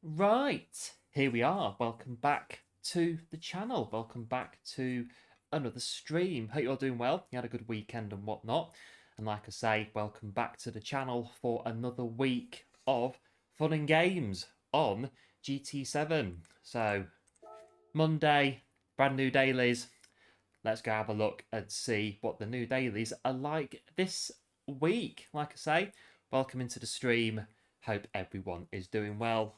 Right, here we are. Welcome back to the channel. Welcome back to another stream. Hope you're all doing well. You had a good weekend and whatnot. And like I say, welcome back to the channel for another week of fun and games on GT7. So, Monday, brand new dailies. Let's go have a look and see what the new dailies are like this week. Like I say, welcome into the stream. Hope everyone is doing well.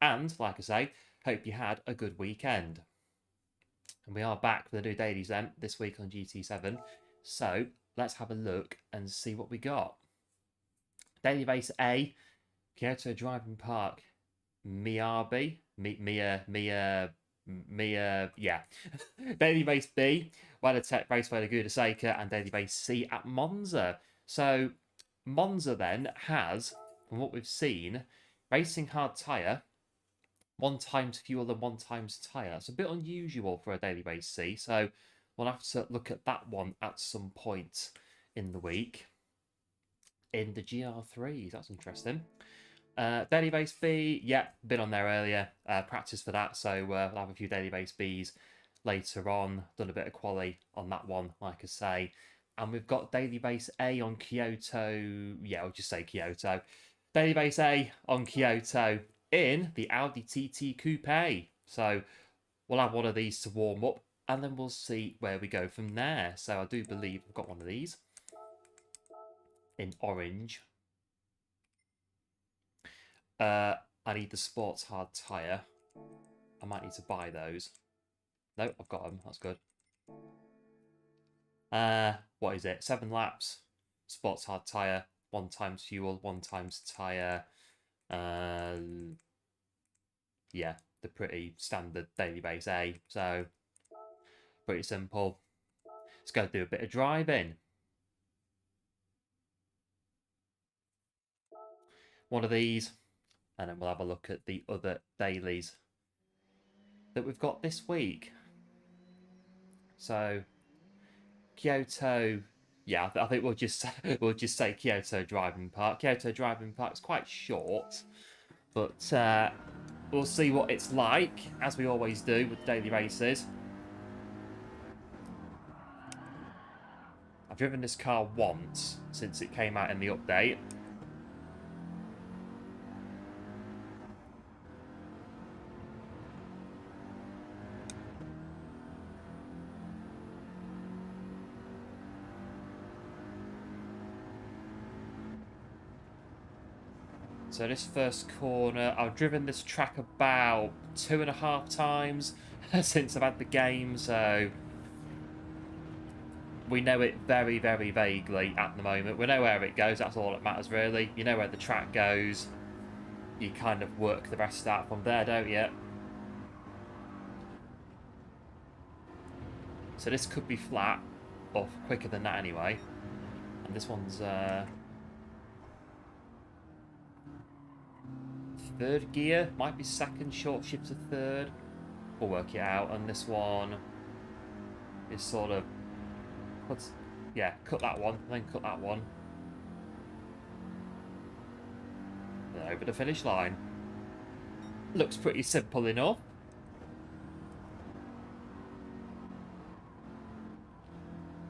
And, like I say, hope you had a good weekend. And we are back with a new dailies then this week on GT7. So, let's have a look and see what we got. Daily Race A, Kyoto Driving Park, Miyabi, yeah. Daily Race B, Logitech Raceway Laguna Seca, and Daily Race C at Monza. So, Monza then has, from what we've seen, racing hard tyre, 1 times fuel and 1 times tyre. It's a bit unusual for a Daily Race C, so we'll have to look at that one at some point in the week. In the GR3s, that's interesting. Daily Race B, yeah, been on there earlier. Practice for that, so we'll have a few Daily Race Bs later on. Done a bit of quali on that one, like I say. And we've got Daily Race A on Kyoto. Yeah, I'll just say Kyoto. Daily Race A on Kyoto in the Audi TT Coupe. So we'll have one of these to warm up, and then we'll see where we go from there. So I do believe I've got one of these in orange. I need the sports hard tyre. I might need to buy those. No, I've got them. That's good. What is it? 7 laps. Sports hard tyre. 1 times fuel. 1 times tyre. Yeah, the pretty standard Daily Race A. So, pretty simple. Let's go do a bit of driving. One of these. And then we'll have a look at the other dailies that we've got this week. So, Kyoto, yeah, I think we'll just say Kyoto Driving Park. Kyoto Driving Park's quite short, but we'll see what it's like, as we always do with daily races. I've driven this car once since it came out in the update. So this first corner, I've driven this track about 2.5 times since I've had the game, so we know it very, very vaguely at the moment. We know where it goes, that's all that matters really. You know where the track goes. You kind of work the rest out from there, don't you? So this could be flat, or quicker than that anyway. And this one's third gear, might be second, short shift to third. We'll work it out. And this one is sort of, yeah, cut that one, then cut that one. Then over the finish line. Looks pretty simple enough.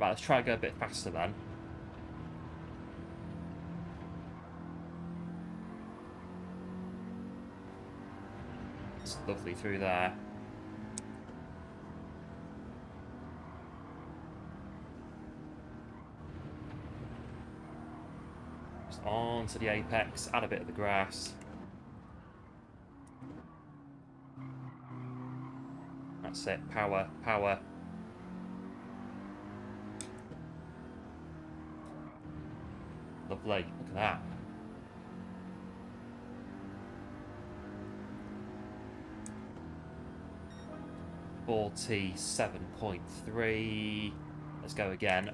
Right, let's try and go a bit faster then. comes lovely through there. Just on to the apex, add a bit of the grass. That's it, power, power. Lovely, look at that. $47.3. Let's go again.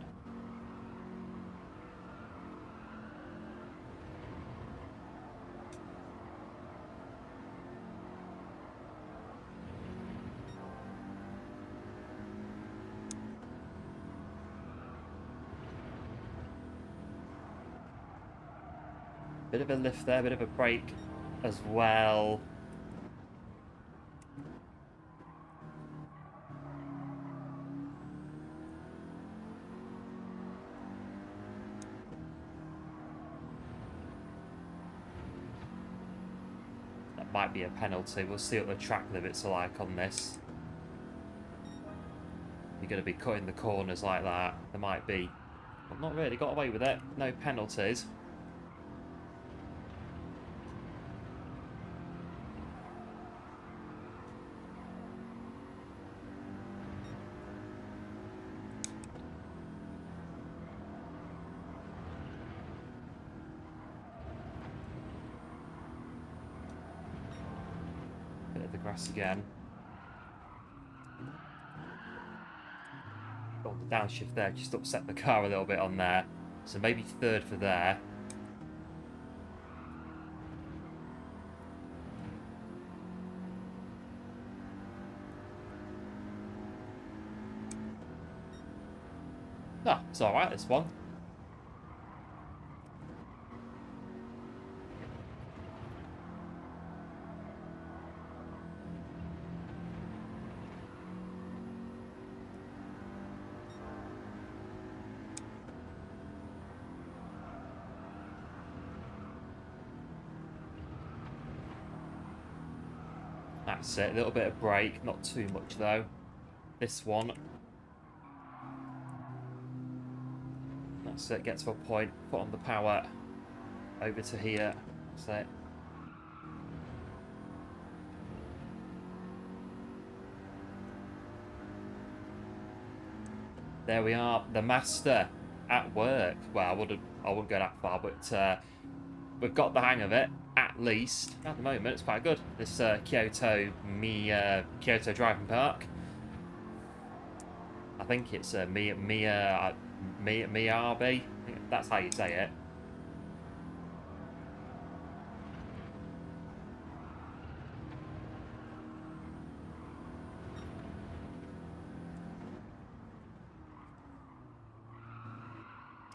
Bit of a lift there, bit of a brake as well. That might be a penalty. We'll see what the track limits are like on this. You're going to be cutting the corners like that. There might be. But not really. Got away with it. No penalties. Bit of the grass again. Got the downshift there, just upset the car a little bit on there. So maybe third for there. Ah, it's alright, this one. That's it, a little bit of brake, not too much though. This one. That's it, get to a point, put on the power. Over to here, that's it. There we are, the master at work. Well, I wouldn't go that far, but we've got the hang of it. At least at the moment, it's quite good. This Kyoto driving park. I think it's Miyabi. That's how you say it.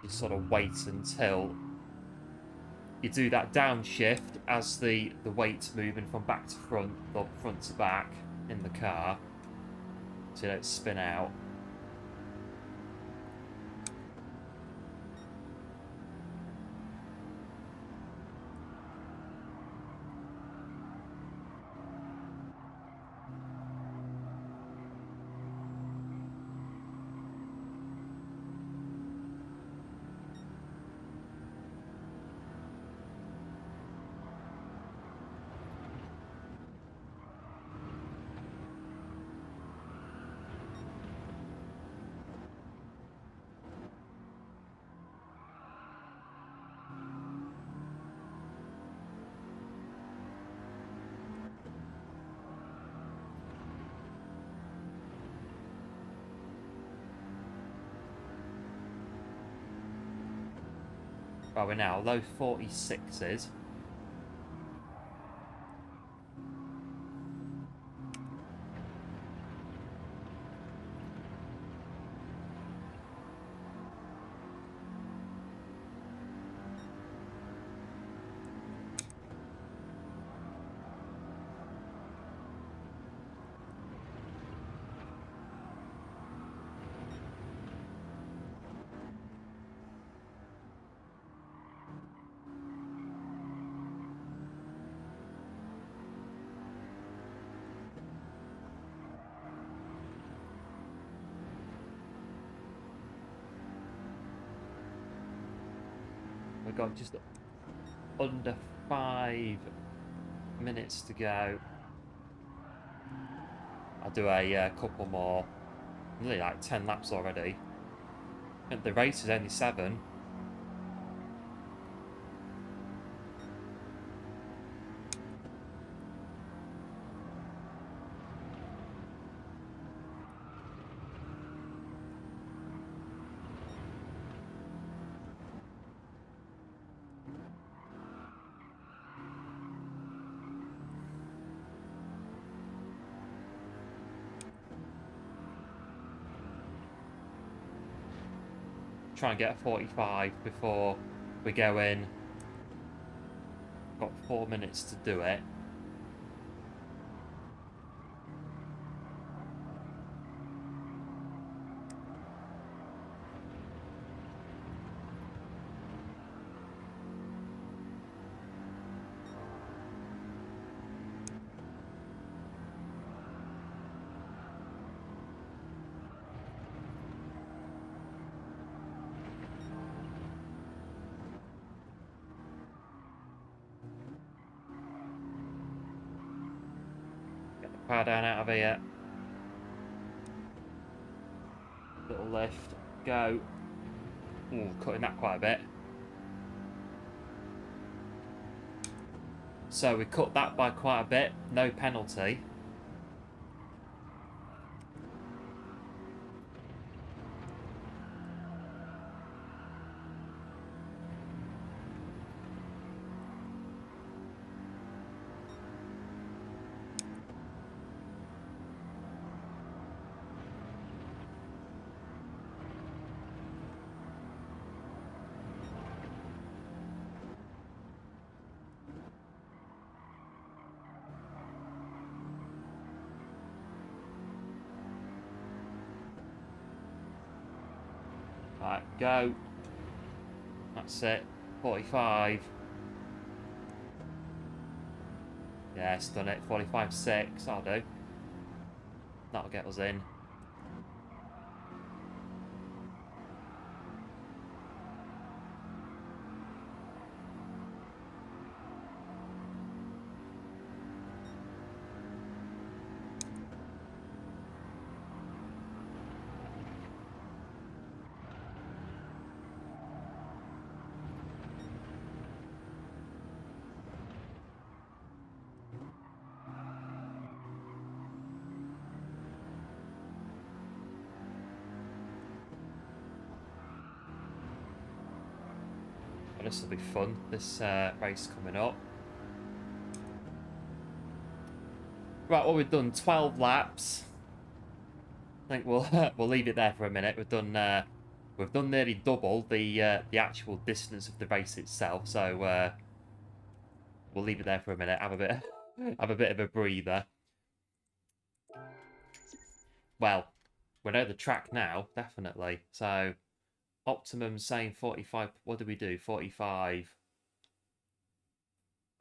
You sort of wait until you do that downshift as the weight's moving from back to front, or front to back in the car, so you don't spin out. Well, we're now low 46s. we've got just under 5 minutes to go. I'll do a couple more. Nearly like 10 laps already. And the race is only 7. Try and get a 45 before we go in. Got 4 minutes to do it. Power down out of here. Little lift. Go. Ooh, cutting that quite a bit. So we cut that by quite a bit. No penalty. Right, go. That's it. 45. Yeah, it's done it. 45.6. I'll do. That'll get us in. This will be fun, this race coming up. Right, well, we've done 12 laps. I think we'll we'll leave it there for a minute. We've done nearly double the actual distance of the race itself. So we'll leave it there for a minute. Have a bit of a breather. Well, we know the track now, definitely. So Optimum saying 45. What did we do? 45.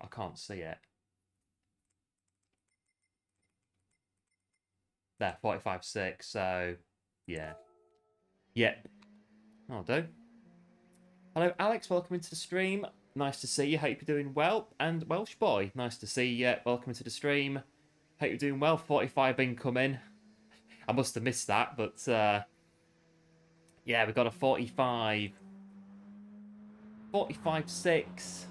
I can't see it. There, 45.6. So, yeah. Yep. I'll do. Hello, Alex. Welcome into the stream. Nice to see you. Hope you're doing well. And Welsh Boy, nice to see you. Welcome into the stream. Hope you're doing well. 45 incoming. I must have missed that, but yeah, we got a 45. 45.6.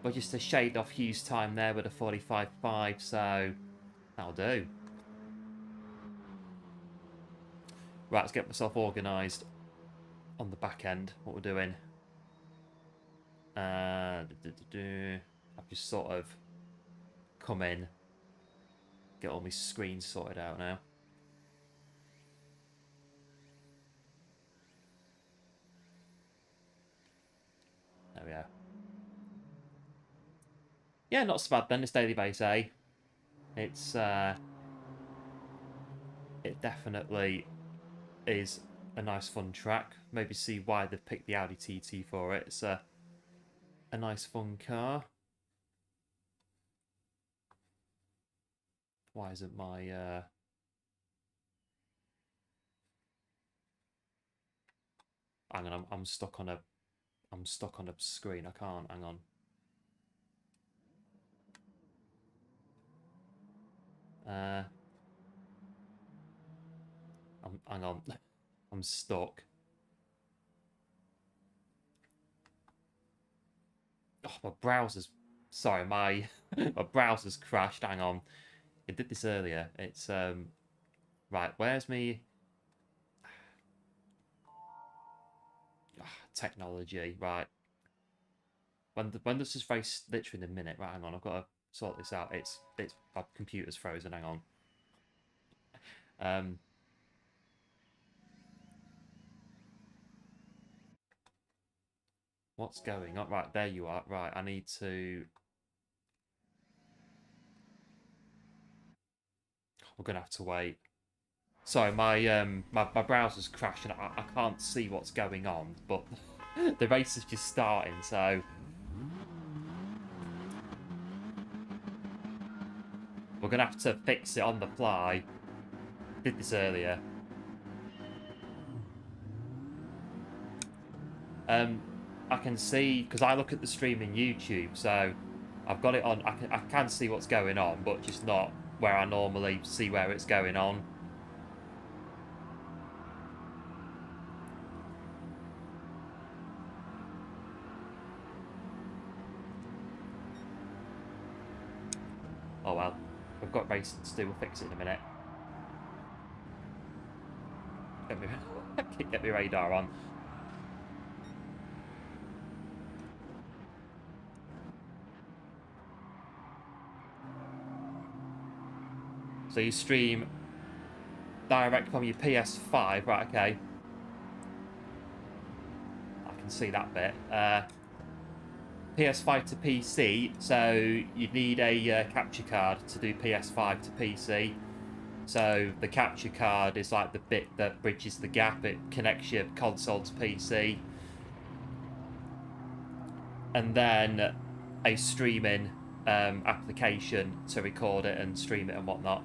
We're just a shade off Hugh's time there with a 45.5, so that'll do. Right, let's get myself organised on the back end, what we're doing. I've just sort of come in, get all my screens sorted out now. There we go. Yeah, not so bad then, this Daily Base A. It's, it definitely is a nice fun track. Maybe see why they've picked the Audi TT for it. It's a nice fun car. Why isn't my hang on, I'm stuck on a I'm stuck on a screen. I can't. Hang on. Hang on. I'm stuck. Oh, my browser's... Sorry, my my browser's crashed. Hang on. It did this earlier. It's... Right, where's me... technology. Right. When this is very... Literally in a minute. Right, hang on. I've got to sort this out. It's my computer's frozen. Hang on. What's going on? Right, there you are. Right, I need to... We're gonna have to wait. Sorry, my browser's crashed and I can't see what's going on, but the race is just starting, so we're gonna have to fix it on the fly. Did this earlier. I can see because I look at the stream in YouTube, so I've got it on. I can see what's going on, but just not where I normally see where it's going on. Oh well, we've got racing to do. We'll fix it in a minute. Get me radar on. So you stream direct from your PS5, right? Okay, I can see that bit. PS5 to PC, so you'd need a capture card to do PS5 to PC. So the capture card is like the bit that bridges the gap. It connects your console to PC, and then a streaming application to record it and stream it and whatnot.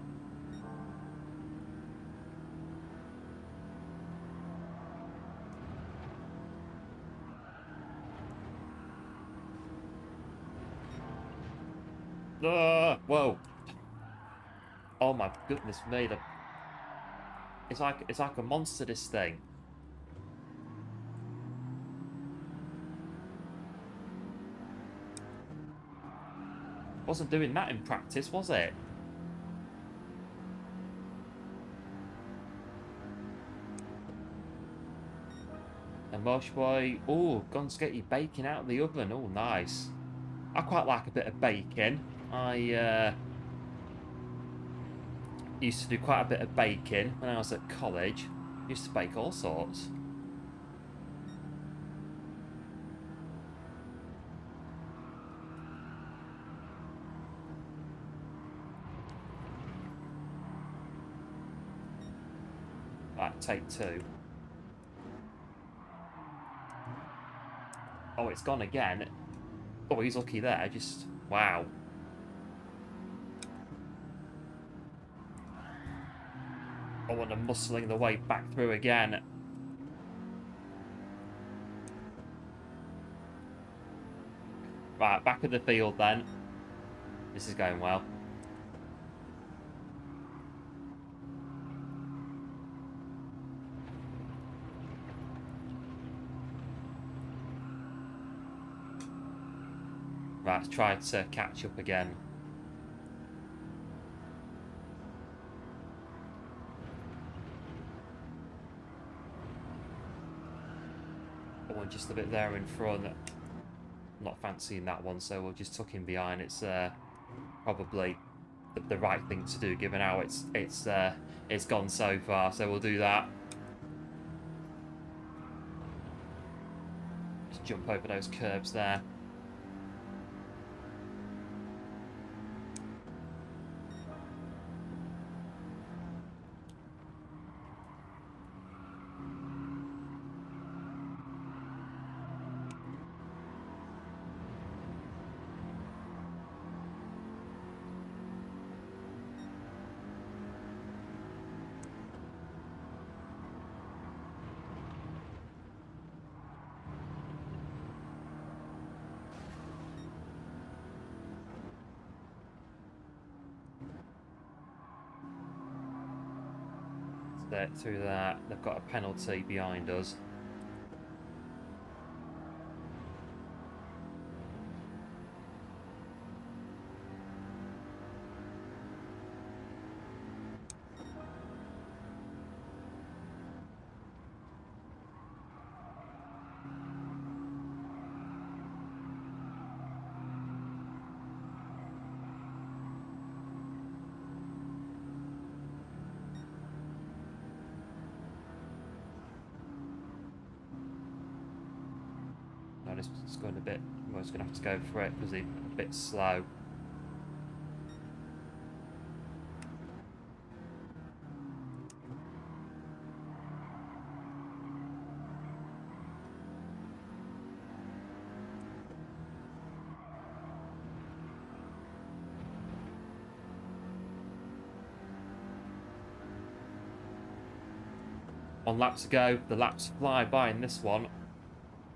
Whoa! Oh my goodness me! It's like a monster. This thing. Wasn't doing that in practice, was it? And Mosh Boy, oh, gone to get your bacon out of the oven. Oh, nice. I quite like a bit of bacon. I used to do quite a bit of baking when I was at college. Used to bake all sorts. Right, take two. Oh, it's gone again. Oh, he's lucky there. Just, wow. Oh, and I'm muscling the way back through again. Right, back of the field then. This is going well. Right, let's try to catch up again. Oh, and just a bit there in front. Not fancying that one, so we'll just tuck him behind. It's probably the right thing to do, given how it's gone so far. So we'll do that. Just jump over those curbs there. through that. They've got a penalty behind us. It's going a bit. Well, it's going to have to go for it because he's a bit slow. One lap to go. The laps fly by in this one.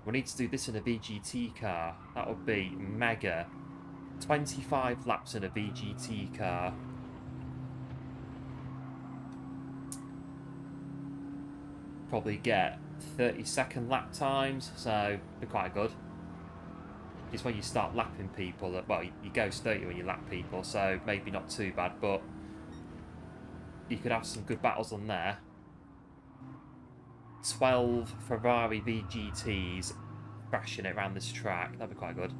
We need to do this in a VGT car. That would be mega. 25 laps in a VGT car. Probably get 30-second lap times, so be quite good. It's when you start lapping people that, well, you ghost, don't you, when you lap people, so maybe not too bad, but you could have some good battles on there. 12 Ferrari VGTs crashing it around this track. That'd be quite good.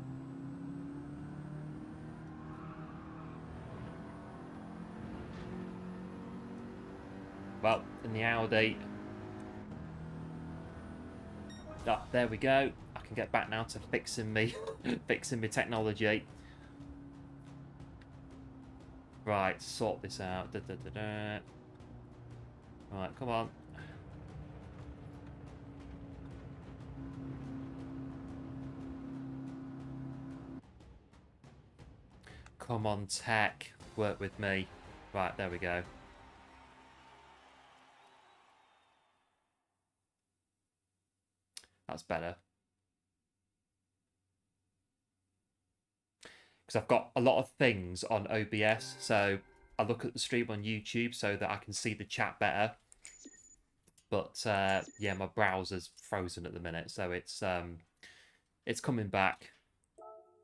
Well, in the Audi. Oh, there we go. I can get back now to fixing me fixing my technology. Right, sort this out. Right, come on. Come on, tech. Work with me. Right, there we go. That's better. Because I've got a lot of things on OBS, so I look at the stream on YouTube so that I can see the chat better. But yeah, my browser's frozen at the minute, so it's coming back.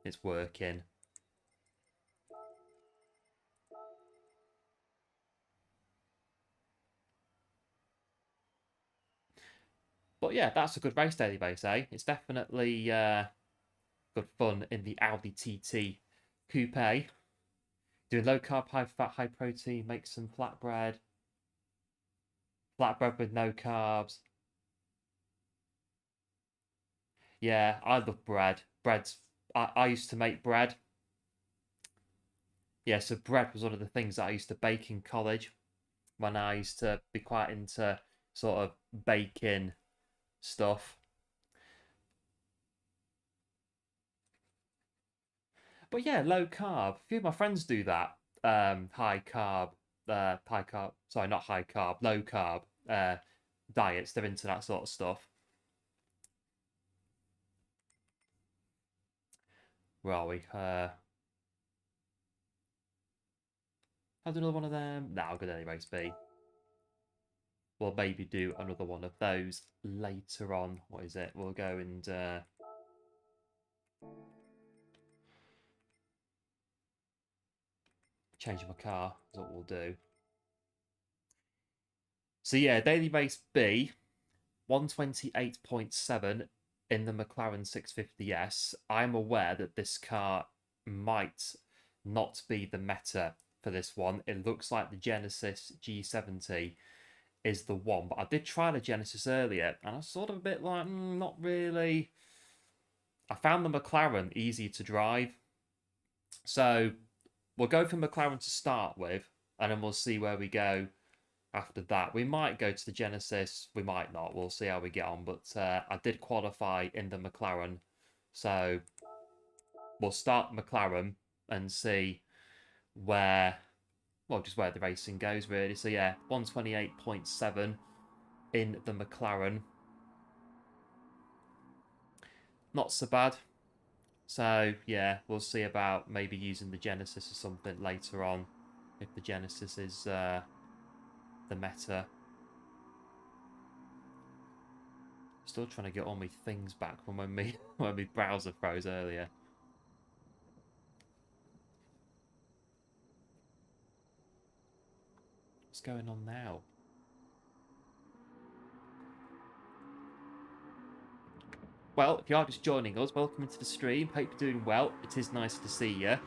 It's working. But yeah, that's a good race daily base, eh? It's definitely good fun in the Audi TT Coupe. Doing low carb, high fat, high protein, make some flatbread. Flatbread with no carbs. Yeah, I love bread. I used to make bread. Yeah, so bread was one of the things that I used to bake in college when I used to be quite into sort of baking stuff. But yeah, low carb. A few of my friends do that. High carb, sorry, not high carb, low carb diets. They're into that sort of stuff. Where are we? I'll do another one of them. No, I'll go to any race B. We'll maybe do another one of those later on. What is it? We'll go and change my car. Is what we'll do. So yeah, daily race B, 128.7 in the McLaren 650S. I'm aware that this car might not be the meta for this one. It looks like the Genesis G70 is the one, but I did try the Genesis earlier and I was sort of a bit like, not really. I found the McLaren easy to drive, so we'll go for McLaren to start with, and then we'll see where we go after that. We might go to the Genesis, we might not. We'll see how we get on, but I did qualify in the McLaren, so we'll start McLaren and see where, well, just where the racing goes, really. So yeah, 128.7 in the McLaren. Not so bad. So yeah, we'll see about maybe using the Genesis or something later on, if the Genesis is the meta. still trying to get all my things back from when my browser froze earlier. What's going on now? Well, if you are just joining us, welcome into the stream. Hope you're doing well. It is nice to see you.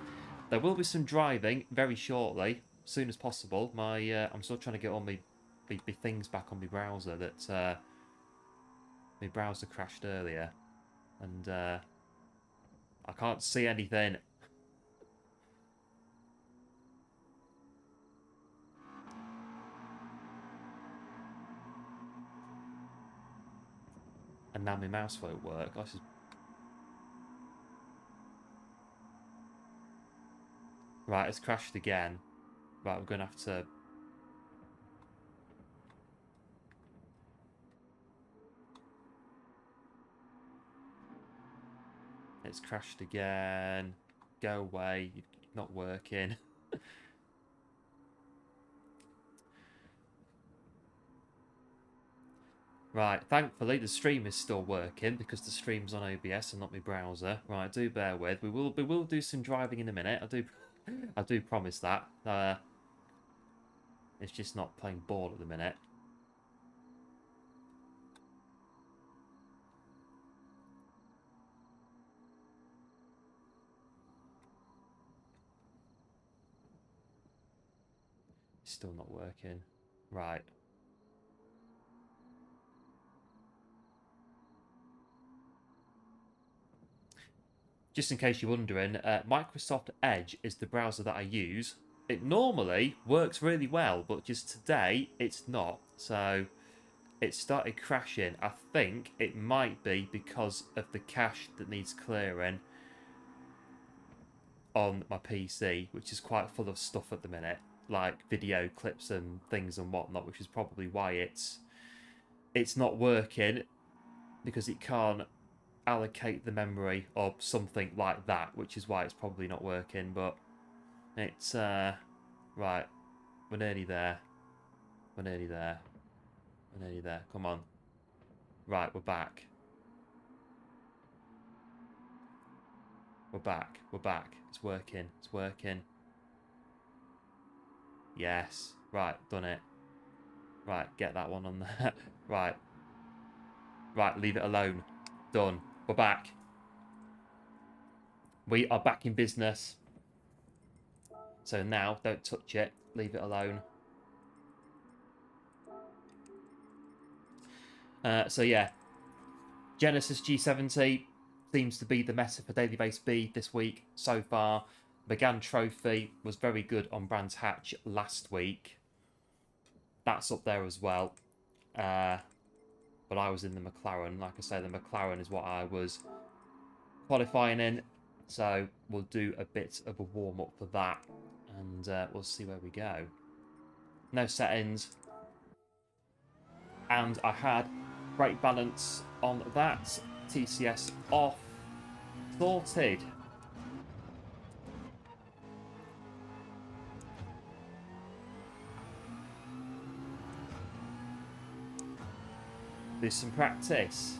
There will be some driving very shortly, as soon as possible. I'm still trying to get all my things back on my browser. That my browser crashed earlier, and I can't see anything. And now my mouse won't work. This is... Right, it's crashed again. Right, I'm going to have to... It's crashed again. Go away. You're not working. Right, thankfully the stream is still working because the stream's on OBS and not my browser. Right, do bear with. We will do some driving in a minute. I do promise that. It's just not playing ball at the minute. It's still not working. Right. Just in case you're wondering, Microsoft Edge is the browser that I use. It normally works really well, but just today it's not. So it started crashing. I think it might be because of the cache that needs clearing on my PC, which is quite full of stuff at the minute, like video clips and things and whatnot, which is probably why it's not working, because it can't allocate the memory or something like that, which is why it's probably not working. But it's right, we're nearly there. We're nearly there. We're nearly there. Come on. Right, we're back. We're back. We're back. It's working. It's working. Yes. Right, done it. Right, get that one on there. Right. Right, leave it alone. Done. We're back. We are back in business. So now, don't touch it. Leave it alone. So yeah, Genesis G70 seems to be the meta for Daily Race B this week so far. McGann Trophy was very good on Brands Hatch last week. That's up there as well. But I was in the McLaren. Like I say, the McLaren is what I was qualifying in. So we'll do a bit of a warm-up for that. And we'll see where we go. No settings. And I had brake balance on that. TCS off. Sorted. Do some practice.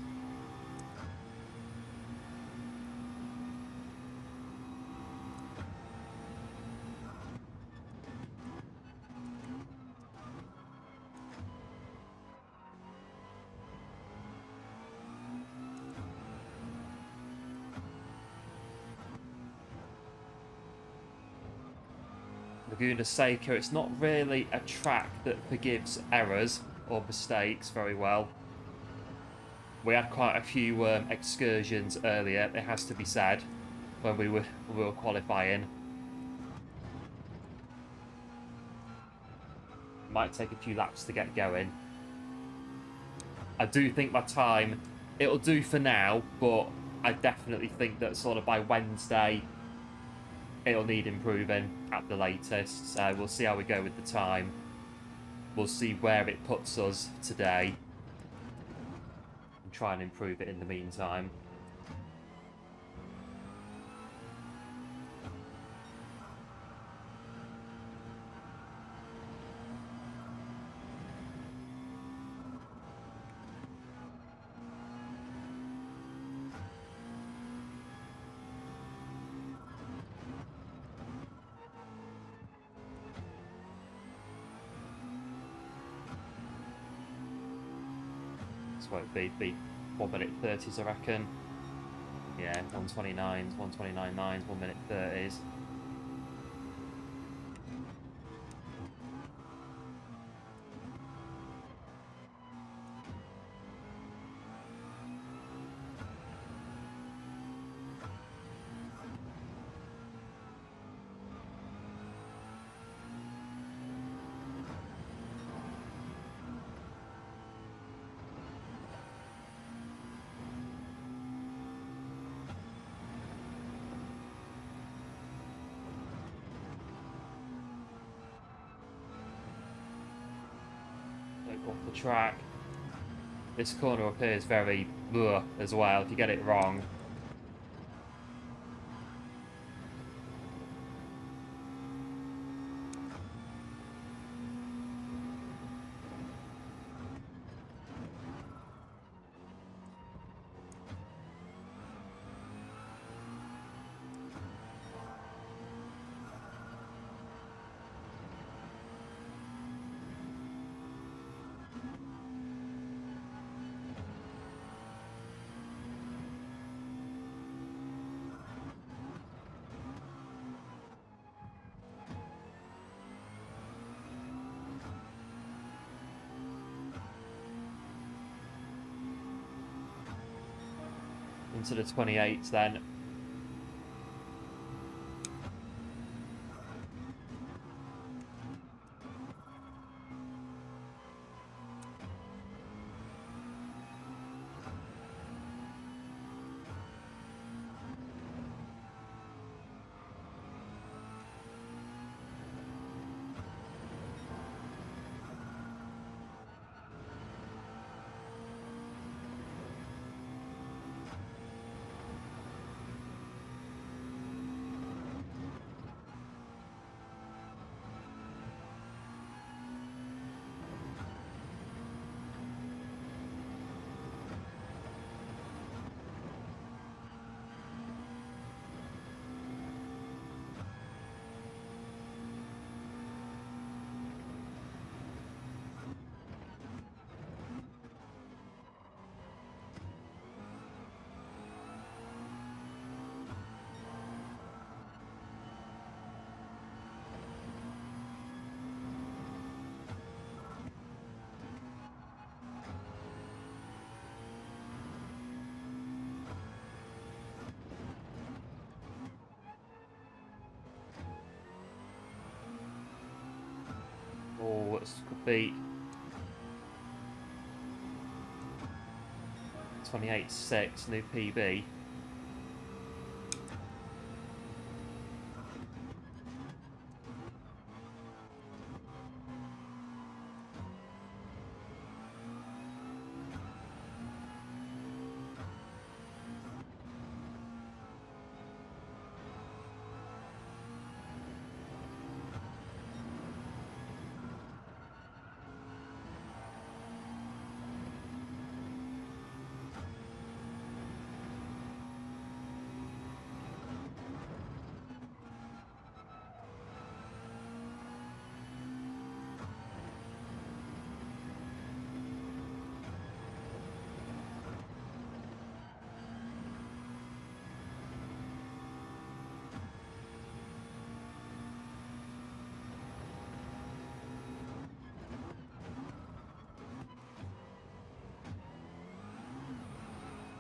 Laguna Seca, it's not really a track that forgives errors or mistakes very well. We had quite a few excursions earlier, it has to be said, when we were qualifying. Might take a few laps to get going. I do think my time, it'll do for now, but I definitely think that sort of by Wednesday, it'll need improving at the latest. So we'll see how we go with the time. We'll see where it puts us today. And try and improve it in the meantime. So it'd be 1 minute 30s, I reckon. Yeah, 129s, 129.9s, 1 minute 30s. Off the track. This corner up here is very ugh as well, if you get it wrong. Into the 28s then. Oh, this could be 28.6, new PB.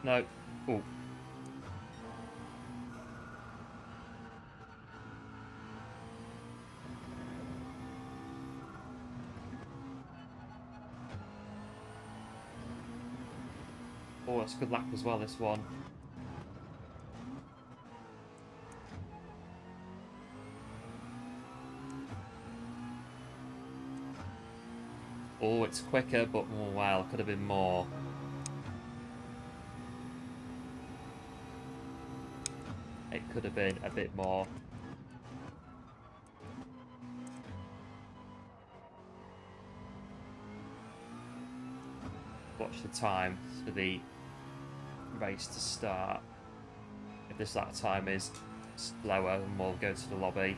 No. Oh. Oh, it's a good lap as well, this one. Oh, it's quicker, but oh wow, could have been more. It could have been a bit more. Watch the time for the race to start. If this lap time is slower, then we'll go to the lobby.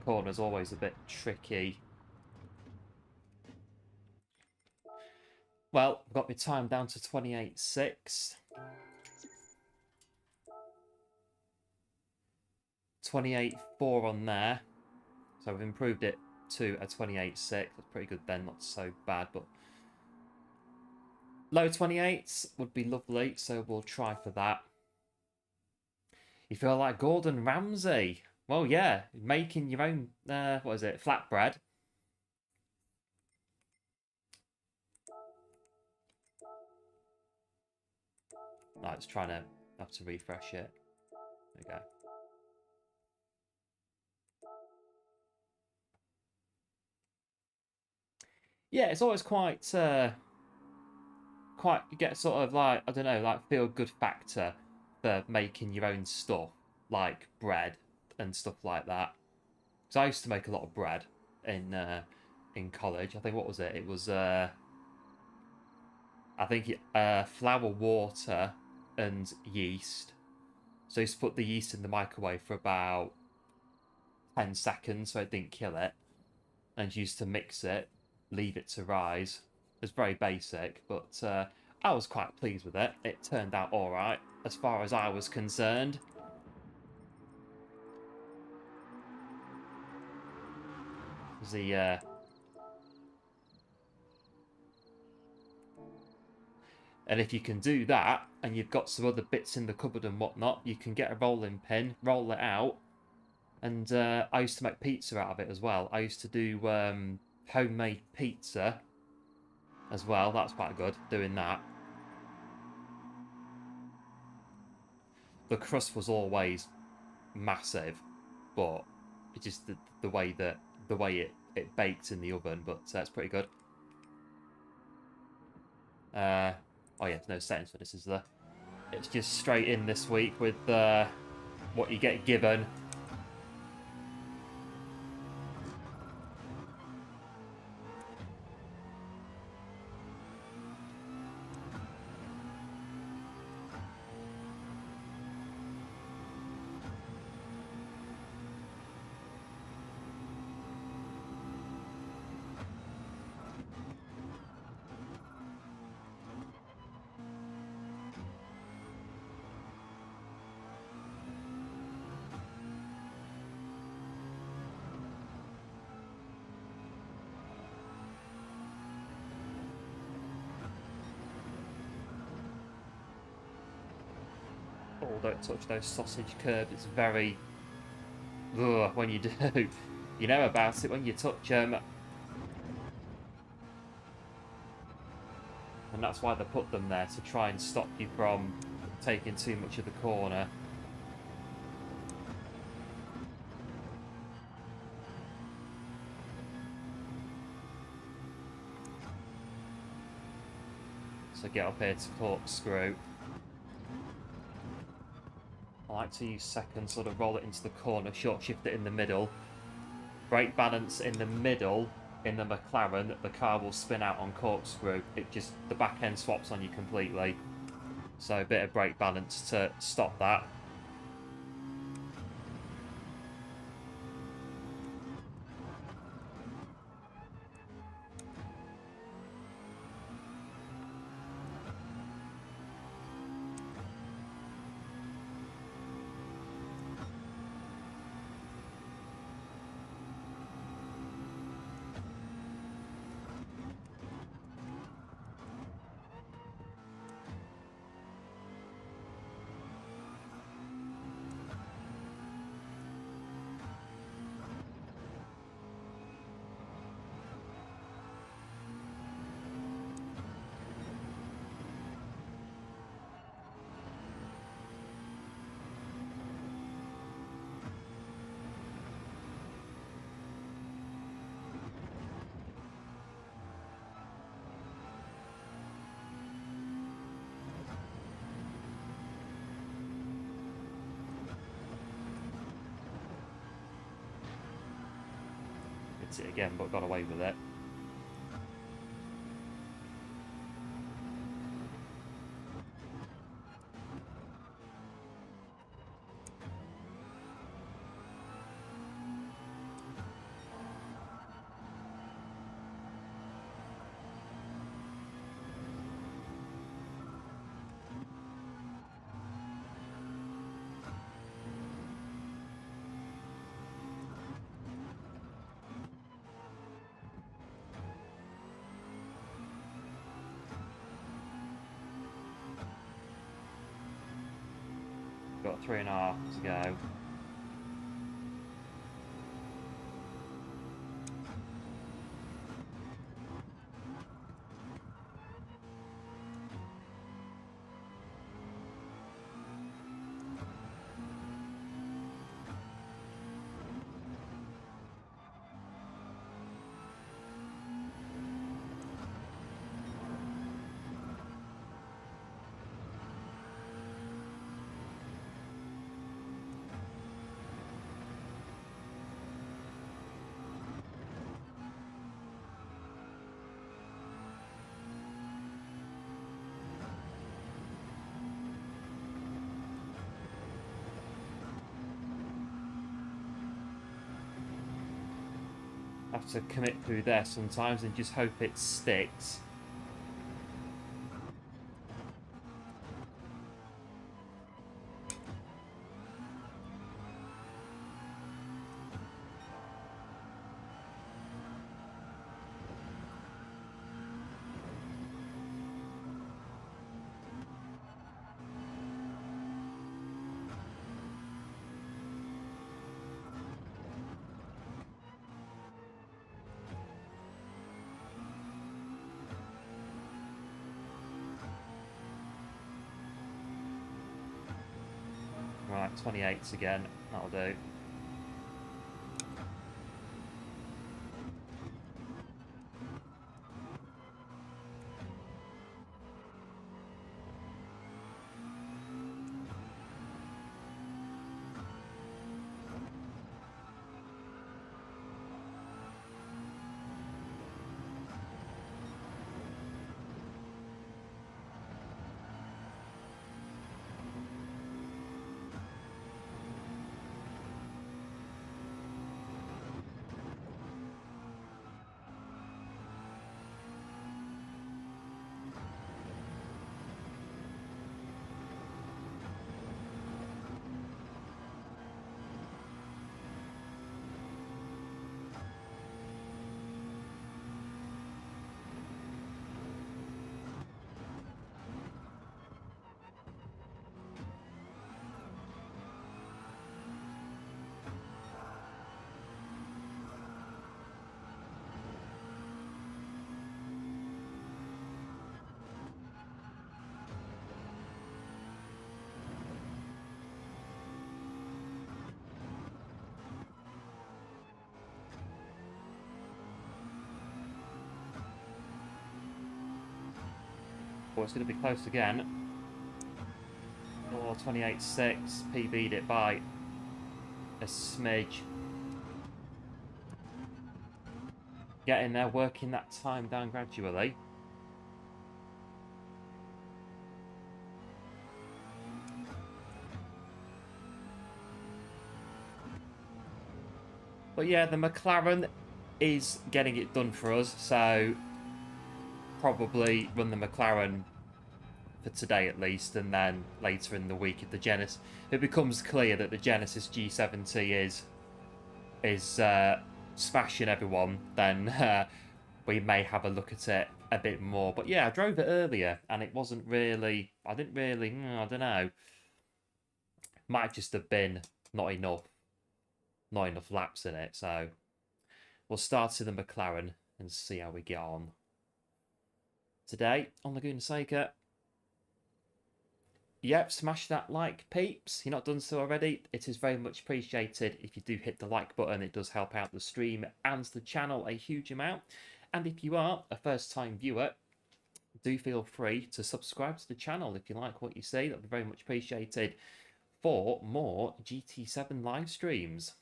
corner's always a bit tricky. Well, I've got my time down to 28.6. 28.4 on there. So we've improved it to a 28.6. That's pretty good then, not so bad, but low 28s would be lovely, so we'll try for that. You feel like Gordon Ramsay? Well, yeah, making your own, what is it, flatbread. No, it's trying to have to refresh it. There we go. Yeah, it's always quite, you get sort of like, I don't know, like feel good factor for making your own stuff, like bread and stuff like that. Because I used to make a lot of bread in college. I think, what was it? It was, I think, flour, water, and yeast. So I used to put the yeast in the microwave for about 10 seconds so it didn't kill it. And used to mix it, leave it to rise. It's very basic, but I was quite pleased with it. It turned out alright, as far as I was concerned. The and if you can do that, and you've got some other bits in the cupboard and whatnot, you can get a rolling pin, roll it out. And I used to make pizza out of it as well. I used to do homemade pizza as well. That's quite good, doing that. The crust was always massive, but it's just the way it baked in the oven. But that's pretty good. Oh yeah, there's no settings for this, is there? It's just straight in this week with what you get given. Oh, don't touch those sausage curbs. It's very... Ugh, when you do. You know about it when you touch them. And that's why they put them there, to try and stop you from taking too much of the corner. So get up here to corkscrew. I like to use second, sort of roll it into the corner, short shift it in the middle. Brake balance in the middle. In the McLaren, the car will spin out on corkscrew. The back end swaps on you completely. So a bit of brake balance to stop that. Hits it again, but got away with it. got 3.5 to go. Have to commit through there sometimes and just hope it sticks. Right, 28s again. That'll do. Oh, it's going to be close again. Oh, 28.6. PB'd it by a smidge. Getting there, working that time down gradually. But yeah, the McLaren is getting it done for us, so probably run the McLaren for today at least, and then later in the week if the Genesis, if it becomes clear that the Genesis G7T is smashing everyone, then we may have a look at it a bit more. But yeah, I drove it earlier and it wasn't really, I don't know, might just have been not enough laps in it. So we'll start in the McLaren and see how we get on today on Laguna Seca. Yep, smash that like, peeps. You're not done so already. It is very much appreciated if you do hit the like button. It does help out the stream and the channel a huge amount. And if you are a first-time viewer, do feel free to subscribe to the channel if you like what you see. That would be very much appreciated for more GT7 live streams.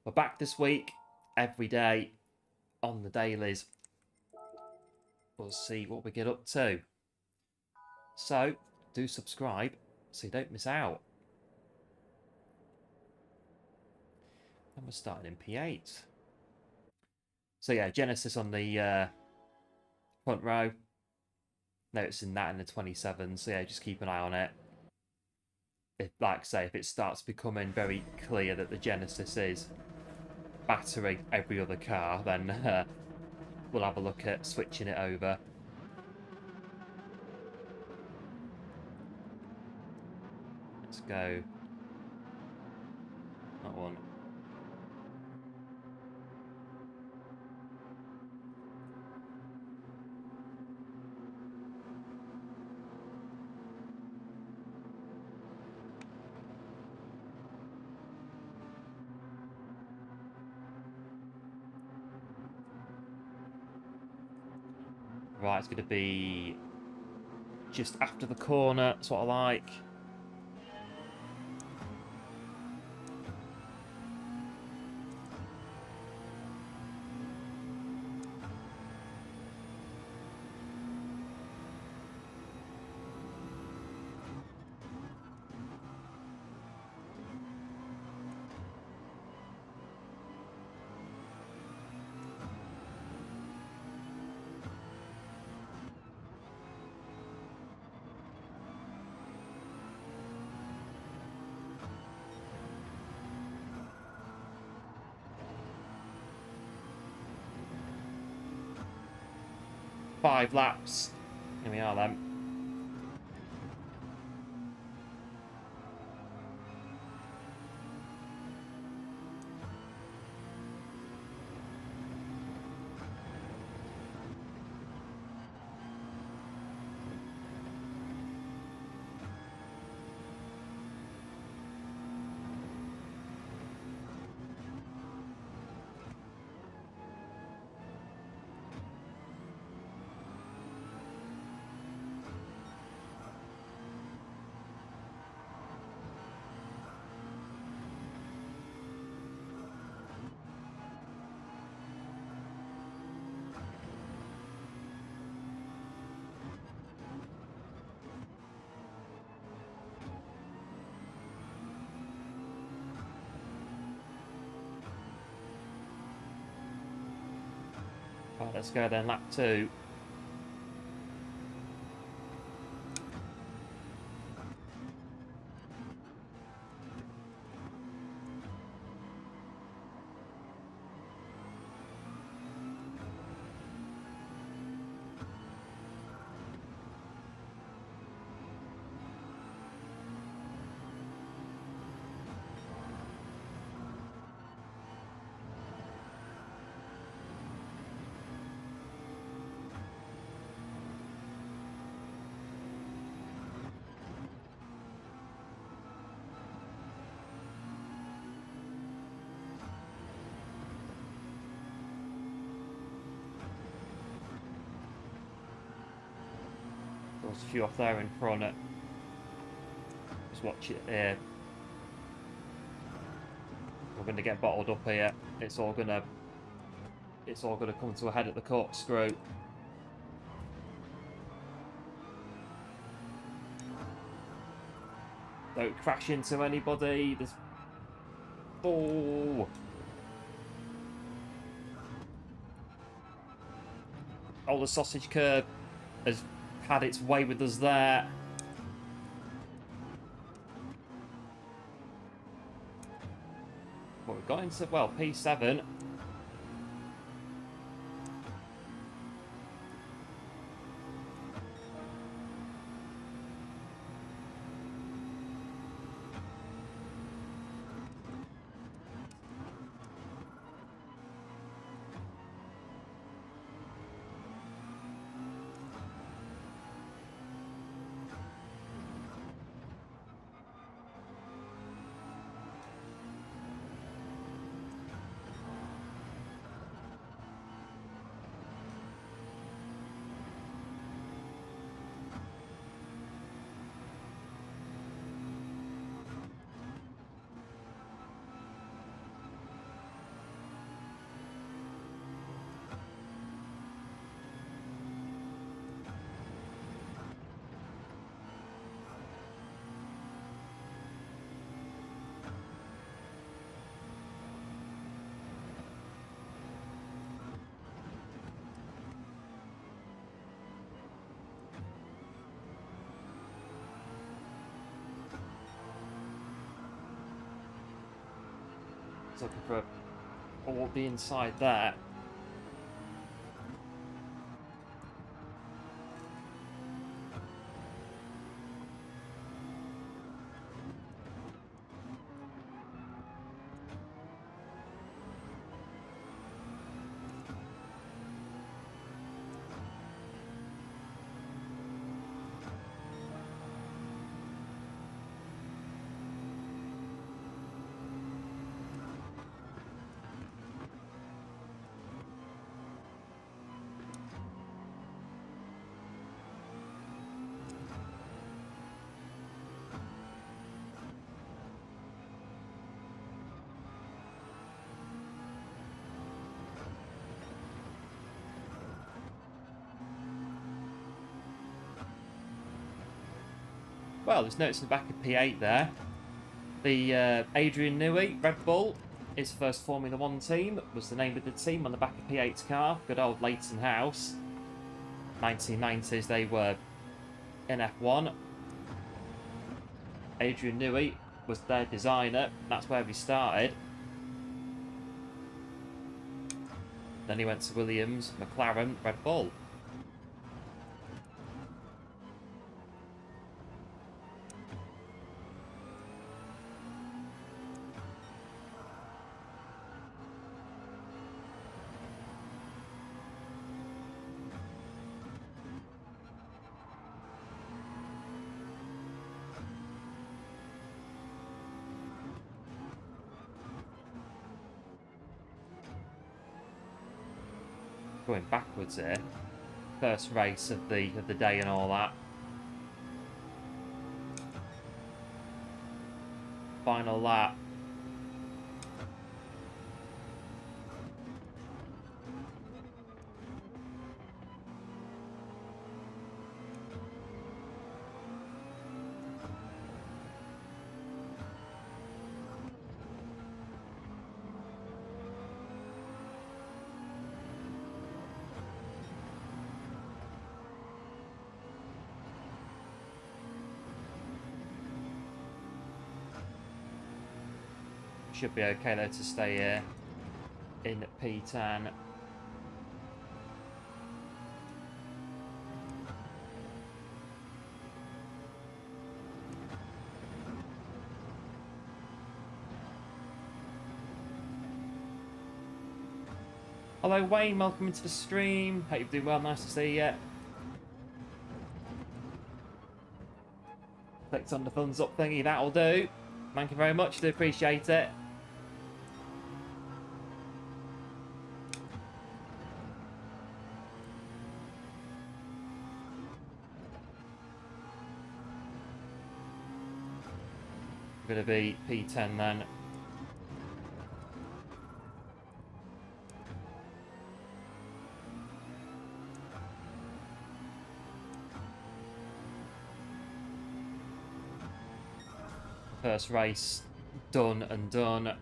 We're back this week, every day on the dailies. We'll see what we get up to. So, do subscribe so you don't miss out. And we're starting in P8. So yeah, Genesis on the front row. Noticing that in the 27. So yeah, just keep an eye on it. If, like I say, if it starts becoming very clear that the Genesis is battering every other car, then we'll have a look at switching it over. Let's go. That one. Right, it's going to be just after the corner. That's what I like. Five laps. Here we are then. Right, let's go then, lap 2. There's a few off there in front. Just watch it here. We're going to get bottled up here. It's all going to come to a head at the corkscrew. Don't crash into anybody. There's... Oh! Oh, the sausage curb has had its way with us there. Well, we've got into, well, P7. Looking for all the inside there. Well, there's notes in the back of P8 there. The Adrian Newey, Red Bull, his first Formula 1 team, was the name of the team on the back of P8's car. Good old Leighton House. 1990s, they were in F1. Adrian Newey was their designer. That's where we started. Then he went to Williams, McLaren, Red Bull. Going backwards here. First race of the day and all that. Final lap. Should be okay though to stay here in P10. Hello Wayne, welcome into the stream. Hope you're doing well, nice to see you. Clicked on the thumbs up thingy, that'll do. Thank you very much, do appreciate it. Going to be P10 then. First race done and done.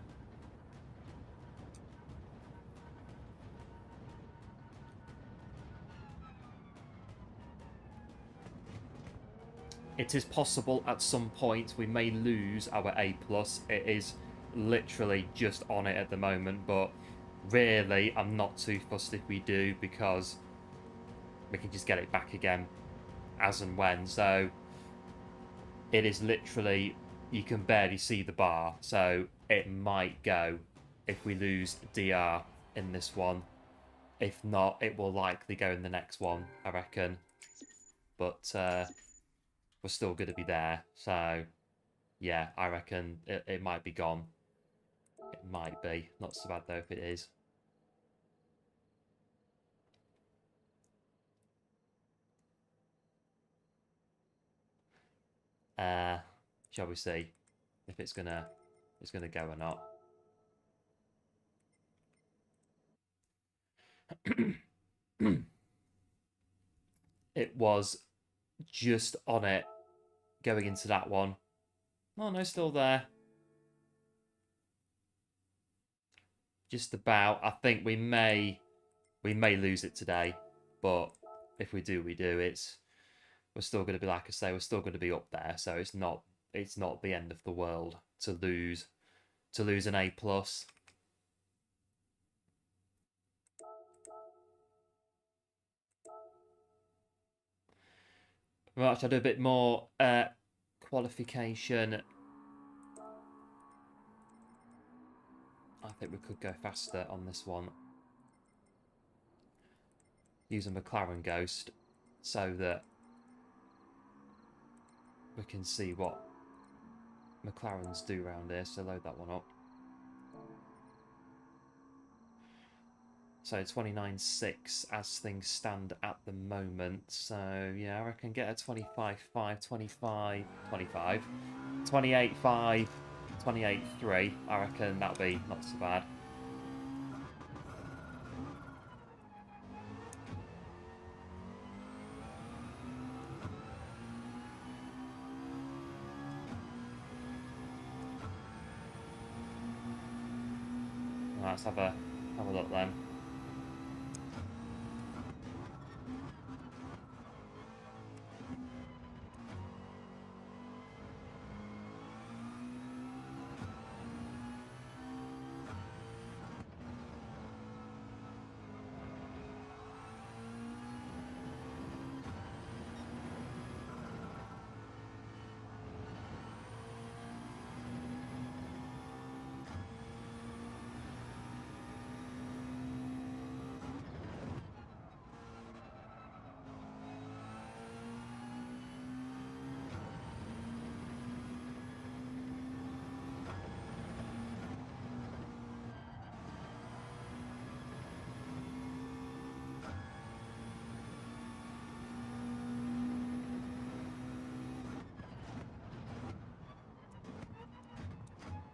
It is possible at some point we may lose our A+. It is literally just on it at the moment, but really I'm not too fussed if we do because we can just get it back again as and when. So it is literally, you can barely see the bar, so it might go if we lose DR in this one. If not, it will likely go in the next one, I reckon. But we're still going to be there. So, yeah, I reckon it might be gone. It might be. Not so bad, though, if it is. Shall we see if it's gonna go or not? It was just on it going into that one. Oh no, still there. Just about. I think we may lose it today, but if we do, we do. We're still going to be, like I say, we're still going to be up there. So it's not the end of the world to lose an A+. Right, I'll do a bit more qualification. I think we could go faster on this one. Use a McLaren Ghost so that we can see what McLarens do around here. So load that one up. So 29.6 as things stand at the moment. So yeah, I reckon get a 25.5, 25, 25, 28.5, 28.3. I reckon that'll be not so bad. Right, let's have a look then.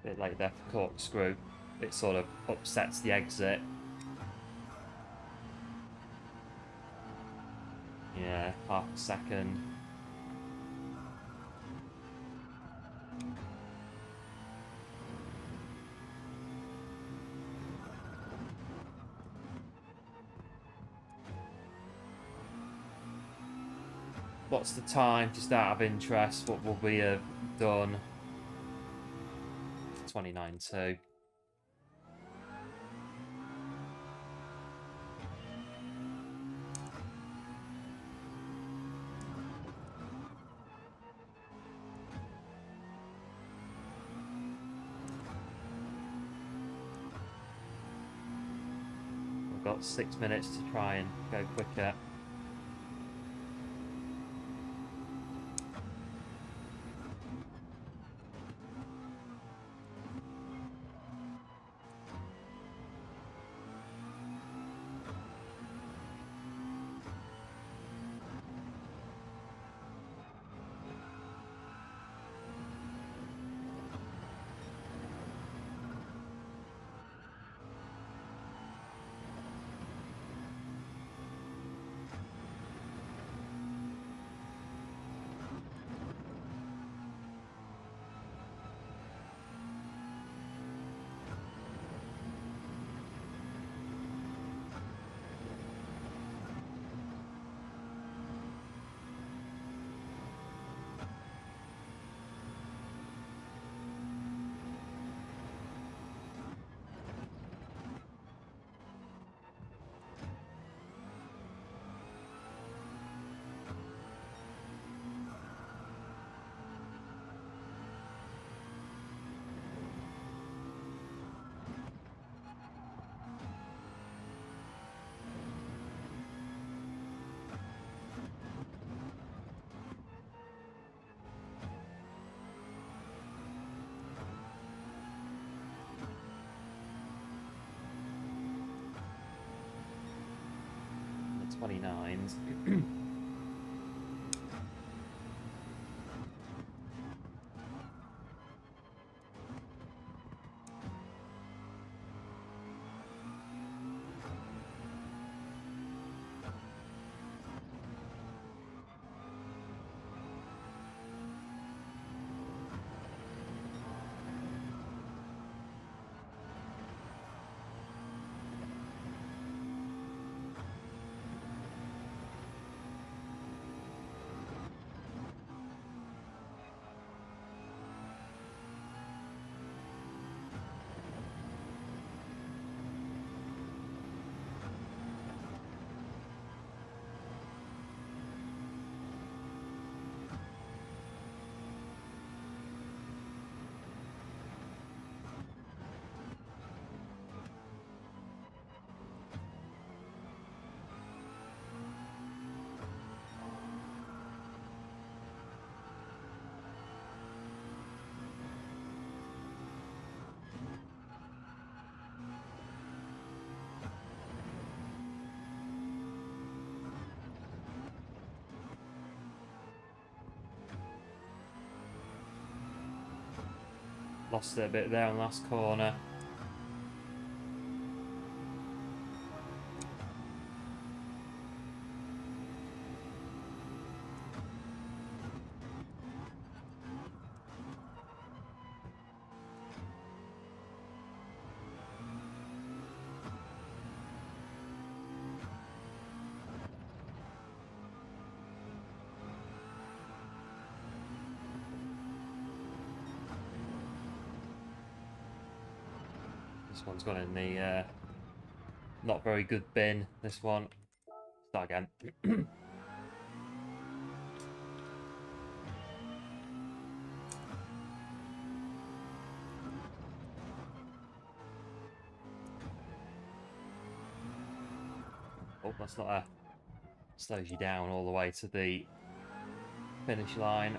Bit late there for corkscrew. It sort of upsets the exit. Yeah, half a second. What's the time, just out of interest? What will we have done? 29.2. We've got 6 minutes to try and go quicker. The 29s. Lost it a bit there on the last corner. This one's gone in the not very good bin, this one. Start again. Oh, that's not a... Slows you down all the way to the finish line.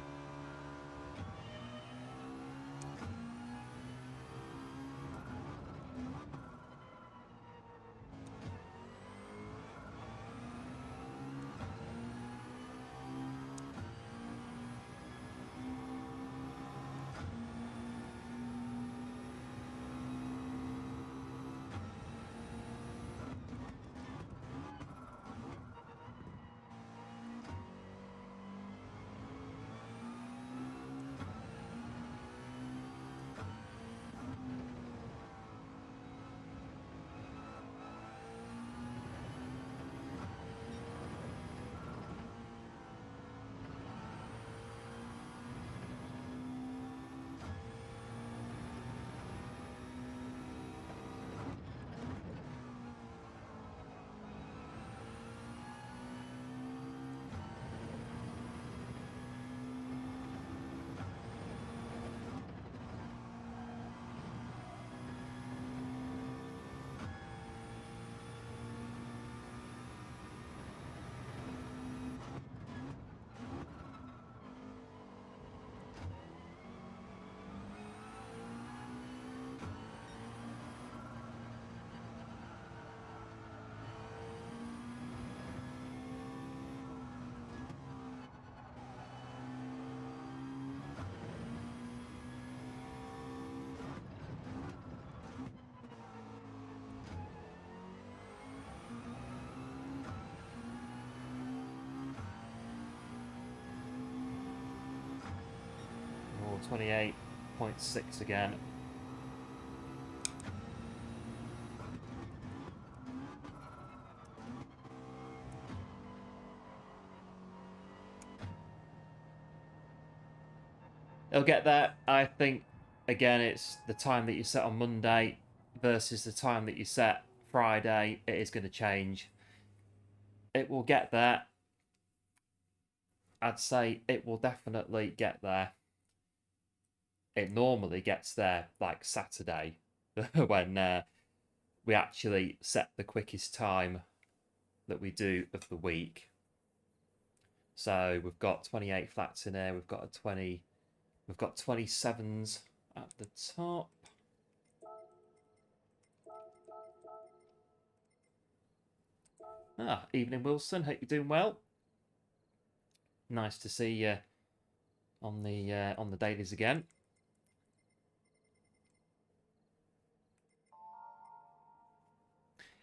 Oh, 28.6 again. It'll get there. I think, again, it's the time that you set on Monday versus the time that you set Friday. It is going to change. It will get there. I'd say it will definitely get there. It normally gets there like Saturday when we actually set the quickest time that we do of the week. So we've got 28 flats in there. We've got a 20... We've got 27s at the top. Evening, Wilson. Hope you're doing well. Nice to see you on the dailies again.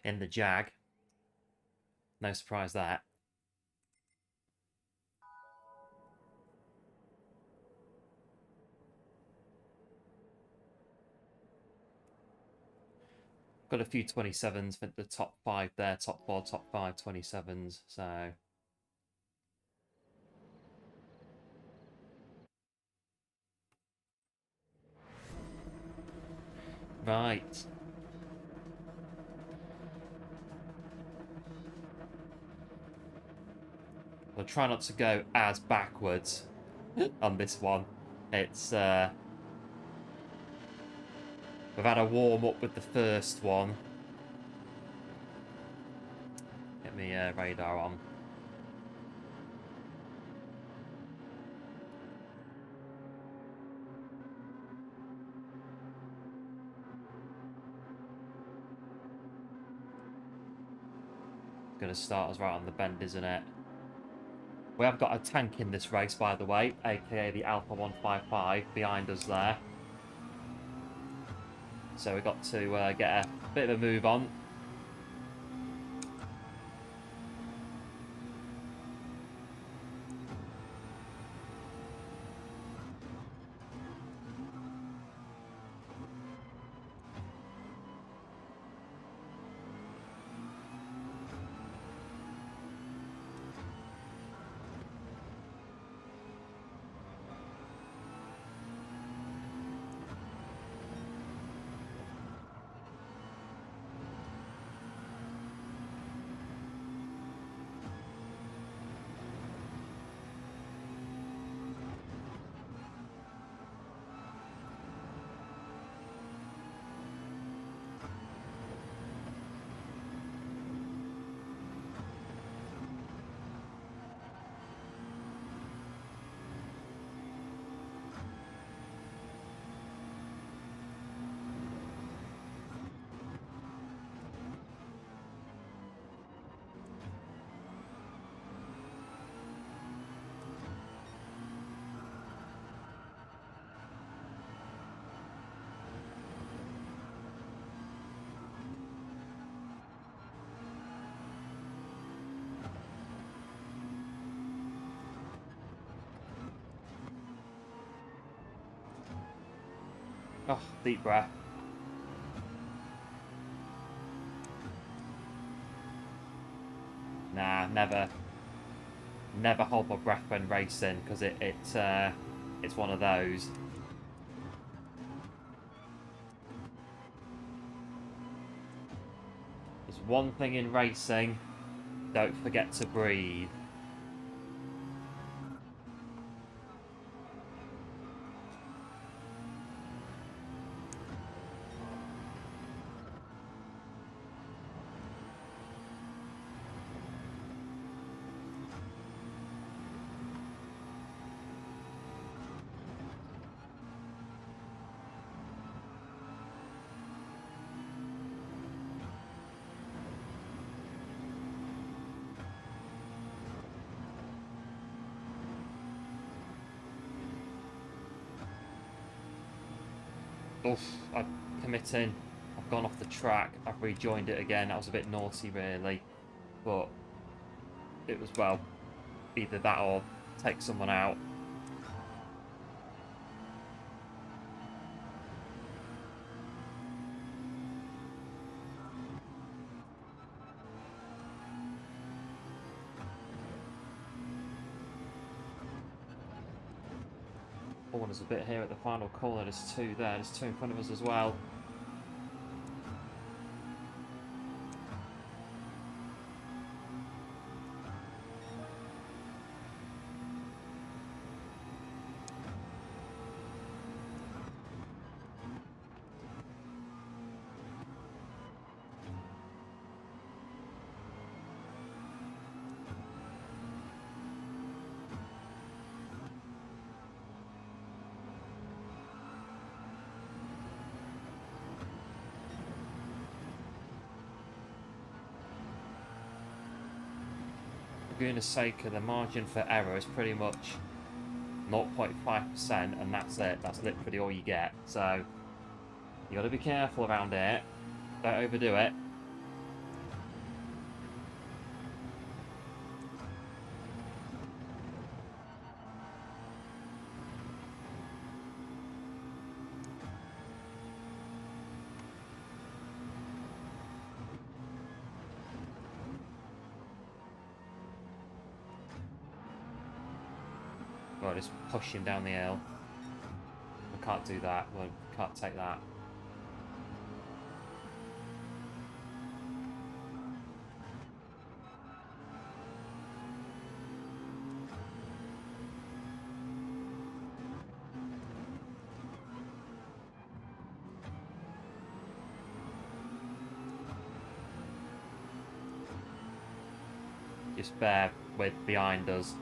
In the Jag. No surprise there. Got a few 27s, the top 5 there, top 4, top 5, 27s, so... Right. We'll try not to go as backwards on this one. It's, we've had a warm-up with the first one. Get me radar on. Going to start us right on the bend, isn't it? We have got a tank in this race, by the way, aka the Alpha 155 behind us there. So we've got to get a bit of a move on. Oh, deep breath. Nah, never hold my breath when racing, because it's one of those. There's one thing in racing, don't forget to breathe. Oof, I'm committing. I've gone off the track. I've rejoined it again. That was a bit naughty, really. But it was, well, either that or take someone out. Oh, there's a bit here at the final corner. There's two there. There's two in front of us as well. For goodness sake, the margin for error is pretty much 0.5%, and that's it. That's literally all you get. So you got to be careful around here. Don't overdo it. Right, just pushing down the hill. We can't do that. We can't take that. Just bear with behind us.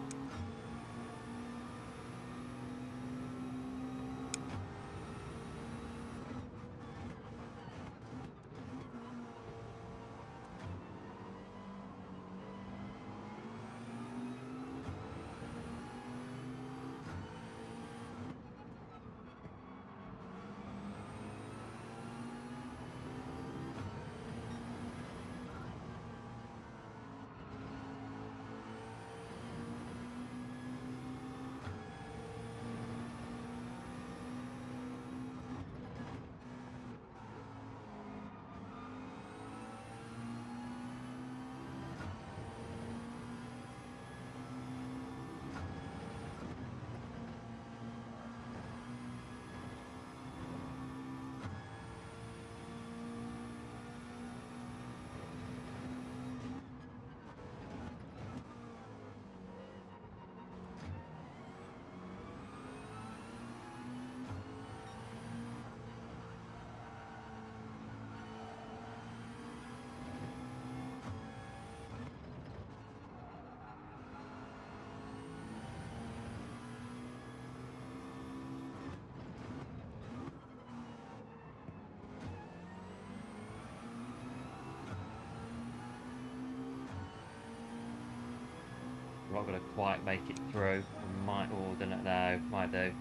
We're not going to quite make it through. We might, oh, don't know, might do.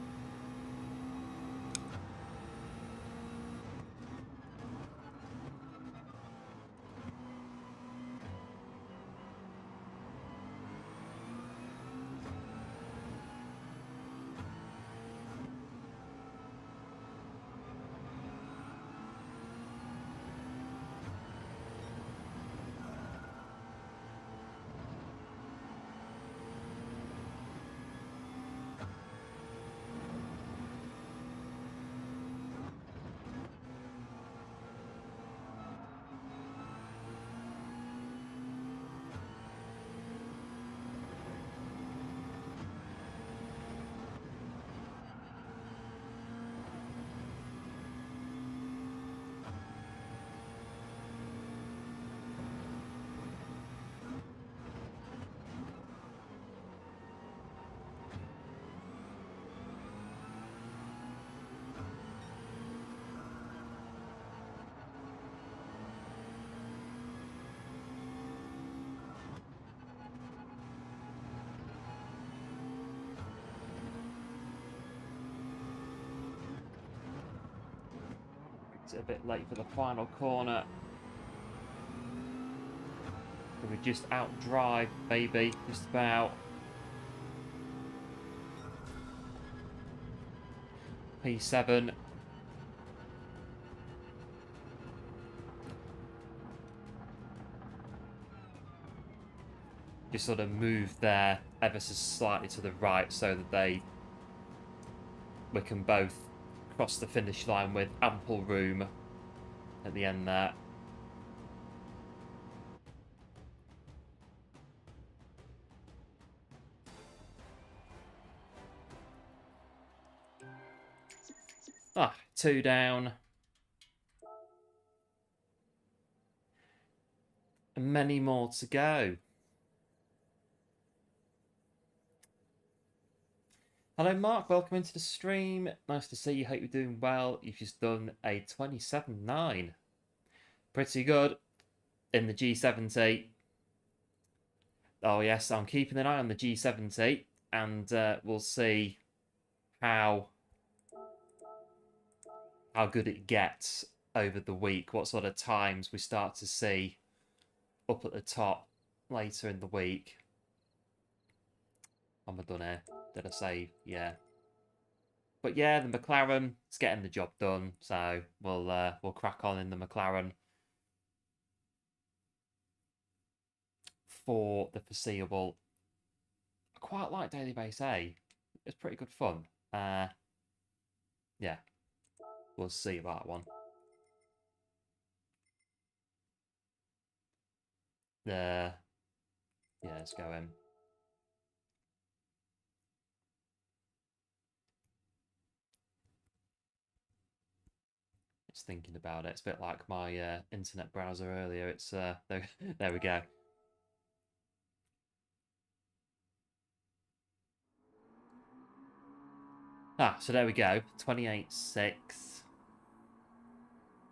Kept it a bit late for the final corner. We just outdrive, baby, just about. P7. Just sort of move there ever so slightly to the right so that we can both cross the finish line with ample room at the end there. Ah, 2 down. And many more to go. Hello Mark, welcome into the stream. Nice to see you, hope you're doing well. You've just done a 27.9. Pretty good in the G70. Oh yes, I'm keeping an eye on the G70 and we'll see how good it gets over the week, what sort of times we start to see up at the top later in the week. Am I done here? Did I save? Yeah. But yeah, the McLaren is getting the job done, so we'll crack on in the McLaren for the foreseeable. I quite like Daily Race A. It's pretty good fun. Yeah, we'll see about that one. Yeah, let's go in. Just thinking about it. It's a bit like my internet browser earlier. It's there we go. Ah, so there we go. 28.6.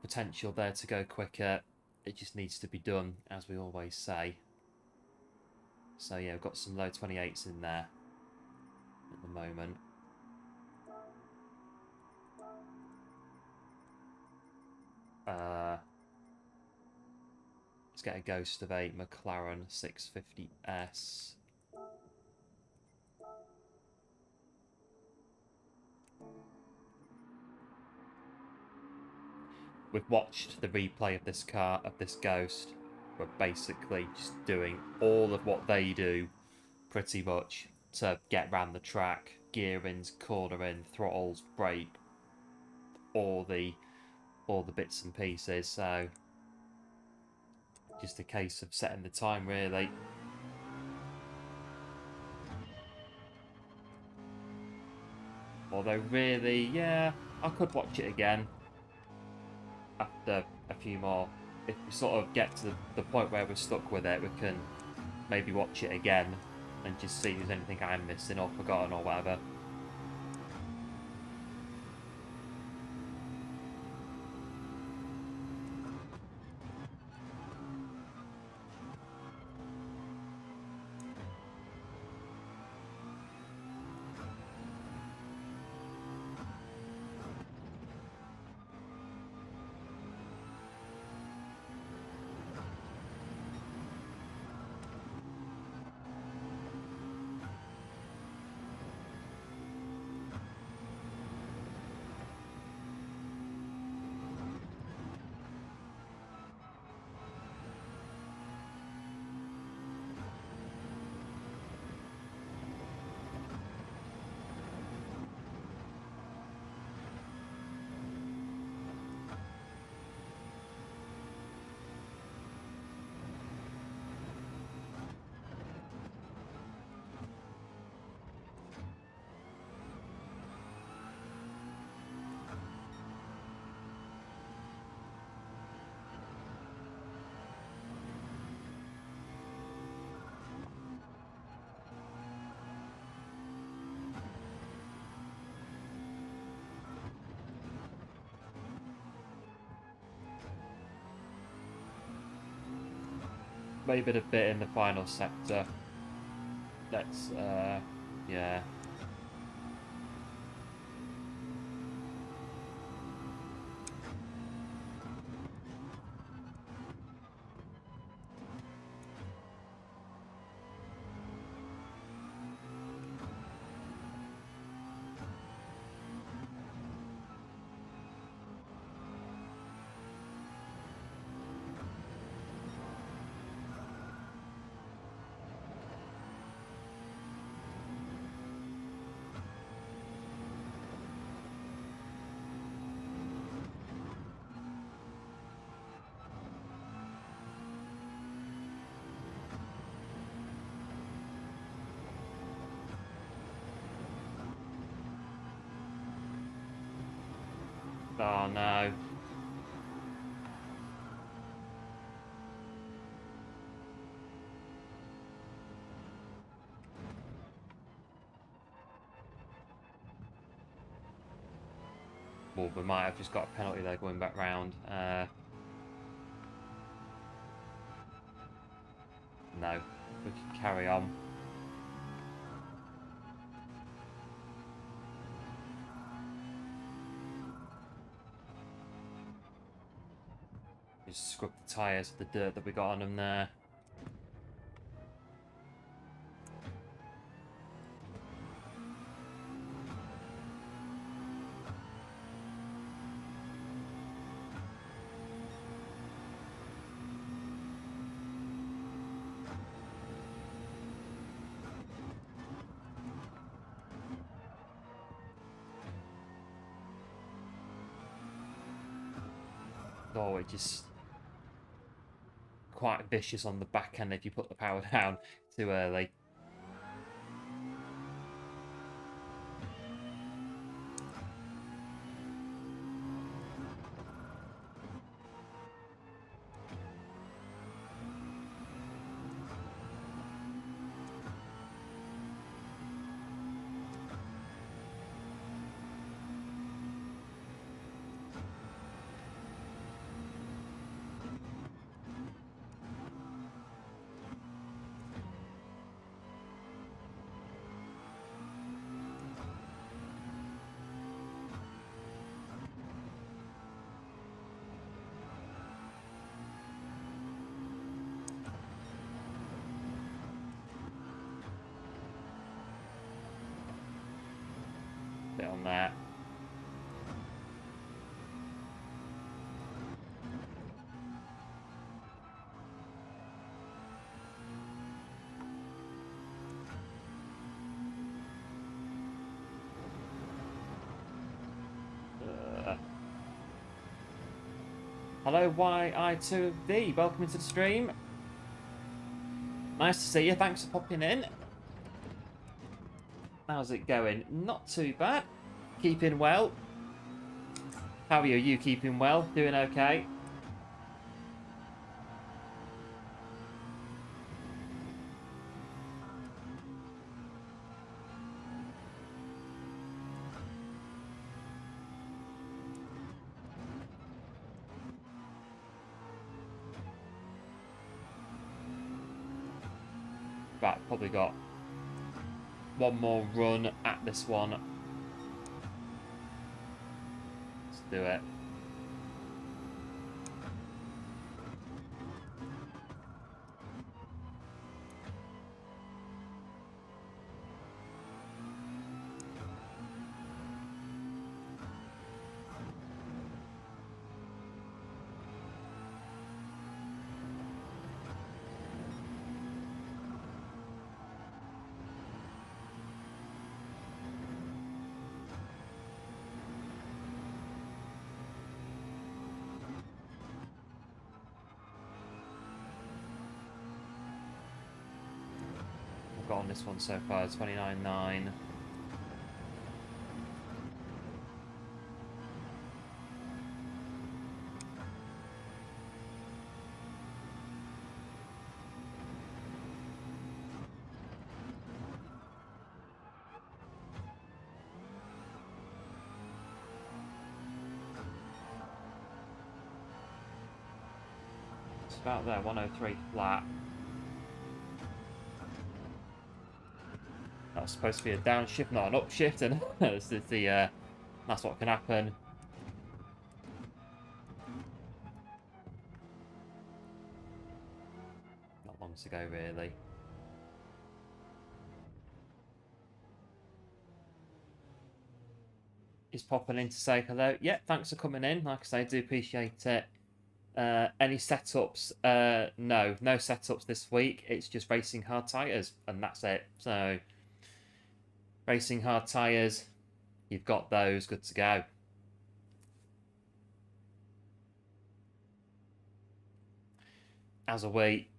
Potential there to go quicker. It just needs to be done, as we always say. So yeah, we've got some low 28s in there at the moment. Let's get a ghost of a McLaren 650S. We've watched the replay of this car, of this Ghost. We're basically just doing all of what they do, pretty much, to get round the track. Gearings, cornering, throttles, brake, all the bits and pieces. So just a case of setting the time, really. Although really, yeah, I could watch it again after a few more. If we sort of get to the point where we're stuck with it, we can maybe watch it again and just see if there's anything I'm missing or forgotten or whatever. Maybe a bit in the final sector. Let's, yeah. Oh, no. Well, we might have just got a penalty there going back round. No, we can carry on. Just scrub the tyres of the dirt that we got on them there. Oh, it just quite vicious on the back end if you put the power down too early. Bit on that. Hello, YI2D. Welcome into the stream. Nice to see you. Thanks for popping in. How's it going? Not too bad. Keeping well. How are you? Are you keeping well? Doing okay? Right, probably got one more run at this one. Let's do it. Got on this one so far, 29.9. It's about there, 103 flat. That's supposed to be a downshift, not an upshift, and that's what can happen. Not long to go, really. Is popping in to say hello. Yeah, thanks for coming in. Like I say, I do appreciate it. Any setups? No setups this week. It's just racing hard tyres, and that's it. So, racing hard tyres, you've got those, good to go. As a wait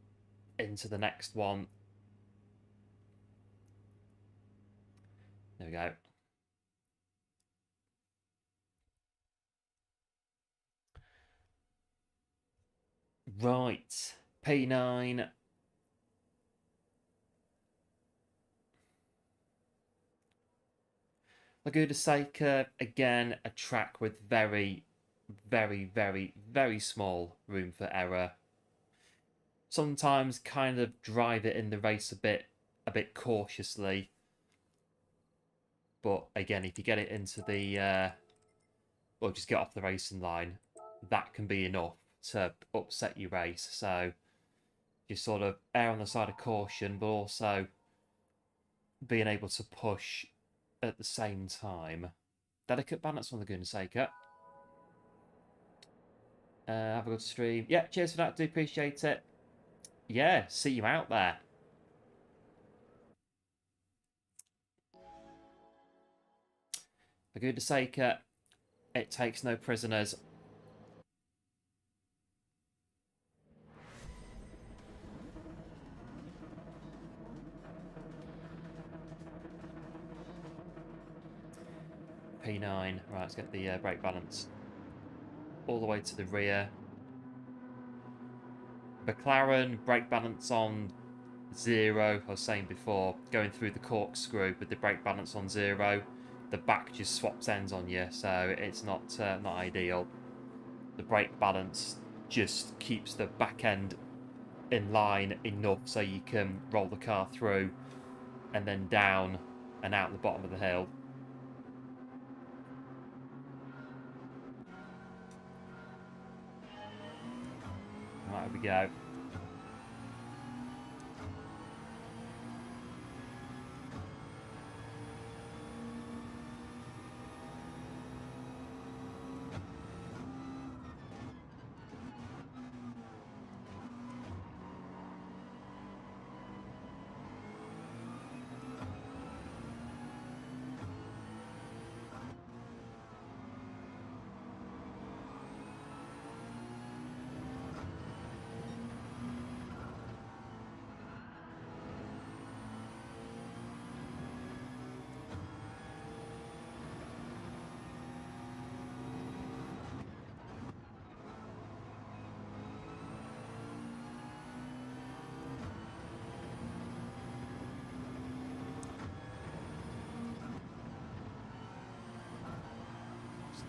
into the next one. There we go. Right, P9. Laguna Seca, again, a track with very, very, very, very small room for error. Sometimes kind of drive it in the race a bit cautiously. But again, if you get it into the, or just get off the racing line, that can be enough to upset your race. So you sort of err on the side of caution, but also being able to push at the same time. Delicate balance on Laguna Seca. Have a good stream. Yeah, cheers for that. Do appreciate it. Yeah, see you out there. Laguna Seca, it takes no prisoners. P9. Right, let's get the brake balance all the way to the rear. McLaren, brake balance on 0. I was saying before, going through the corkscrew with the brake balance on 0, the back just swaps ends on you, so it's not ideal. The brake balance just keeps the back end in line enough so you can roll the car through and then down and out the bottom of the hill. Right, here we go.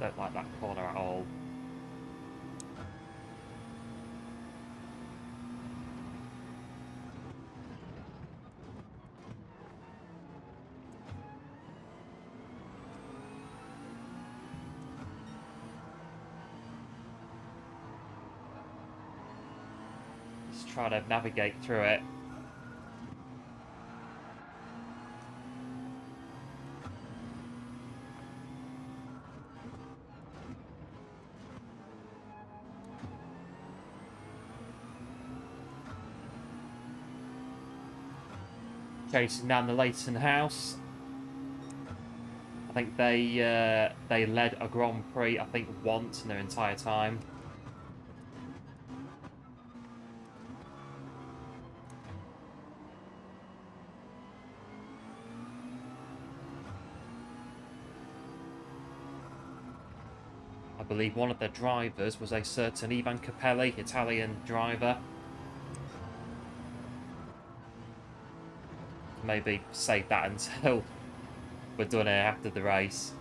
Don't like that corner at all. Just try to navigate through it. Chasing down the Leighton house. I think they led a Grand Prix, I think, once in their entire time. I believe one of their drivers was a certain Ivan Capelli, Italian driver. Maybe save that until we're done here after the race.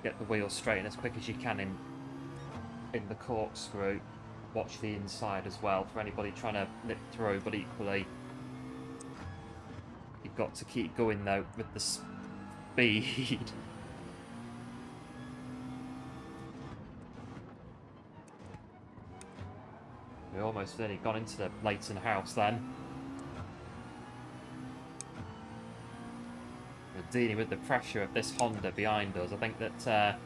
Get the wheels straightened as quick as you can in the corkscrew. Watch the inside as well for anybody trying to nip through, but equally you've got to keep going though with the speed. We almost nearly got into the Leighton house then. We're dealing with the pressure of this Honda behind us. I think that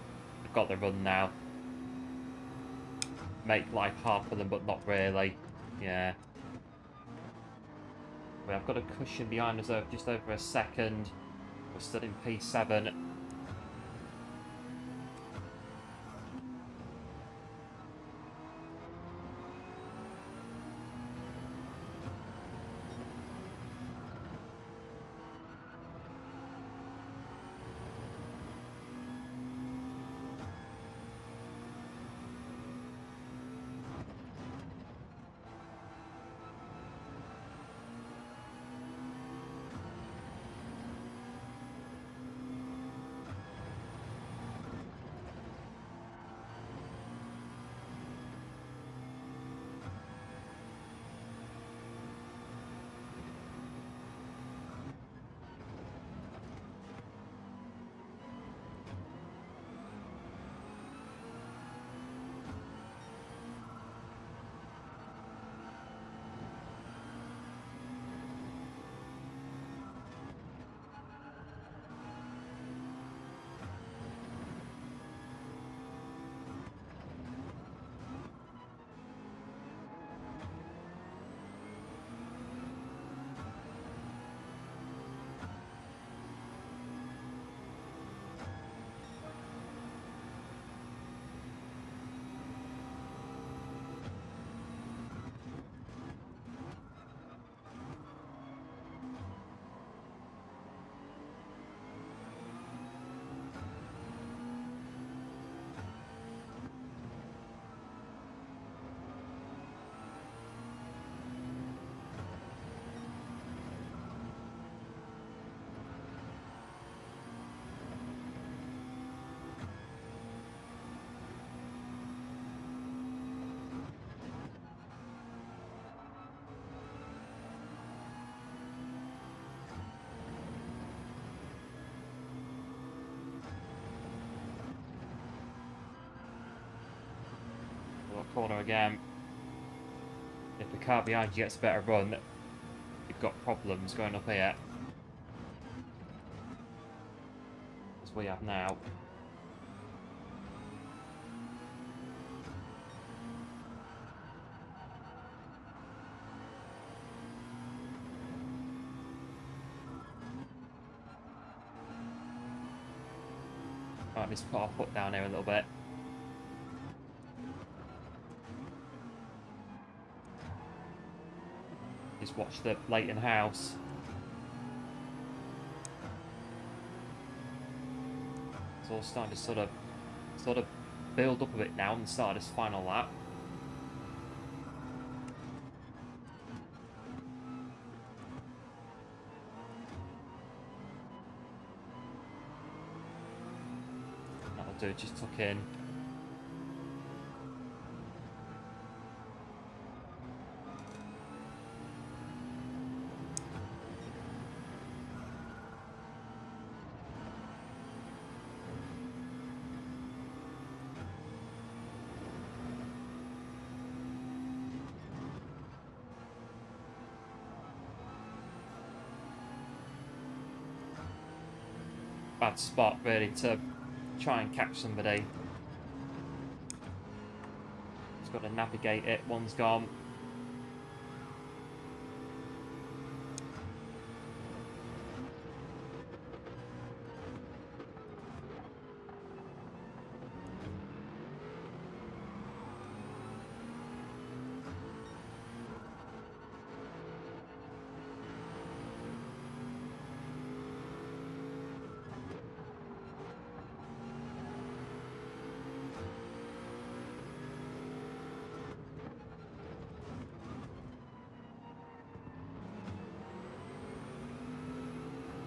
we've got the run now. Make life hard for them, but not really. Yeah. Well, I've got a cushion behind us over just over a second. We're still in P7. Corner again. If the car behind you gets a better run, you've got problems going up here. As we have now. Right, let's put our foot down here a little bit. Just watch the Leighton house. It's all starting to sort of build up a bit now and start this final lap. That'll do, just tuck in. Bad spot really to try and catch somebody. Just got to navigate it. One's gone.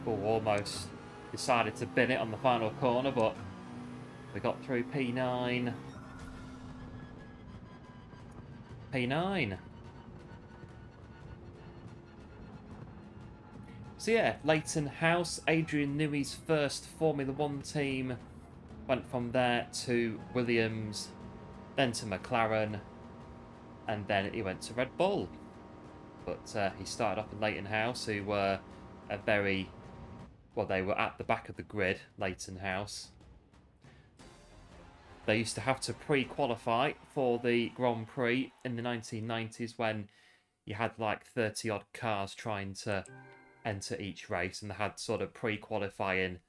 Oh, almost decided to bin it on the final corner, but we got through P9. P9. So yeah, Leighton House, Adrian Newey's first Formula One team, went from there to Williams, then to McLaren, and then he went to Red Bull. But he started off in Leighton House, who were a very... well, they were at the back of the grid, Leighton House. They used to have to pre-qualify for the Grand Prix in the 1990s when you had like 30 odd cars trying to enter each race, and they had sort of qualifying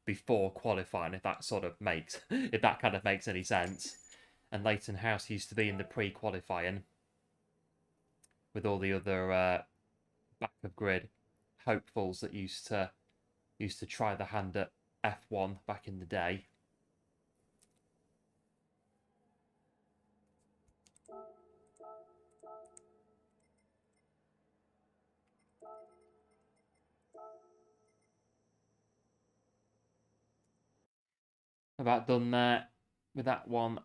before qualifying, if that sort of makes if that kind of makes any sense. And Leighton House used to be in the pre-qualifying with all the other back of grid hopefuls that used to try the hand at F1 back in the day. About done there with that one.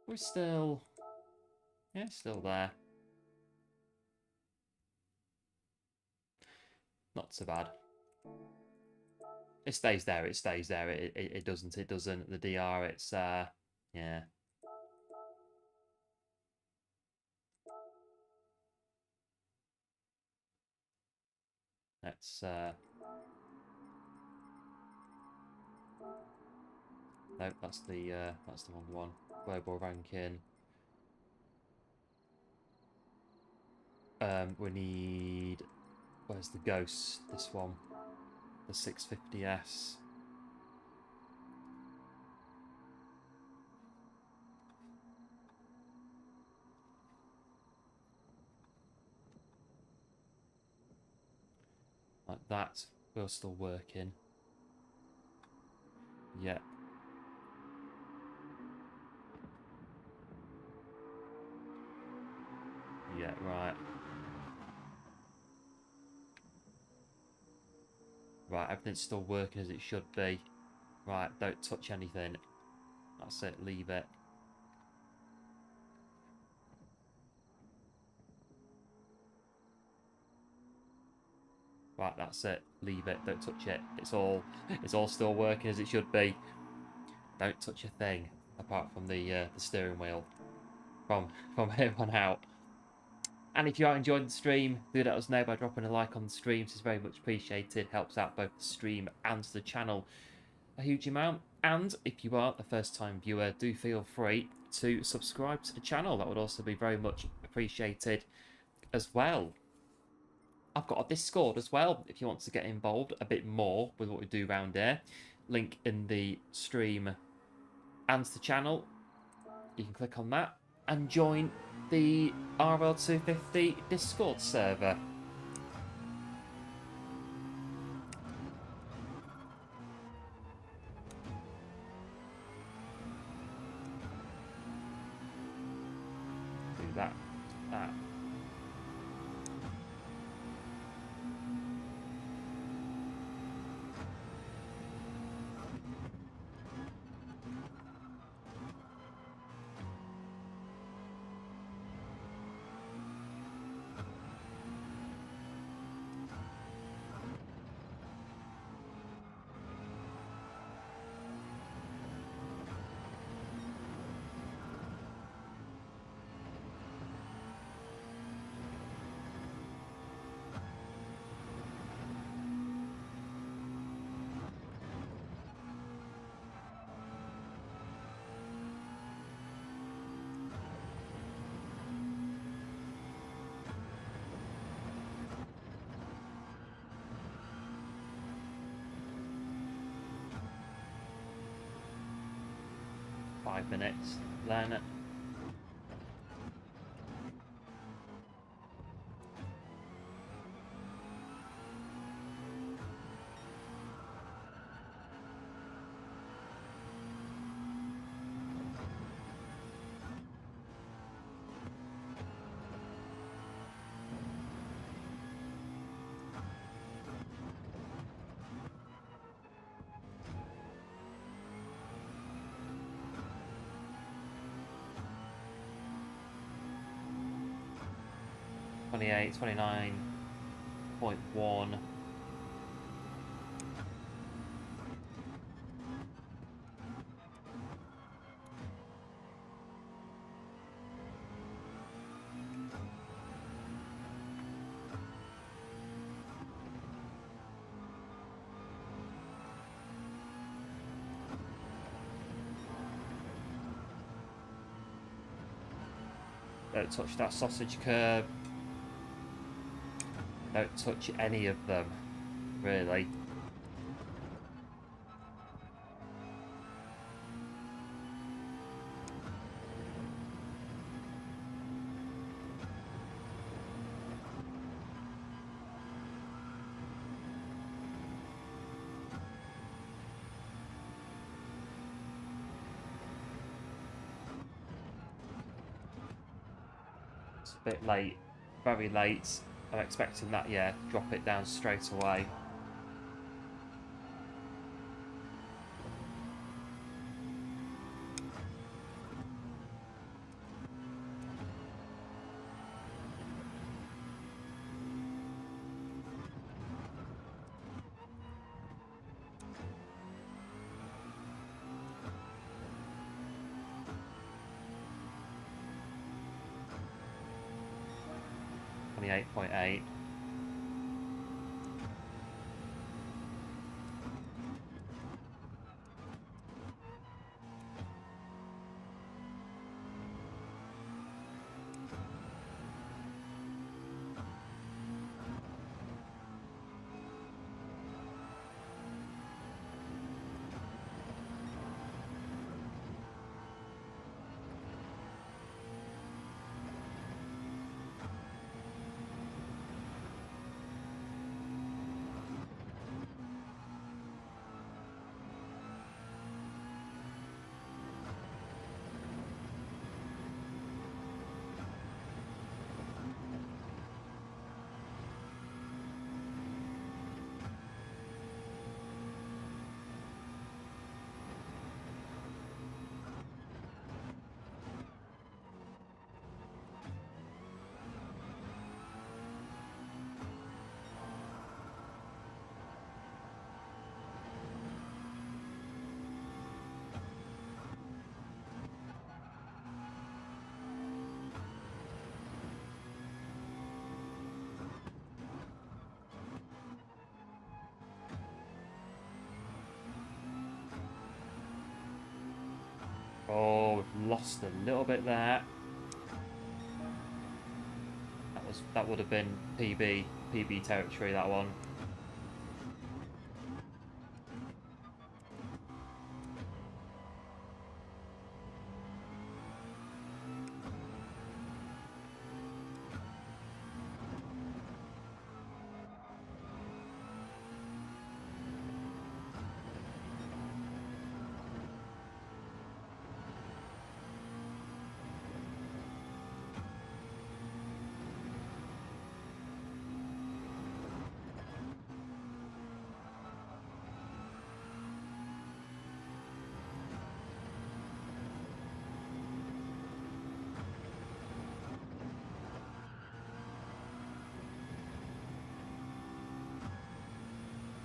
We're still, yeah, still there. Not so bad. It stays there. It stays there. It doesn't. It doesn't. The DR. It's yeah. Let's no, that's the wrong one. Global ranking. We need. Where's the Ghost? This one, the 650S. Like that. We're still working. Yeah. Yeah. Right. Right. Everything's still working as it should be. Right. Don't touch anything. That's it. Leave it. Right, that's it. Leave it. Don't touch it. It's all still working as it should be. Don't touch a thing apart from the steering wheel from here on out. And if you are enjoying the stream, do let us know by dropping a like on the stream. It's very much appreciated. Helps out both the stream and the channel a huge amount. And if you are a first-time viewer, do feel free to subscribe to the channel. That would also be very much appreciated as well. I've got a Discord as well if you want to get involved a bit more with what we do around here. Link in the stream and the channel. You can click on that and join the RL250 Discord server. Do that. That. Minutes, then .28, 29.1. Don't touch that sausage curb. Don't touch any of them, really. It's a bit late, very late. I'm expecting that, yeah, drop it down straight away. .8. Oh, we've lost a little bit there. That would have been PB territory, that one.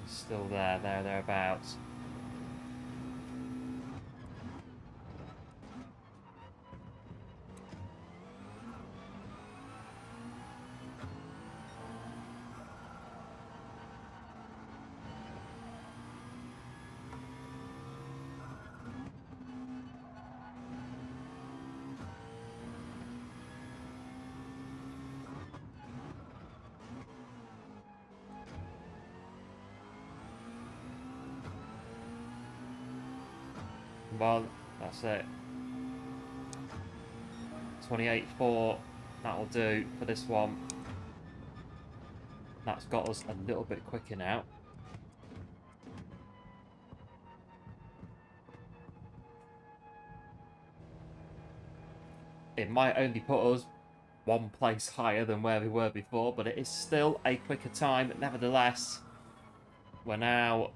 Still thereabouts. Well, that's it. 28.4, that'll do for this one. That's got us a little bit quicker now. It might only put us one place higher than where we were before, but it is still a quicker time. Nevertheless, we're now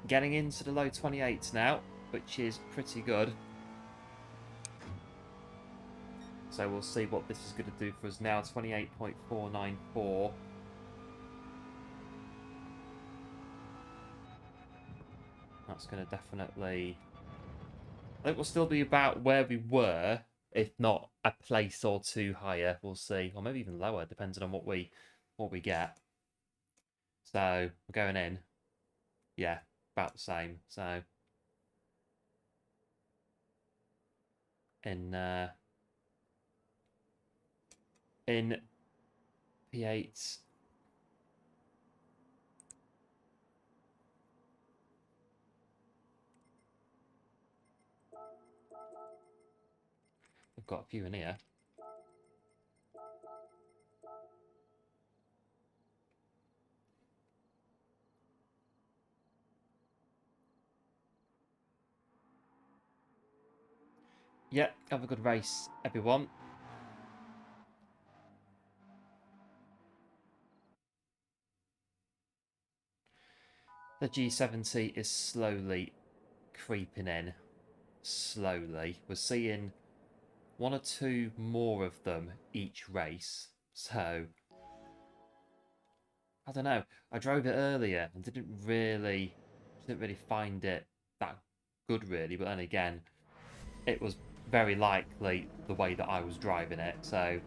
getting into the low 28s now, which is pretty good. So we'll see what this is going to do for us now. 28.494. That's going to definitely... I think we'll still be about where we were, if not a place or two higher. We'll see. Or maybe even lower, depending on what we get. So, we're going in. Yeah, about the same. So, in in P8. We've got a few in here. Yeah, have a good race, everyone. The G70 is slowly creeping in. Slowly. We're seeing 1 or 2 more of them each race. So, I don't know. I drove it earlier and didn't really find it that good, really. But then again, it was very likely the way that I was driving it. So,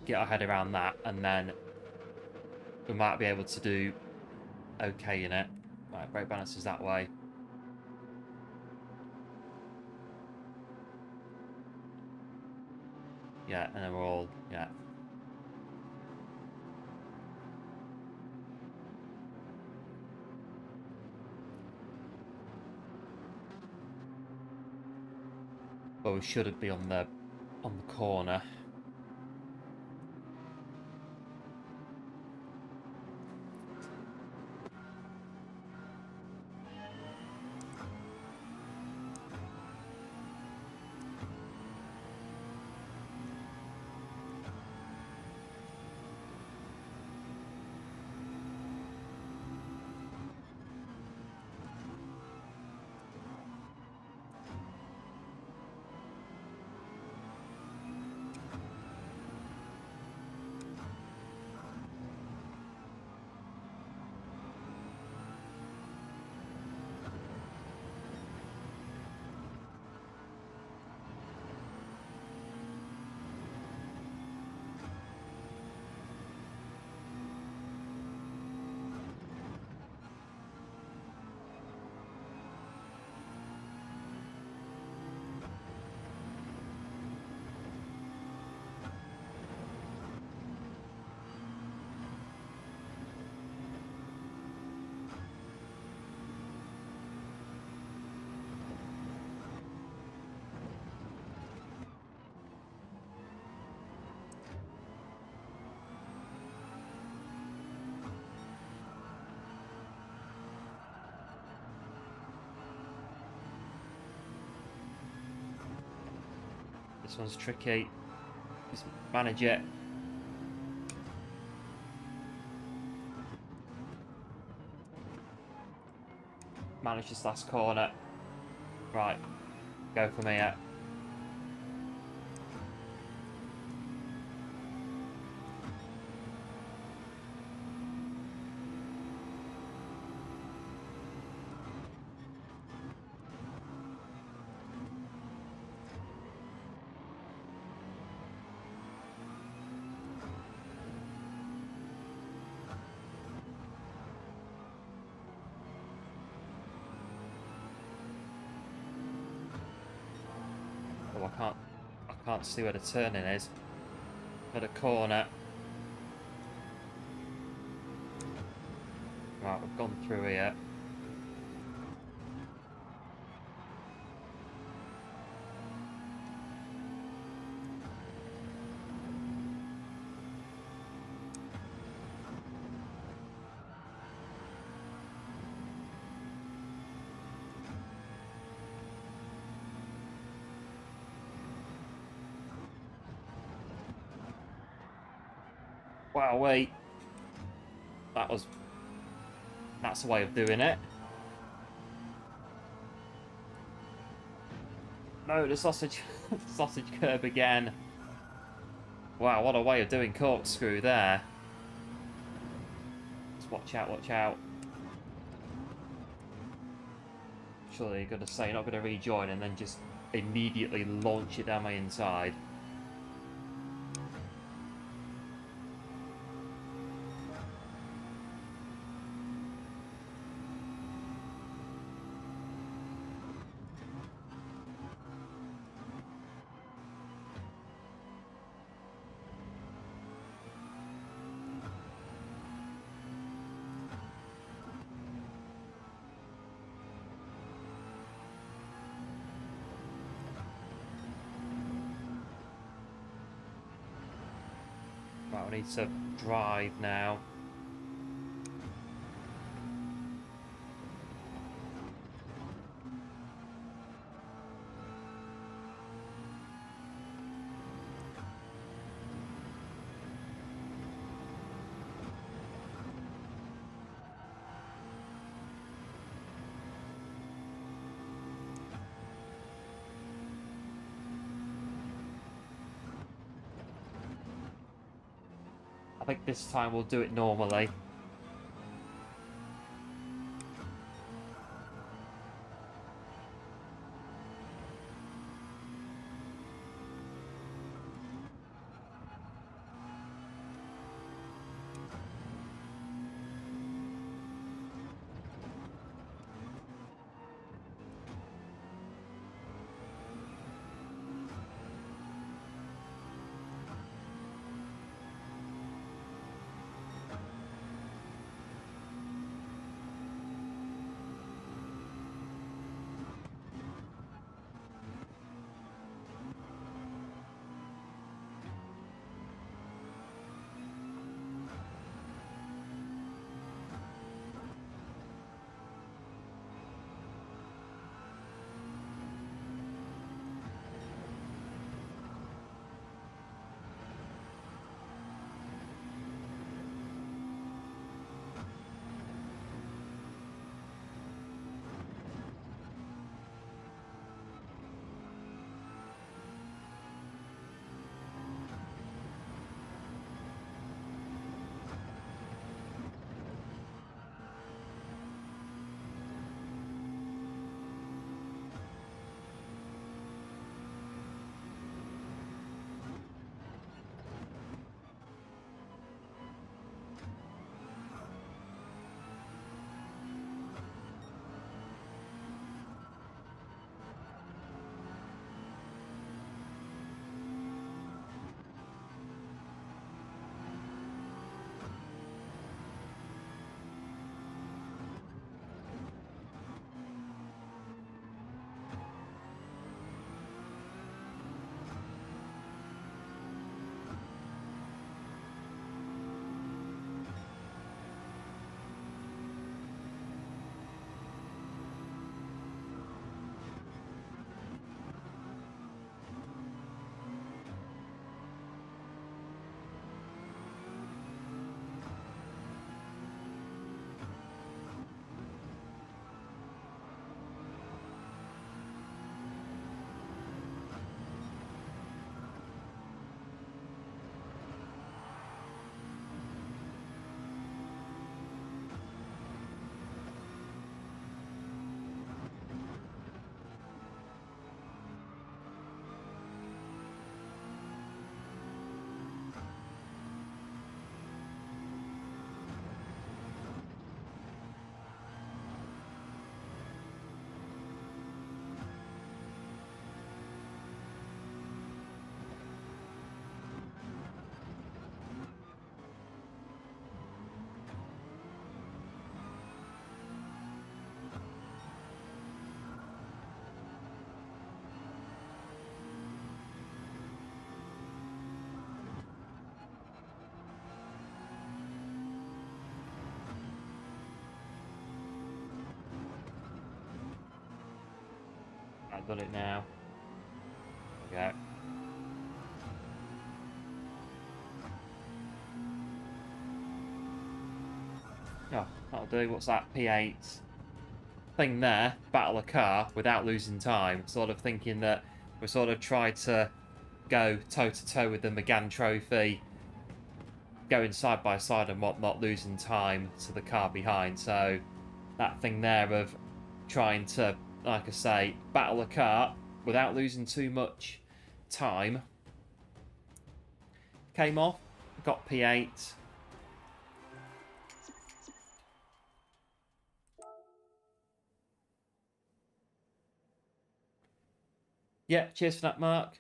get our head around that, and then we might be able to do okay in it. Right, brake balance is that way. Yeah, and then we're all, yeah. Well, we shouldn't be on the corner. This one's tricky. Just manage it. Manage this last corner. Right, go from here. Oh, I can't see where the turning is. For the corner. Right, we've gone through here. Wow, wait. That's the way of doing it. No, the sausage curb again. Wow, what a way of doing corkscrew there. Just watch out, watch out. Surely you're going to say you're not going to rejoin and then just immediately launch it down my inside. I need to drive now. I think this time we'll do it normally. I've done it now. Okay. Oh, that'll do. What's that? P8 thing there. Battle a car without losing time. Sort of thinking that we sort of tried to go toe-to-toe with the McGann Trophy, going side by side and whatnot, losing time to the car behind. So that thing there of trying to, like I say, battle a car without losing too much time came off. Got P8. Yeah, cheers for that, Mark.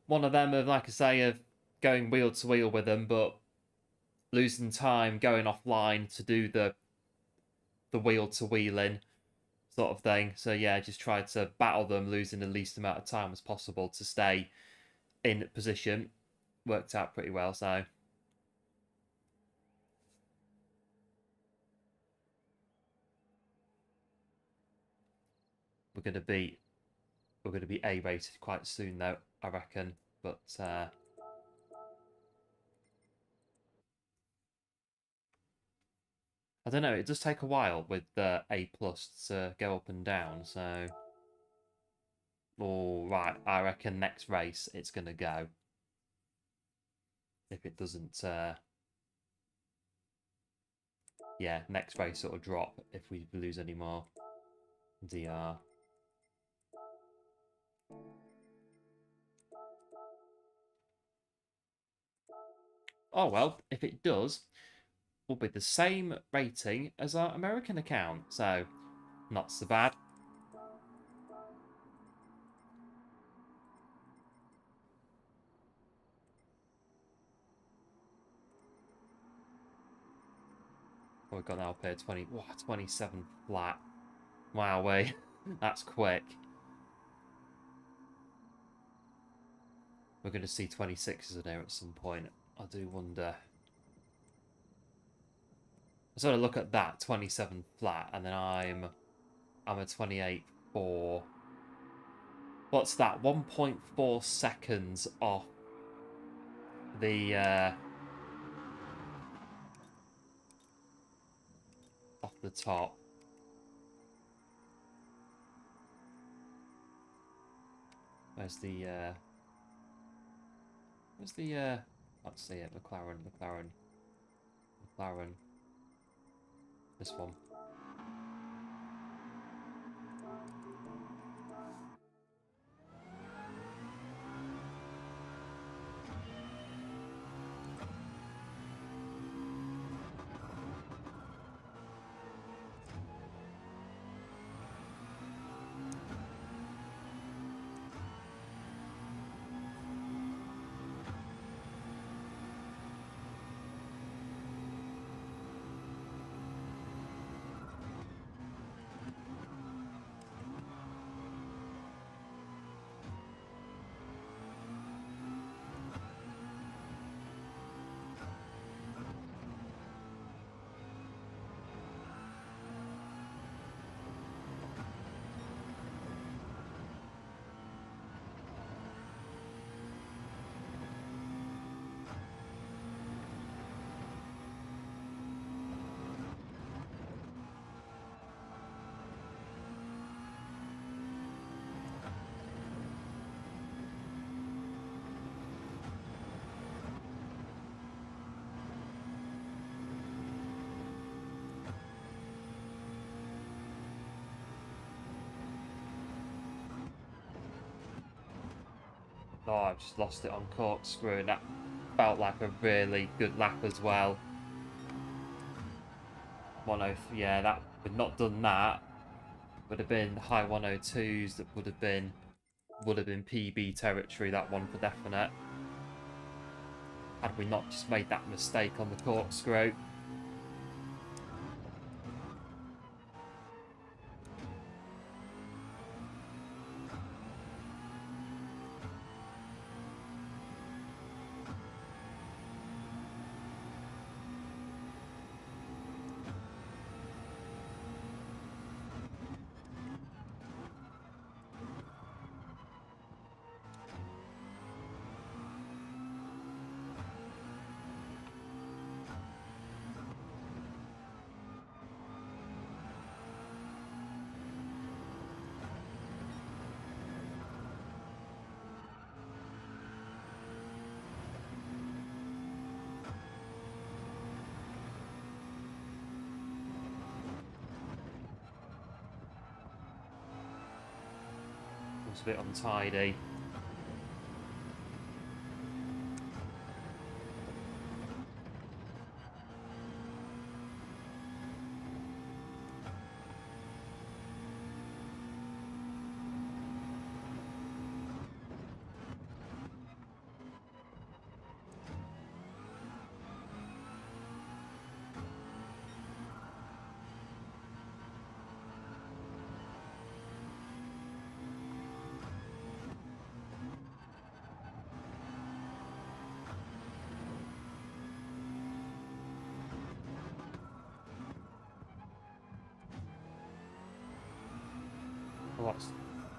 One of them of, like I say, of going wheel to wheel with them, but losing time, going offline to do the wheel to wheeling sort of thing. So yeah, just tried to battle them, losing the least amount of time as possible to stay in position. Worked out pretty well, so we're gonna be A rated quite soon though, I reckon. But I don't know, it does take a while with the A plus to go up and down, so all right, I reckon next race it's gonna go. If it doesn't yeah, next race sort of drop if we lose any more DR. Oh well, if it does, we'll be the same rating as our American account, so not so bad. Oh, we've got now paid 27 flat. Wow, way. That's quick. We're going to see 26s in there at some point. I do wonder. I sort of look at that 27 flat, and then I'm a 28.4. What's that? 1.4 seconds off the top. Where's the let's see it, McLaren. This one. Oh, I've just lost it on corkscrew, and that felt like a really good lap as well. 103, yeah, that would not done that. Would have been high 102s. That would have been PB territory. That one for definite. Had we not just made that mistake on the corkscrew. A bit untidy.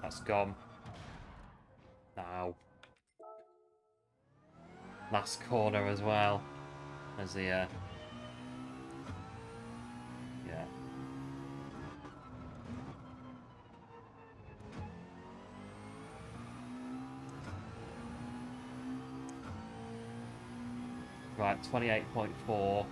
That's gone. Now. Last corner as well. As the, yeah. Right, 28.4.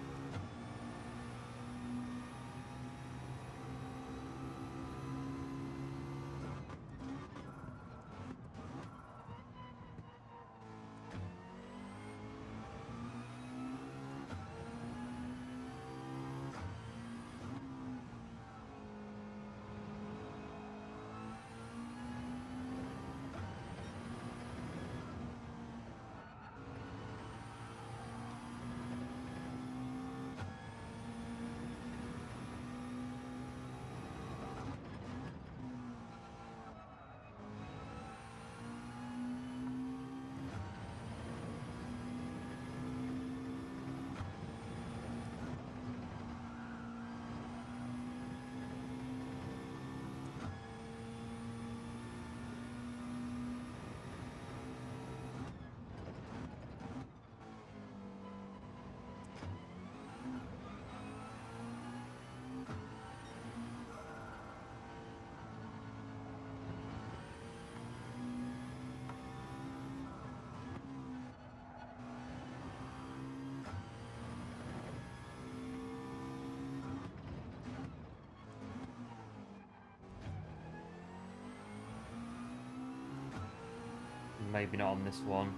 Maybe not on this one.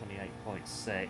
28.6.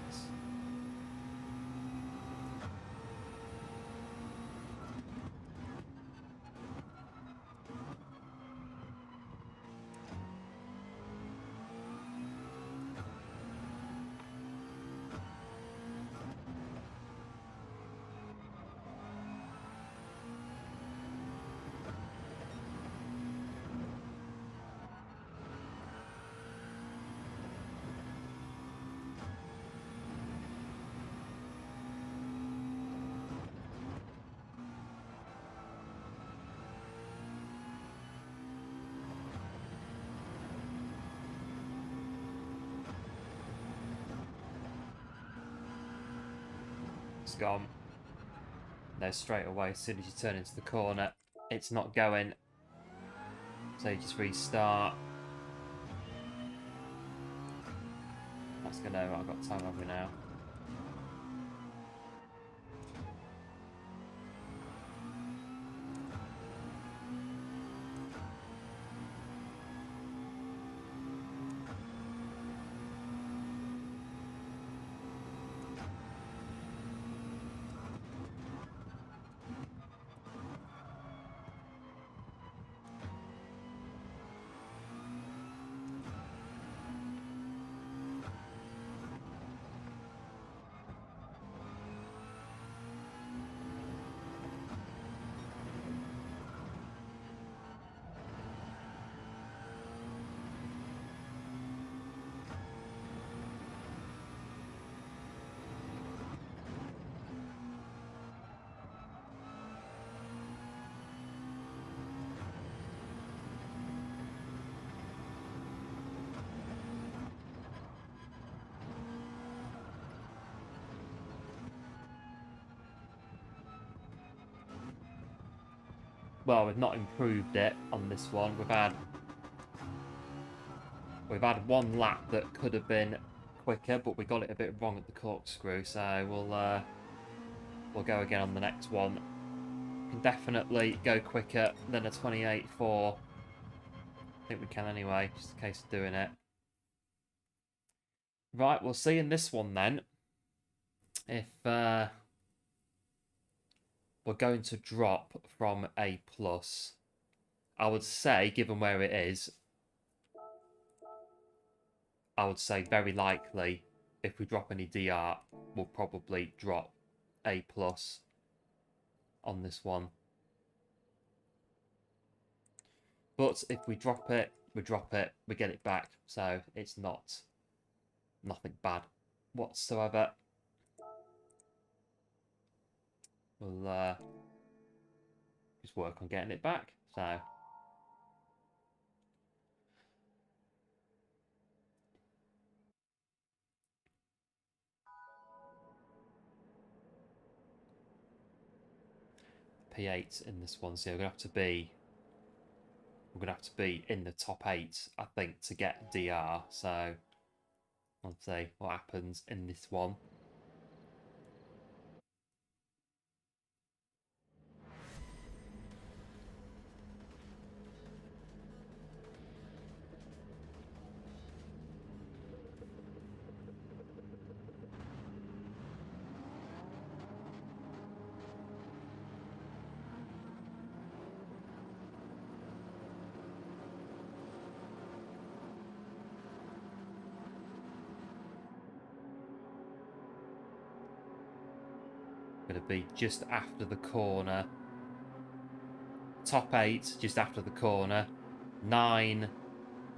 It's gone. No, straight away, as soon as you turn into the corner, it's not going. So you just restart. That's gonna, I've got time over now. Well, we've not improved it on this one. We've had one lap that could have been quicker, but we got it a bit wrong at the corkscrew. So we'll go again on the next one. Can definitely go quicker than a 28.4. I think we can anyway. Just a case of doing it. Right, we'll see in this one then if we're going to drop from A+. I would say, given where it is, I would say very likely if we drop any DR, we'll probably drop A+ on this one. But if we drop it, we get it back. So it's nothing bad whatsoever. We'll just work on getting it back. So P8 in this one, so we're gonna have to be in the top 8, I think, to get DR. So let's see what happens in this one. Going to be just after the corner. Top 8 just after the corner. 9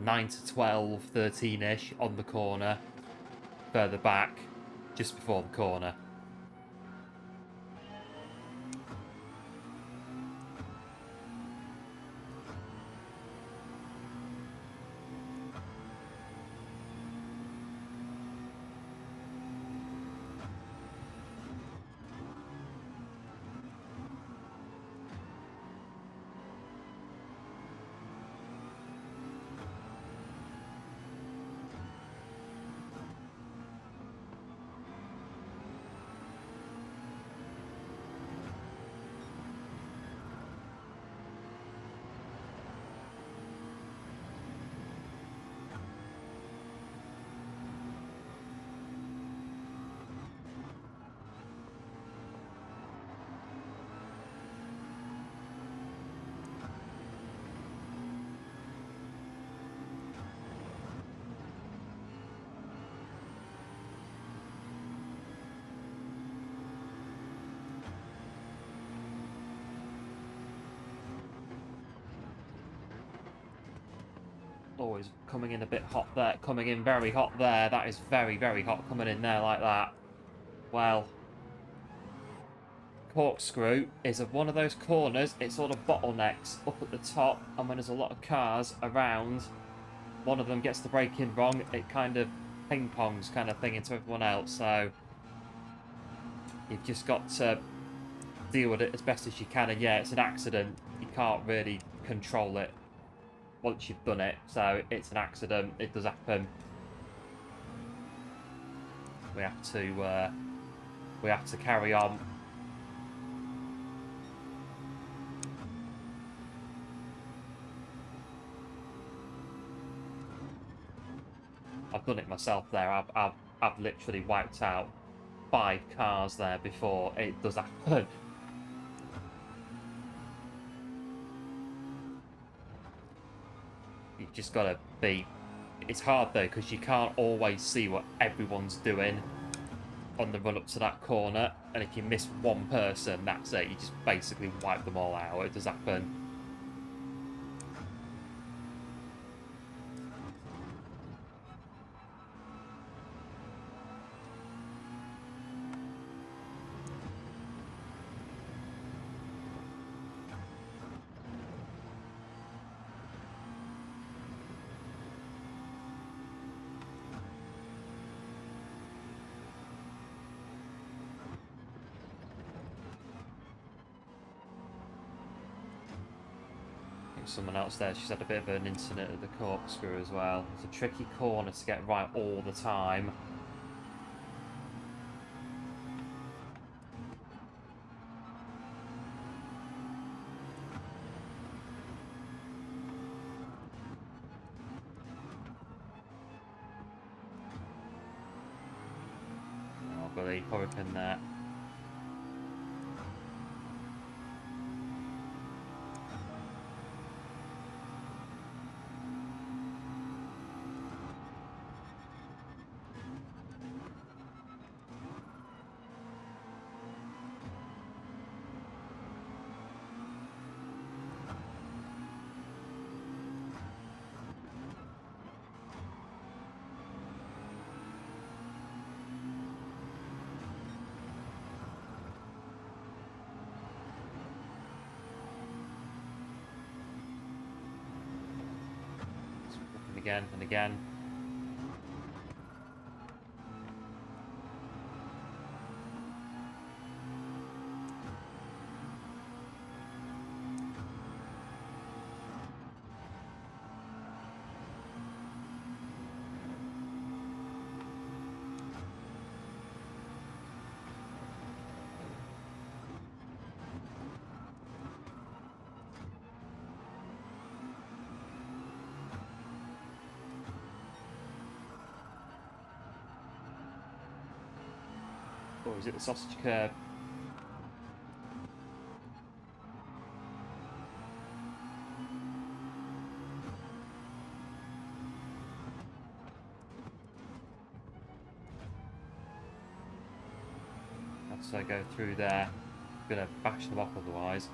to 12, 13-ish on the corner. Further back, just before the corner. Always coming in a bit hot there, coming in very hot there. That is very, very hot coming in there like that. Well, corkscrew is one of those corners. It sort of bottlenecks up at the top, and when there's a lot of cars around, one of them gets the braking wrong, it kind of ping-pongs kind of thing into everyone else. So you've just got to deal with it as best as you can. And yeah, it's an accident. You can't really control it once you've done it. So it's an accident. It does happen. We have to carry on. I've done it myself there. I've literally wiped out 5 cars there before. It does happen. You've just got to be... It's hard though, because you can't always see what everyone's doing on the run up to that corner, and if you miss one person, that's it. You just basically wipe them all out. It does happen. Someone else there, she's had a bit of an incident at the corkscrew as well. It's a tricky corner to get right all the time. Oh, bloody hurricane there. again and again. Or is it the sausage curb? As I go through there, I'm gonna bash them off otherwise.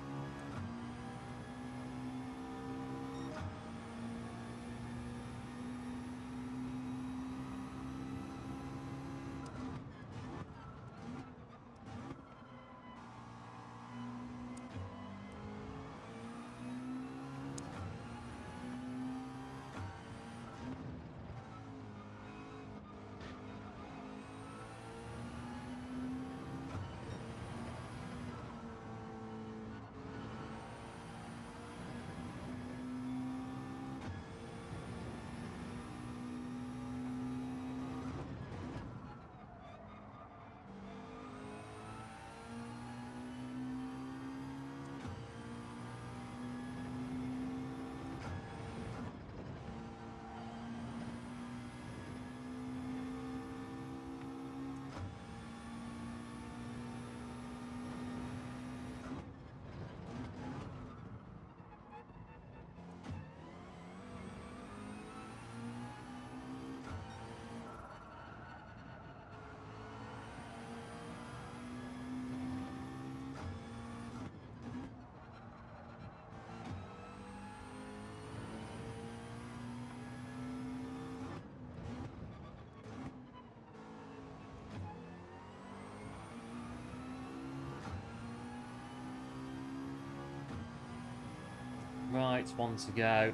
Right, one to go.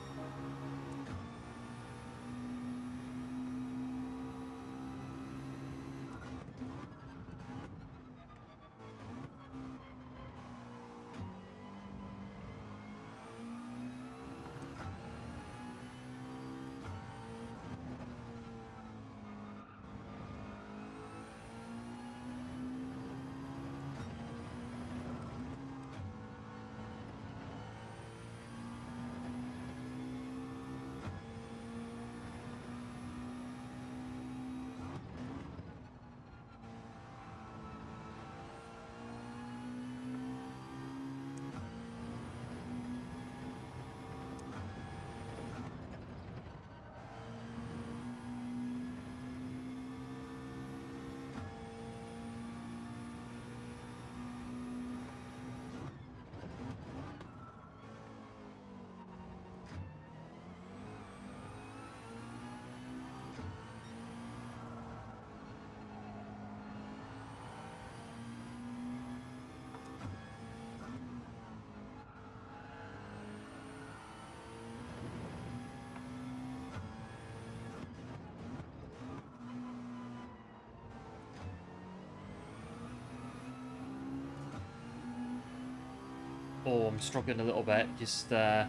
Oh, I'm struggling a little bit. Just a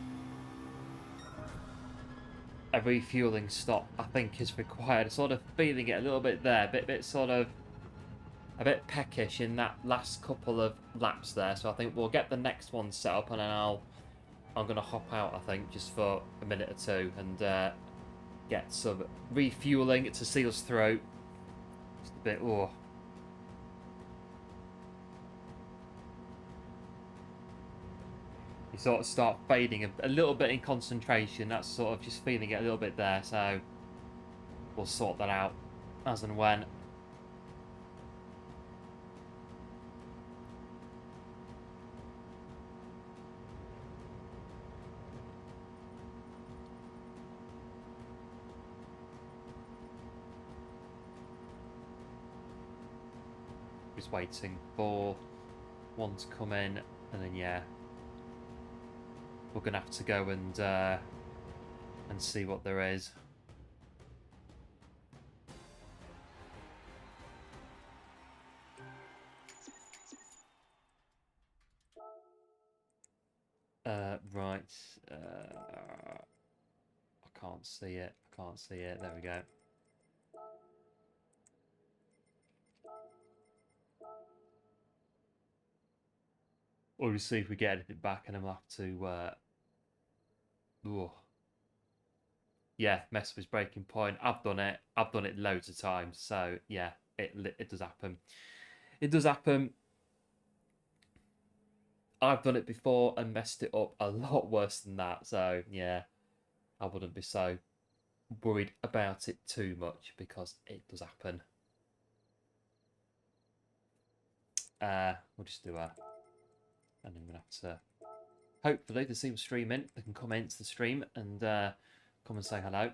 refueling stop, I think, is required. Sort of feeling it a little bit there, bit sort of a bit peckish in that last couple of laps there. So I think we'll get the next one set up, and then I'm gonna hop out, I think, just for a minute or two and get some refueling to see us through. Just a bit. Oh. You sort of start fading a little bit in concentration. That's sort of just feeling it a little bit there. So we'll sort that out as and when. Just waiting for one to come in, and then yeah, we're gonna have to go and see what there is. can't see it. I can't see it. There we go. Or we'll see if we get anything back, and then we'll have to. Yeah, mess with his breaking point. I've done it. I've done it loads of times. So yeah, it does happen. It does happen. I've done it before and messed it up a lot worse than that. So yeah, I wouldn't be so worried about it too much because it does happen. We'll just do a, and then we'll have to. Hopefully, they see him streaming. They can come into the stream and come and say hello.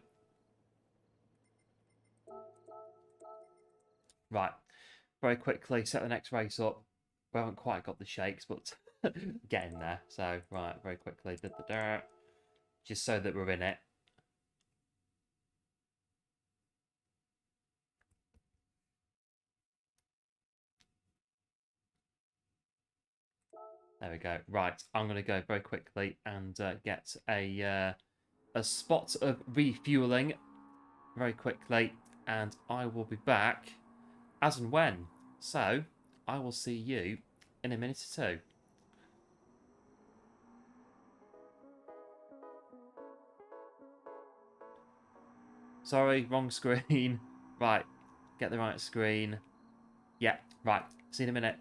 Right, very quickly set the next race up. We haven't quite got the shakes, but getting there. So right, very quickly, just so that we're in it. There we go. Right, I'm going to go very quickly and get a spot of refueling very quickly, and I will be back as and when. So I will see you in a minute or two. Sorry, wrong screen. Right, get the right screen. Yeah, right. See you in a minute.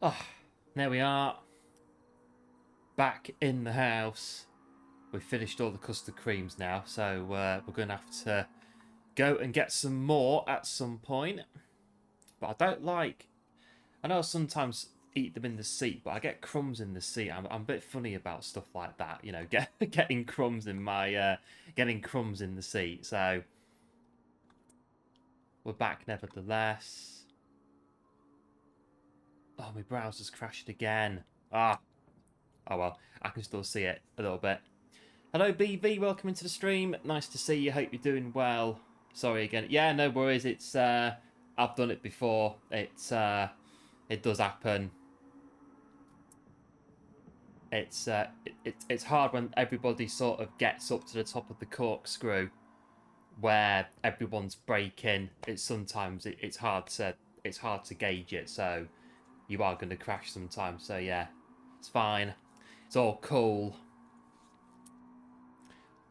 Oh, there we are. Back in the house. We've finished all the custard creams now, so we're going to have to go and get some more at some point. But I don't like... I know I sometimes eat them in the seat, but I get crumbs in the seat. I'm a bit funny about stuff like that, you know, getting crumbs in my... getting crumbs in the seat, so... We're back nevertheless. Oh, my browser's crashed again. Ah. Oh well, I can still see it a little bit. Hello BV, welcome into the stream. Nice to see you, hope you're doing well. Sorry again. Yeah, no worries, it's I've done it before. It does happen. It's hard when everybody sort of gets up to the top of the corkscrew where everyone's braking. It's sometimes it's hard to gauge it, so you are going to crash sometimes. So yeah, it's fine. It's all cool.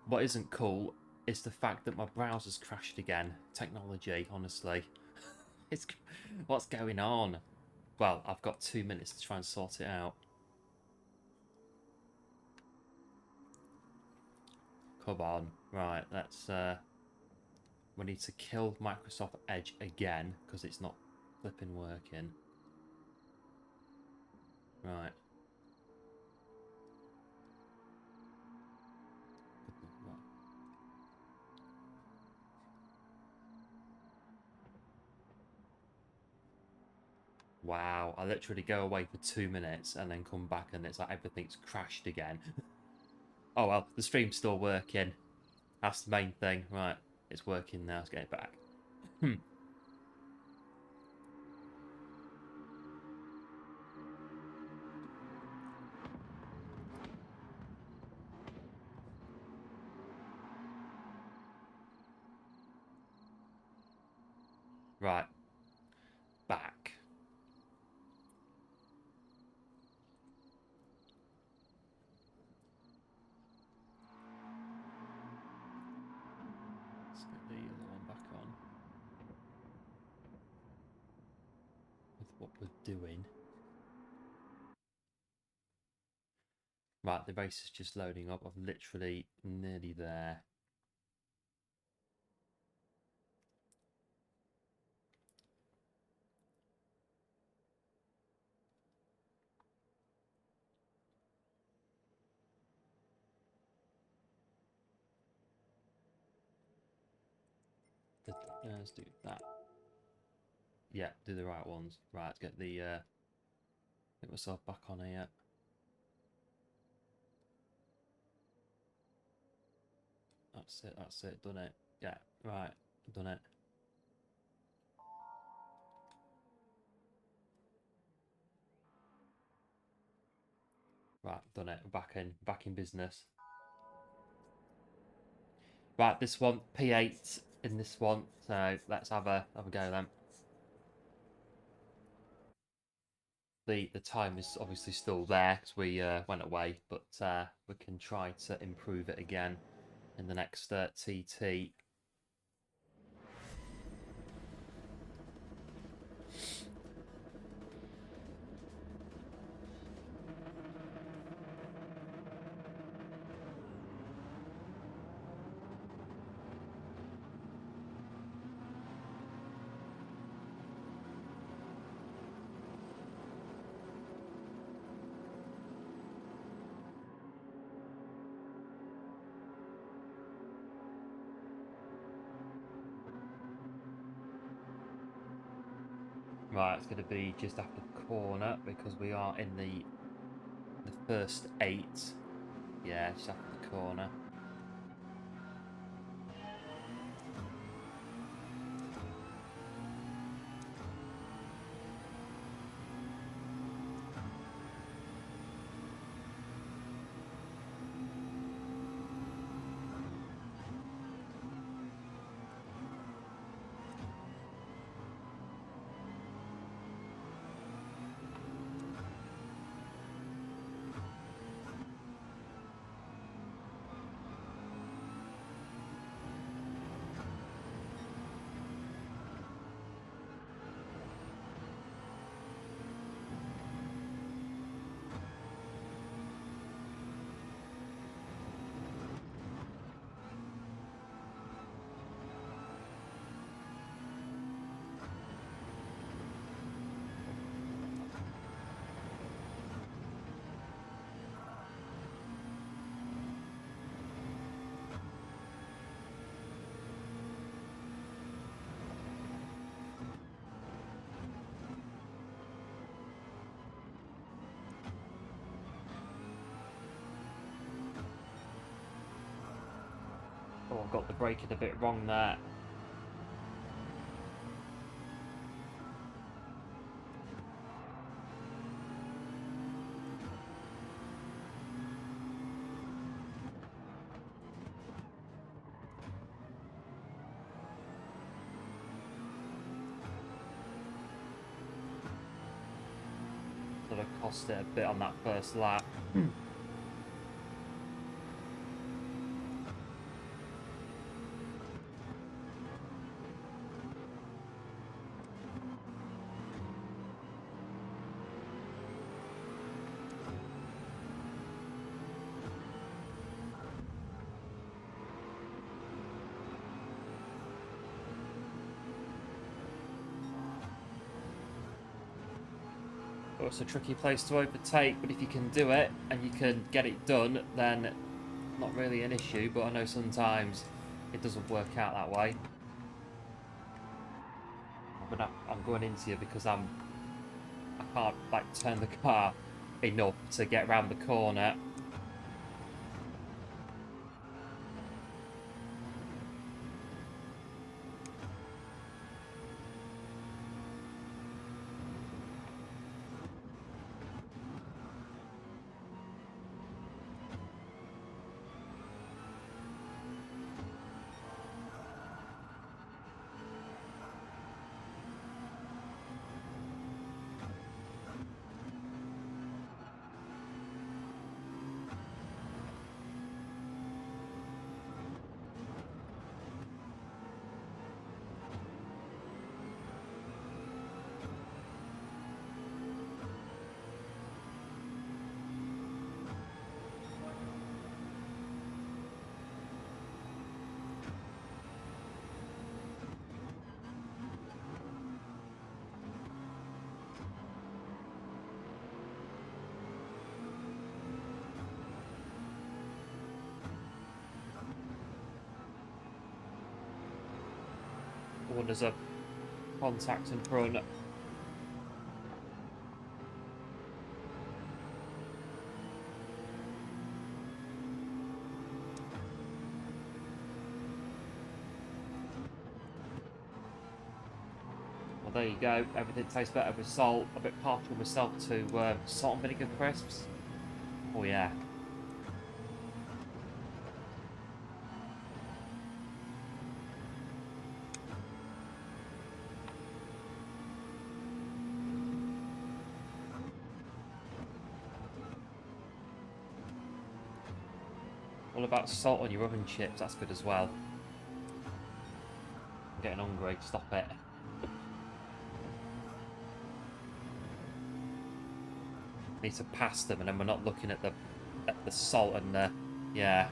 What isn't cool is the fact that my browser's crashed again. Technology, honestly. It's what's going on? Well, I've got 2 minutes to try and sort it out. Come on. Right, let's we need to kill Microsoft Edge again because it's not flipping working. Right. Wow, I literally go away for 2 minutes and then come back and it's like everything's crashed again. Oh well, the stream's still working. That's the main thing. Right, it's working now. Let's get it back. Right. Back. Let's get the other one back on. With what we're doing. Right, the race is just loading up. I'm literally nearly there. Let's do that. Yeah, do the right ones. Right, let's get the get myself back on here. That's it, done it. Yeah, right, done it. Right, done it. Back in business. Right, this one, P8 in this one. So let's have a go then. The time is obviously still there because we went away, but we can try to improve it again in the next TT. Right, it's going to be just after the corner because we are in the first 8. Yeah, just after the corner. Oh, I've got the braking a bit wrong there. Sort of cost it a bit on that first lap. Oh, it's a tricky place to overtake, but if you can do it and you can get it done, then not really an issue, but I know sometimes it doesn't work out that way. I'm going into you because I can't like turn the car enough to get around the corner. Oh, there's a contact in front. Well, there you go. Everything tastes better with salt. A bit partial myself to salt and vinegar crisps. Oh yeah. All about salt on your oven chips. That's good as well. I'm getting hungry. Stop it. Need to pass them, and then we're not looking at the salt and the yeah.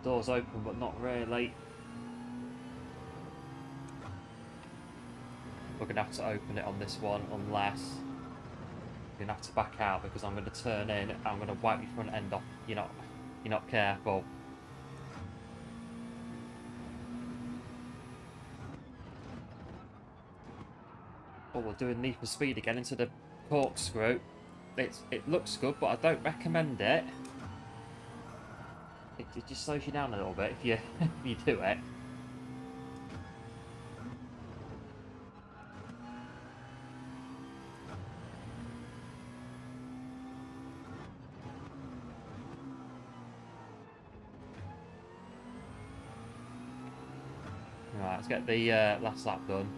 The door's open, but not really. We're going to have to open it on this one, unless you're going to have to back out, because I'm going to turn in and I'm going to wipe your front end off. You're not careful. Oh, we're doing Need for Speed again into the corkscrew. It looks good, but I don't recommend it. It just slows you down a little bit if you if you do it. Right, let's get the last lap done.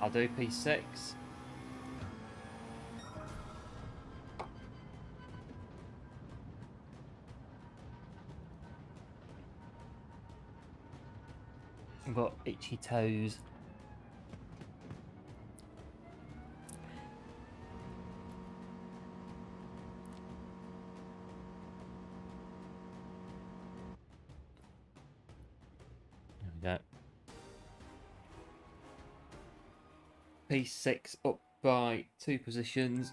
I'll do P6. I've got itchy toes. There we go. P6 up by 2 positions.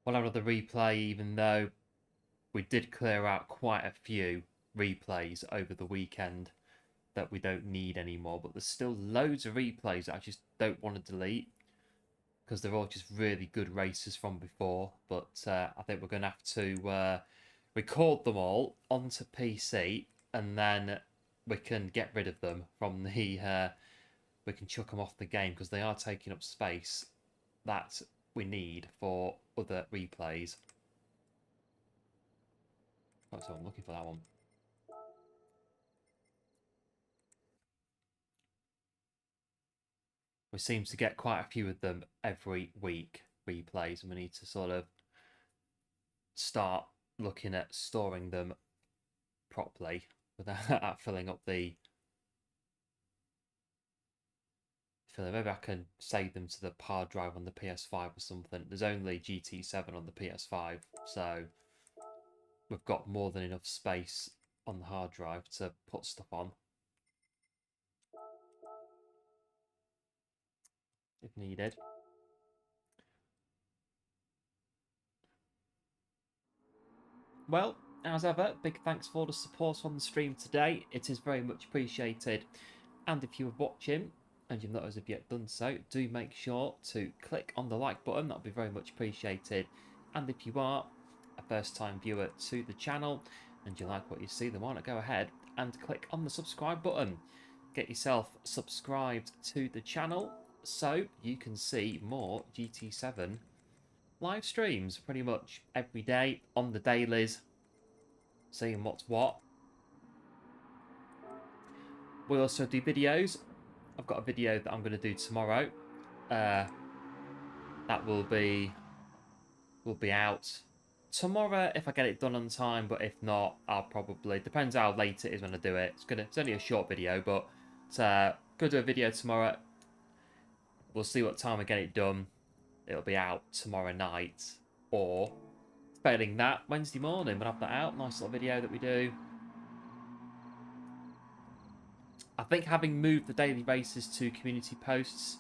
We'll have another replay, even though we did clear out quite a few replays over the weekend that we don't need anymore. But there's still loads of replays that I just don't want to delete because they're all just really good races from before. But I think we're going to have to record them all onto PC, and then we can get rid of them from the... we can chuck them off the game because they are taking up space that we need for other replays. Oh, so I'm looking for that one. We seem to get quite a few of them every week, replays, and we need to sort of start looking at storing them properly without filling up the... Maybe I can save them to the hard drive on the PS5 or something. There's only GT7 on the PS5, so we've got more than enough space on the hard drive to put stuff on if needed. Well, as ever, big thanks for the support on the stream today. It is very much appreciated. And if you are watching and you've not as of yet done so, do make sure to click on the like button. That would be very much appreciated. And if you are a first-time viewer to the channel and you like what you see, then why not go ahead and click on the subscribe button. Get yourself subscribed to the channel so you can see more GT7 live streams pretty much every day on the dailies, seeing what's what. We also do videos. I've got a video that I'm going to do tomorrow. That will be out tomorrow if I get it done on time, but if not, I'll probably... Depends how late it is when I do it. It's only a short video, but go do a video tomorrow. We'll see what time I get it done. It'll be out tomorrow night, or failing that, Wednesday morning we'll have that out. Nice little video that we do. I think having moved the daily races to community posts,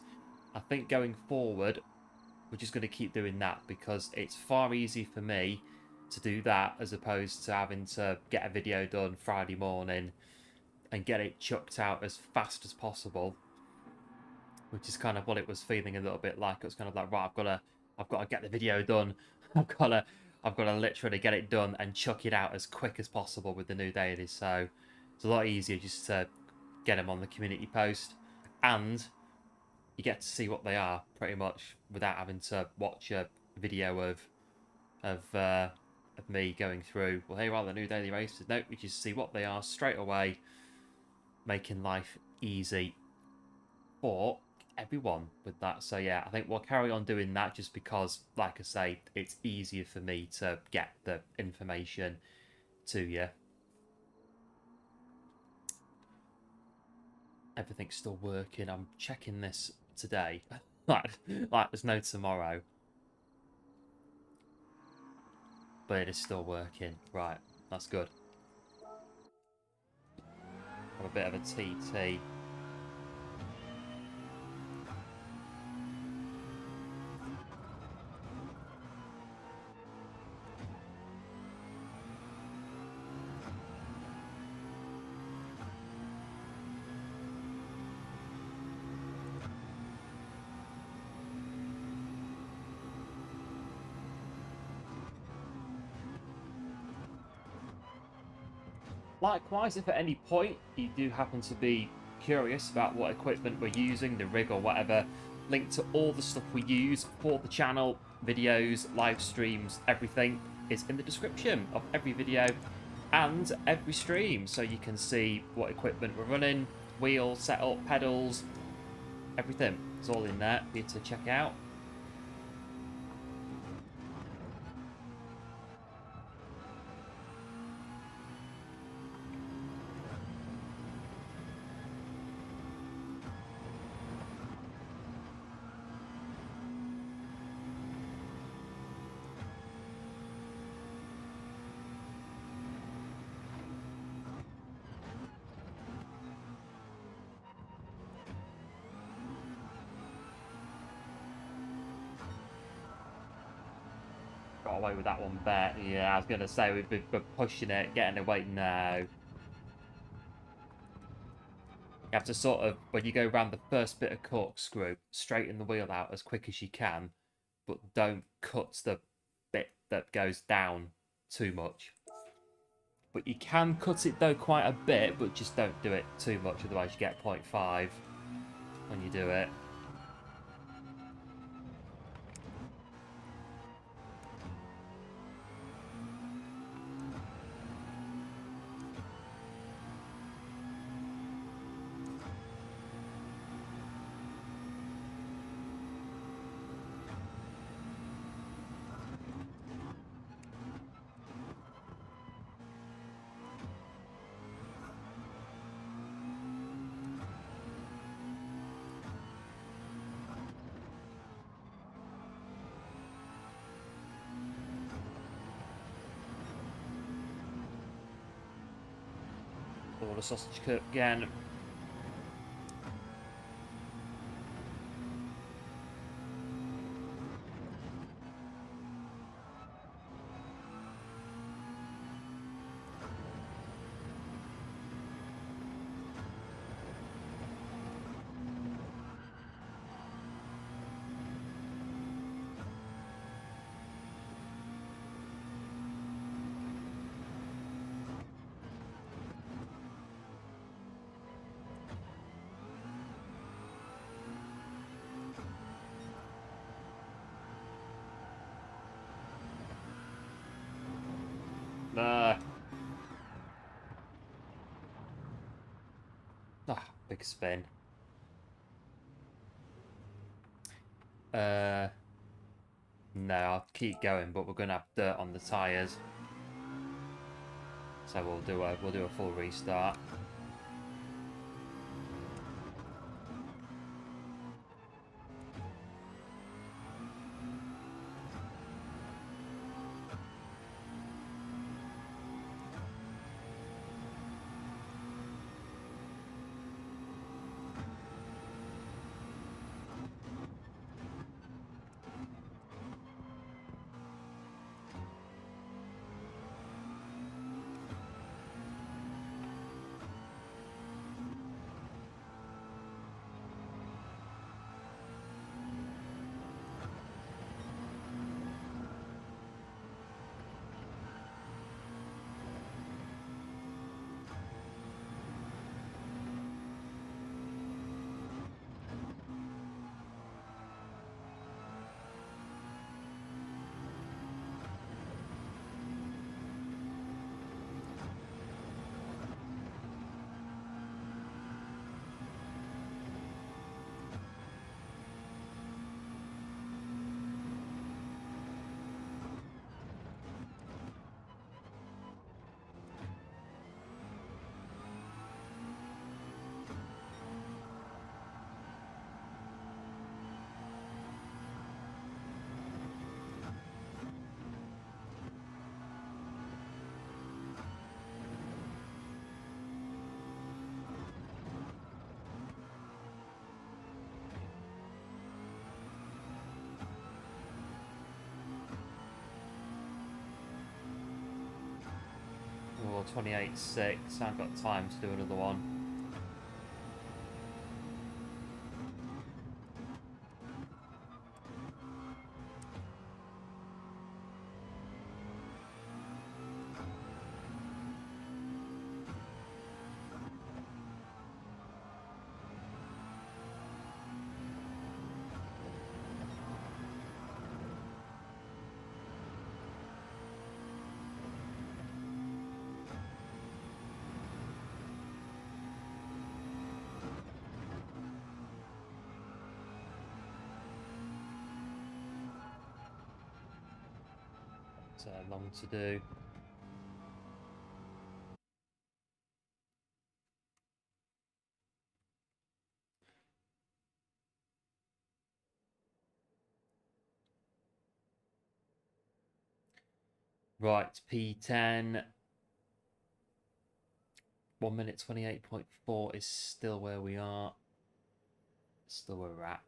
I think going forward we're just going to keep doing that because it's far easier for me to do that as opposed to having to get a video done Friday morning and get it chucked out as fast as possible, which is kind of what it was feeling a little bit like. It was kind of like, right, I've got to get the video done. I've got to literally get it done and chuck it out as quick as possible with the new dailies. So it's a lot easier just to get them on the community post, and you get to see what they are pretty much without having to watch a video of me going through, well, here are the new daily races. No, we just see what they are straight away, making life easy for everyone with that. So yeah, I think we'll carry on doing that just because, like I say, it's easier for me to get the information to you. Everything's still working. I'm checking this today. like there's no tomorrow. But it is still working. Right, that's good. Have a bit of a TT. Likewise, if at any point you do happen to be curious about what equipment we're using, the rig or whatever, link to all the stuff we use for the channel, videos, live streams, everything is in the description of every video and every stream, so you can see what equipment we're running, wheel setup, pedals, everything. It's all in there for you to check out. Got away with that one bet. Yeah, I was going to say we've been pushing it, getting away now. You have to sort of, when you go around the first bit of corkscrew, straighten the wheel out as quick as you can, but don't cut the bit that goes down too much. But you can cut it though quite a bit, but just don't do it too much, otherwise you get 0.5 when you do it. Pull the sausage cut again. Big spin. No, I'll keep going, but we're gonna have dirt on the tires, so we'll do a full restart. Well, 28.6. I've got time to do another one. So long to do. Right, P10. 1 minute 28.4 is still where we are. Still where we're at.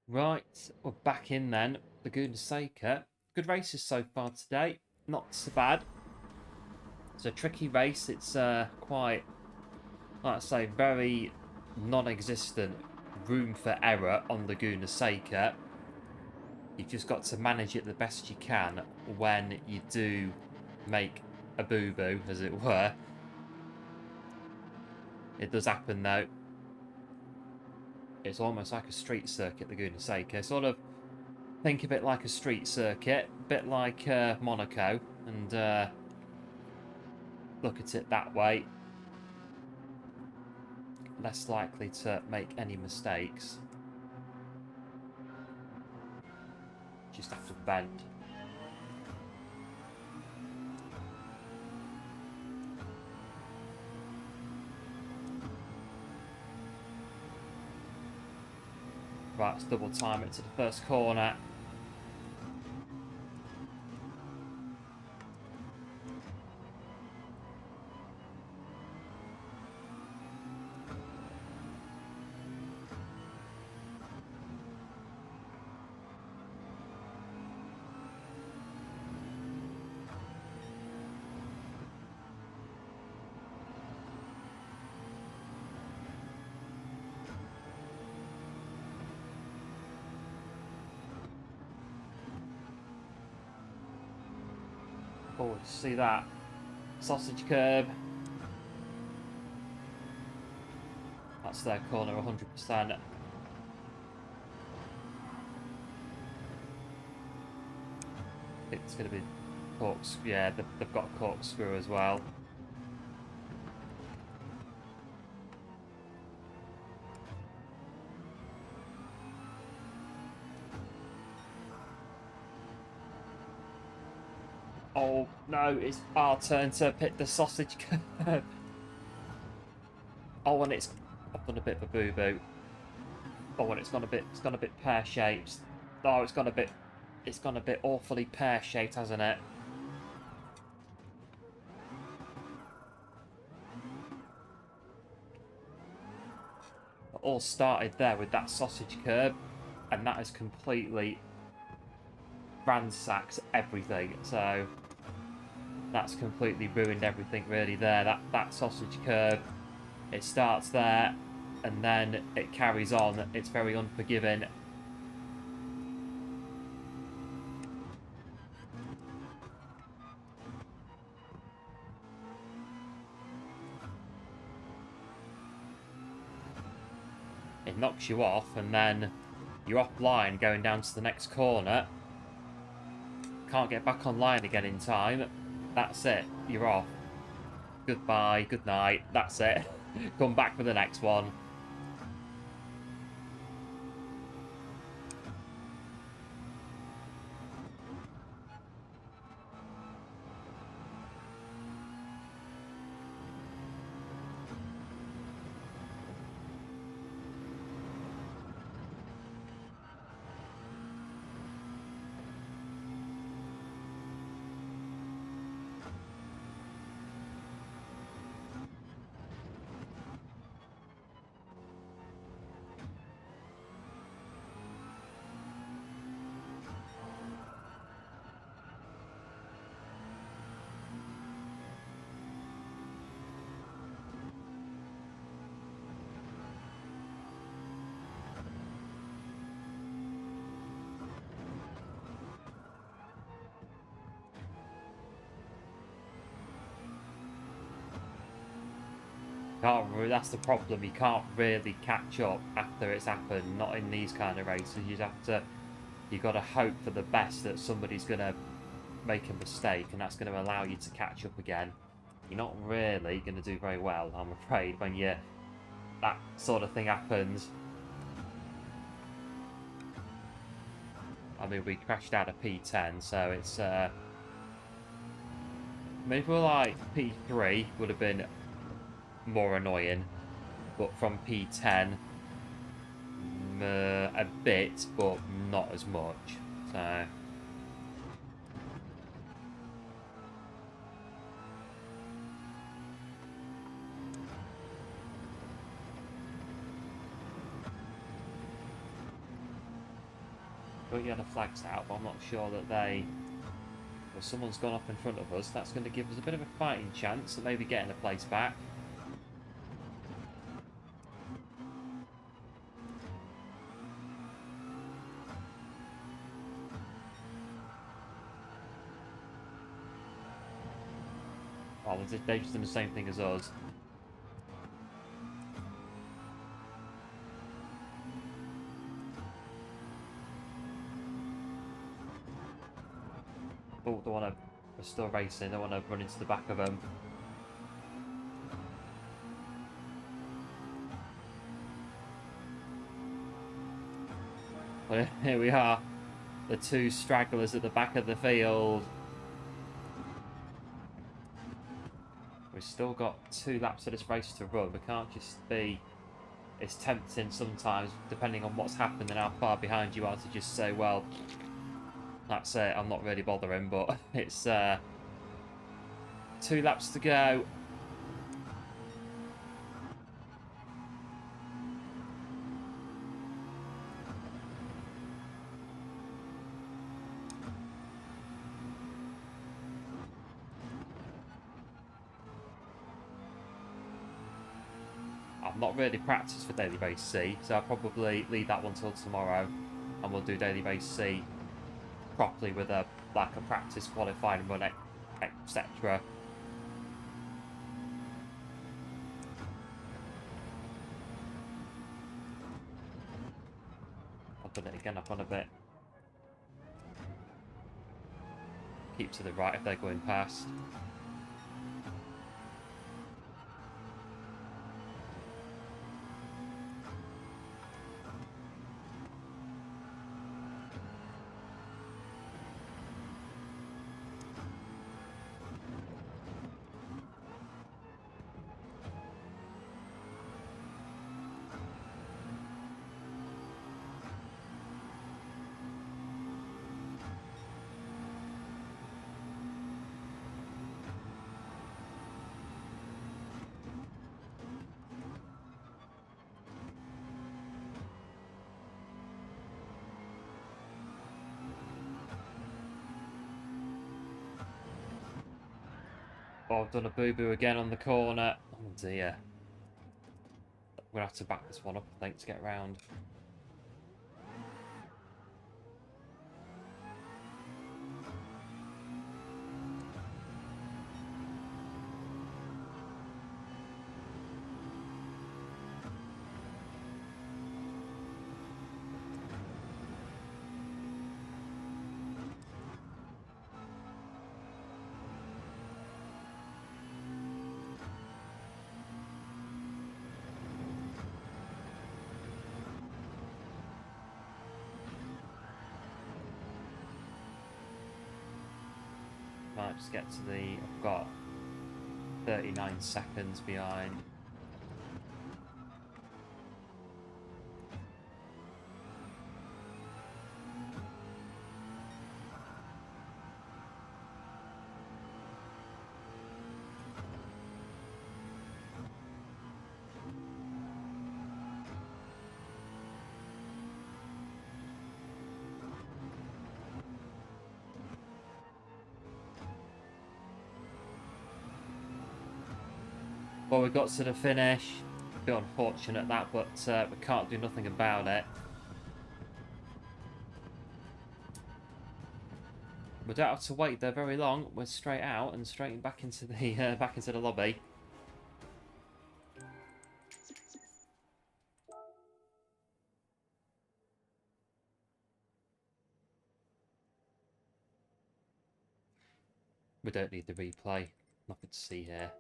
Right, we're back in then. Laguna Seca. Good races so far today. Not so bad. It's a tricky race. It's quite, like I say, very non-existent room for error on Laguna Seca. You've just got to manage it the best you can when you do make a boo-boo, as it were. It does happen though. It's almost like a street circuit, Laguna Seca. Sort of think of it like a street circuit, a bit like Monaco, and look at it that way. Less likely to make any mistakes. Just after the bend. Right, let's double time it to the first corner. Oh, see that? Sausage curb. That's their corner 100%. It's going to be corkscrew. Yeah, they've got a corkscrew as well. Oh no, it's our turn to pick the sausage curb. Oh, and I've done a bit of a boo-boo. Oh, and it's gone a bit pear-shaped. Oh, it's gone a bit awfully pear-shaped, hasn't it? It all started there with that sausage curb, and that has completely ransacked everything. So that's completely ruined everything really there. That sausage curb, it starts there and then it carries on. It's very unforgiving. It knocks you off and then you're offline going down to the next corner. Can't get back online again in time. That's it. You're off. Goodbye, good night. That's it. Come back for the next one. That's the problem. You can't really catch up after it's happened. Not in these kind of races. You've got to hope for the best that somebody's going to make a mistake, and that's going to allow you to catch up again. You're not really going to do very well, I'm afraid, when that sort of thing happens. I mean, we crashed out of P10, so it's maybe like P3 would have been more annoying, but from P10 a bit, but not as much. So yeah, the flags out, but I'm not sure that well, someone's gone up in front of us. That's going to give us a bit of a fighting chance of maybe getting a place back. Oh, they've just done the same thing as us. Oh, don't want to. We're still racing. Don't want to run into the back of them. Well, here we are. The two stragglers at the back of the field. We've still got 2 laps of this race to run. We can't just be... It's tempting sometimes, depending on what's happened and how far behind you are, to just say, well, that's it, I'm not really bothering, but it's 2 laps to go. I've not really practiced for Daily Race C, so I'll probably leave that one till tomorrow, and we'll do Daily Race C properly with a practice qualifying run, etc. I'll put it again up on a bit. Keep to the right if they're going past. Oh, I've done a boo-boo again on the corner. Oh dear. We're going to have to back this one up, I think, to get round. Might just get to I've got 39 seconds behind. Well, we got to the finish. A bit unfortunate that, but we can't do nothing about it. We don't have to wait there very long. We're straight out and straight back into the lobby. We don't need the replay. Nothing to see here.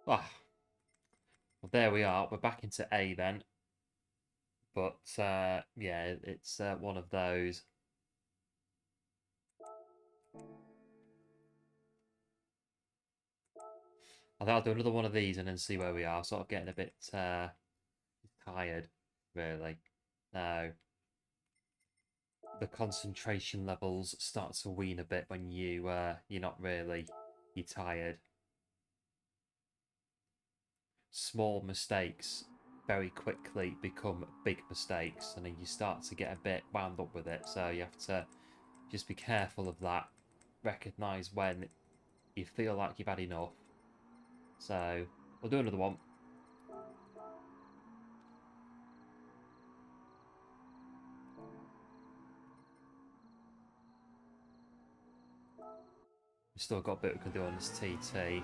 Ah, well, there we are. We're back into A then. But, yeah, it's one of those. I think I'll do another one of these and then see where we are. Sort of getting a bit tired, really. Now, the concentration levels start to wane a bit when you're not really, you're tired. Small mistakes very quickly become big mistakes, and then you start to get a bit wound up with it. So you have to just be careful of that. Recognize when you feel like you've had enough. So we'll do another one. We've still got a bit we can do on this TT.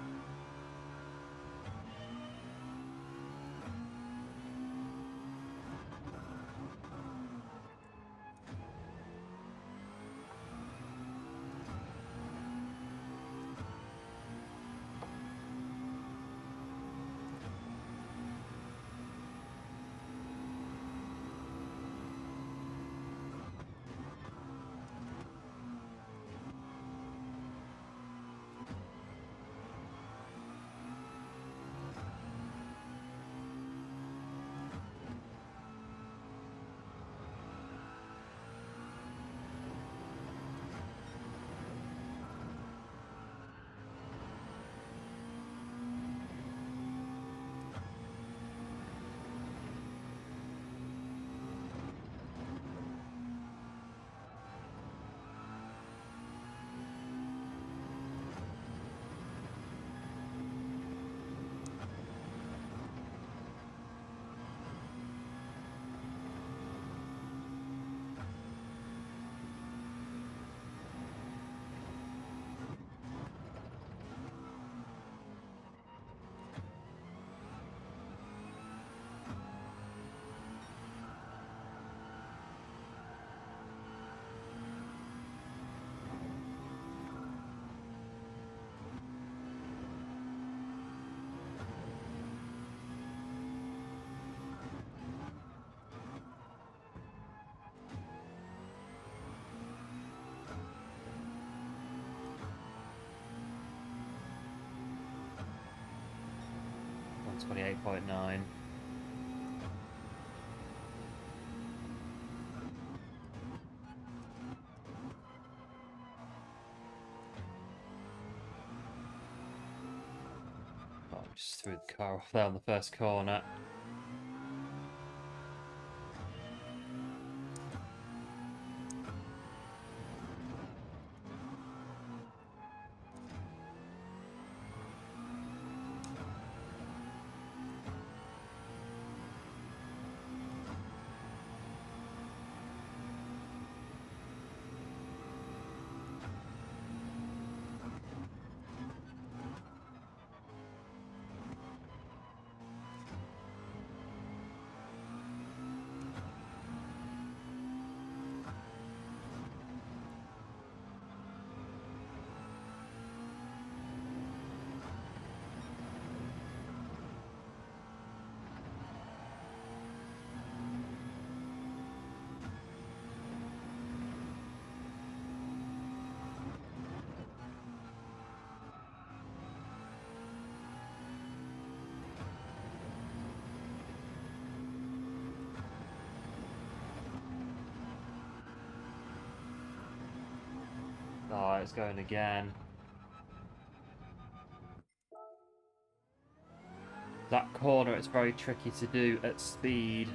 On 28.9. Oh, just threw the car off there on the first corner. Oh, it's going again. That corner, it's very tricky to do at speed.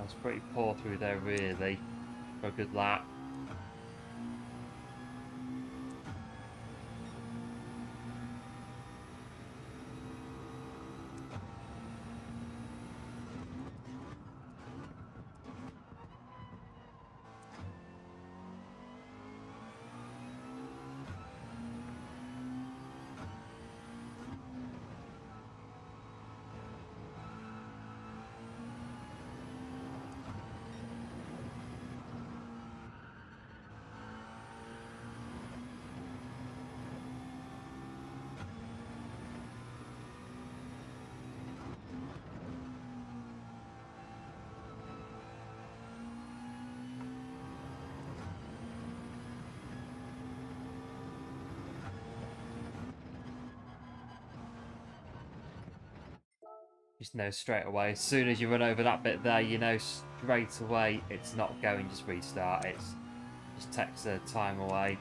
I was pretty poor through there, really, for a good lap. Just know straight away, as soon as you run over that bit there, you know straight away it's not going, just restart. It's just takes the time away.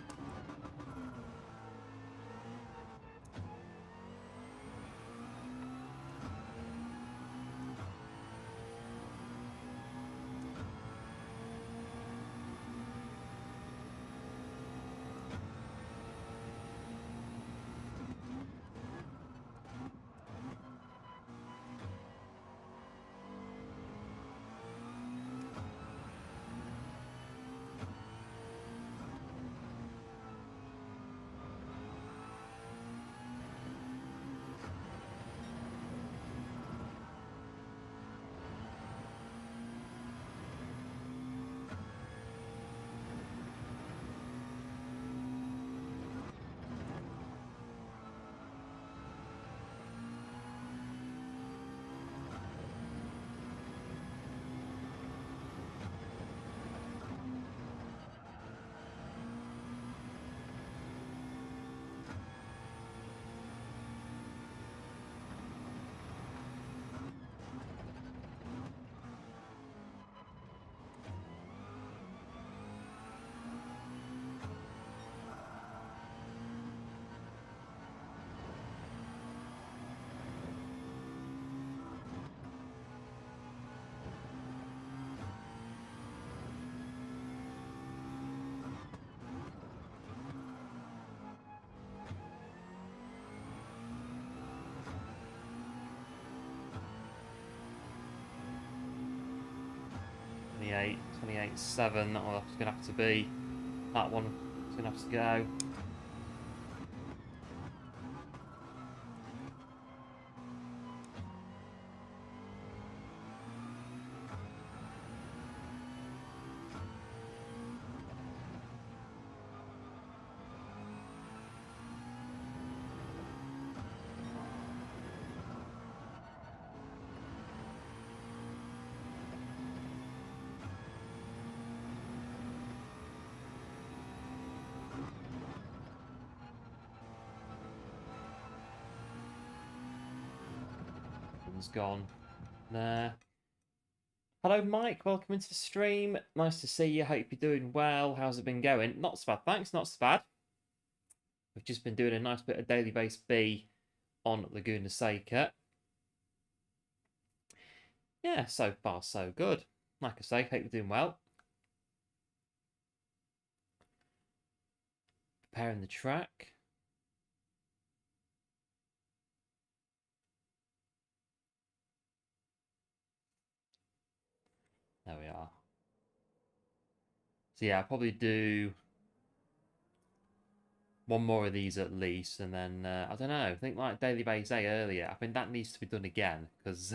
Twenty-eight, 28.7, that's going to have to be, that one is going to have to go. Gone there. Hello Mike, welcome into the stream. Nice to see you. Hope you're doing well. How's it been going? Not so bad, thanks. Not so bad. We've just been doing a nice bit of daily race B on Laguna Seca. Yeah, so far so good. Like I say, hope you're doing well. Preparing the track. There we are. So yeah, I'll probably do one more of these at least, and then I don't know. I think like Daily Race A earlier. I think that needs to be done again because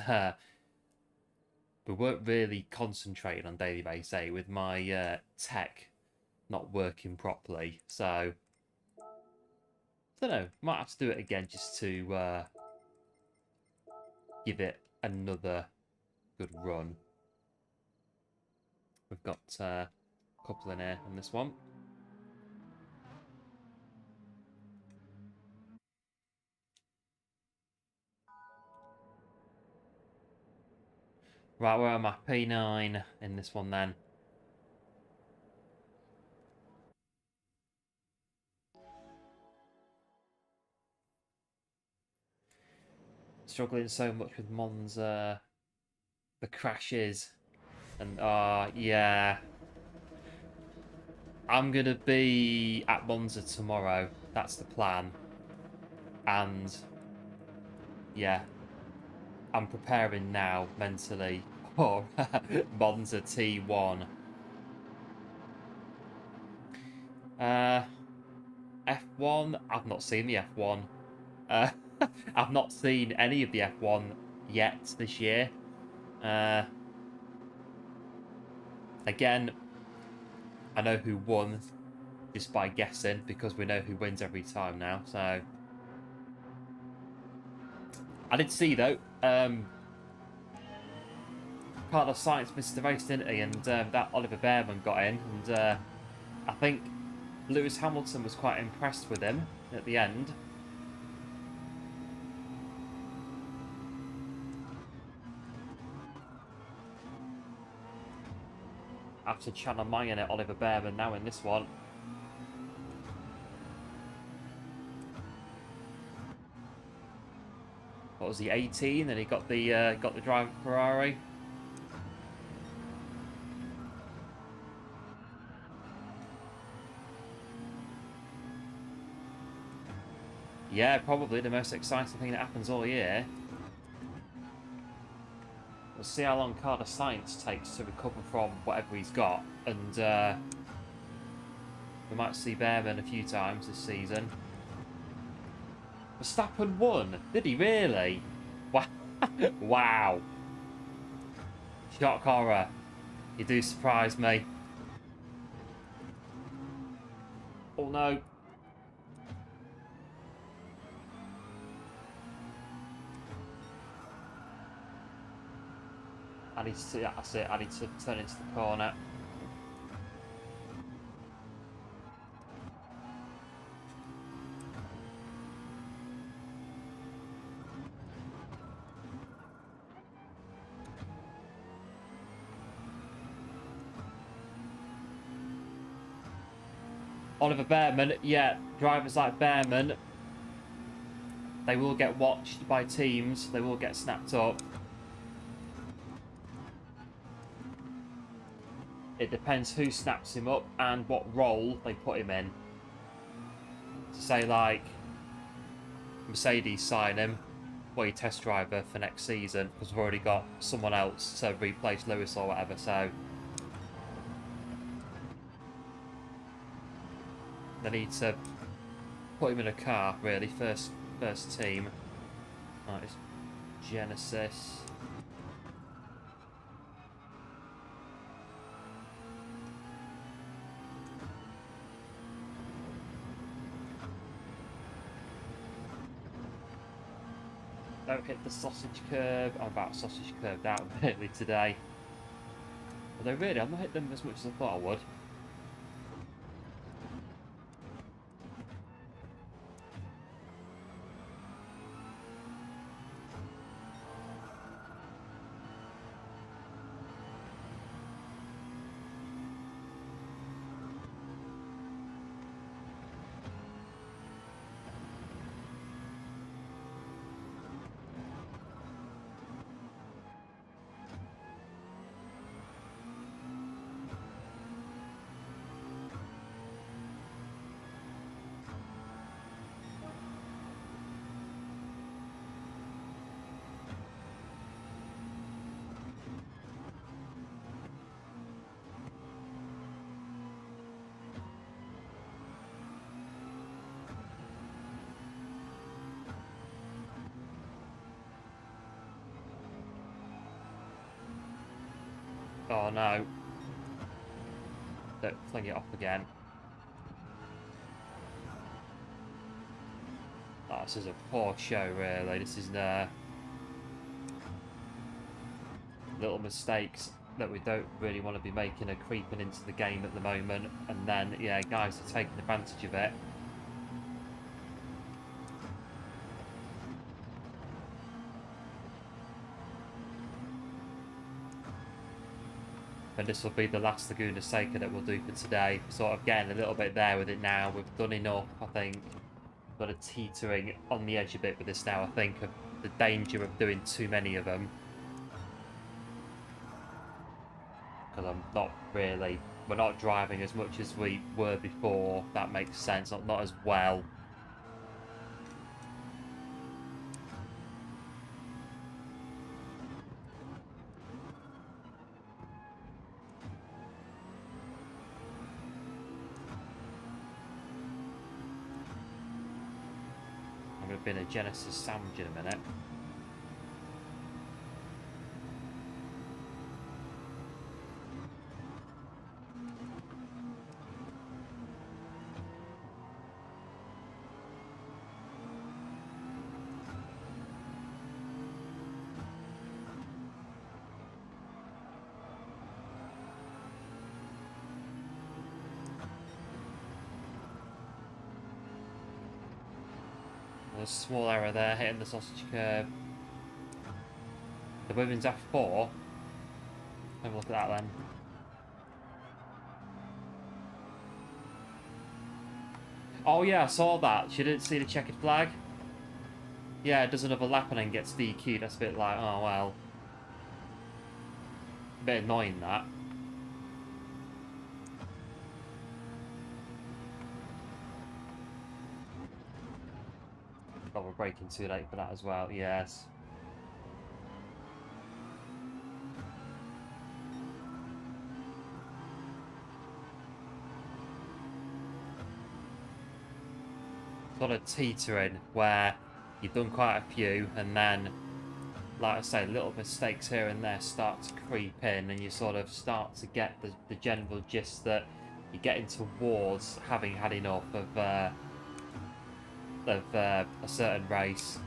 we weren't really concentrating on Daily Race A with my tech not working properly. So I don't know. Might have to do it again just to give it another good run. We've got a couple in here on this one. Right, where am I? P9 in this one then. Struggling so much with Monza. The crashes. And, yeah. I'm going to be at Monza tomorrow. That's the plan. And, yeah. I'm preparing now, mentally, for Monza T1. F1, I've not seen the F1. I've not seen any of the F1 yet this year. Again, I know who won just by guessing, because we know who wins every time now. So I did see though, Carlos Sainz missed the race, didn't he? And that Oliver Bearman got in, and I think Lewis Hamilton was quite impressed with him at the end. After Channel Mayan at Oliver Bearman now in this one. What was he, 18? And he got the drive Ferrari. Yeah, probably the most exciting thing that happens all year. We'll see how long Carlos Sainz takes to recover from whatever he's got, and we might see Bearman a few times this season. Verstappen won, did he really? Wow! Wow! Shock horror. You do surprise me. Oh no! I need to, that's it, I need to turn into the corner. Oliver Bearman, yeah, drivers like Bearman, they will get watched by teams, they will get snapped up. It depends who snaps him up and what role they put him in. To say, like, Mercedes sign him, well, your test driver for next season, because we've already got someone else to replace Lewis or whatever, so they need to put him in a car, really, first team. Right, it's Genesis. Don't hit the sausage curb. I'm about sausage curved out really today. Although really, I've not hit them as much as I thought I would. Oh no. Don't fling it off again. Oh, this is a poor show, really. This is little mistakes that we don't really want to be making are creeping into the game at the moment. And then, yeah, guys are taking advantage of it. And this will be the last Laguna Seca that we'll do for today. Sort of getting a little bit there with it now. We've done enough, I think. Got a teetering on the edge a bit with this now, I think, of the danger of doing too many of them. because I'm not really, we're not driving as much as we were before. That makes sense. Not as well. I'm going to bin a Genesis sandwich in a minute. There's a small error there, hitting the sausage curb. The women's F4. Have a look at that then. Oh yeah, I saw that. She didn't see the checkered flag. Yeah, it does another lap and then gets DQ'd. That's a bit like, oh well. A bit annoying that. Oh, we're braking too late for that as well, yes. Sort of teetering where you've done quite a few and then, like I say, little mistakes here and there start to creep in and you sort of start to get the general gist that you're getting towards having had enough of a certain race.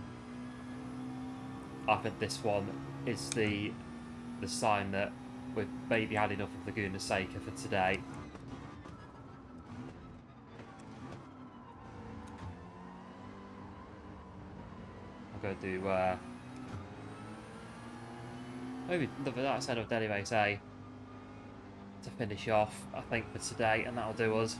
I think this one is the sign that we've maybe had enough of Laguna Seca for today. I'm going to do maybe that set of Daily Race A to finish off, I think, for today, and that'll do us.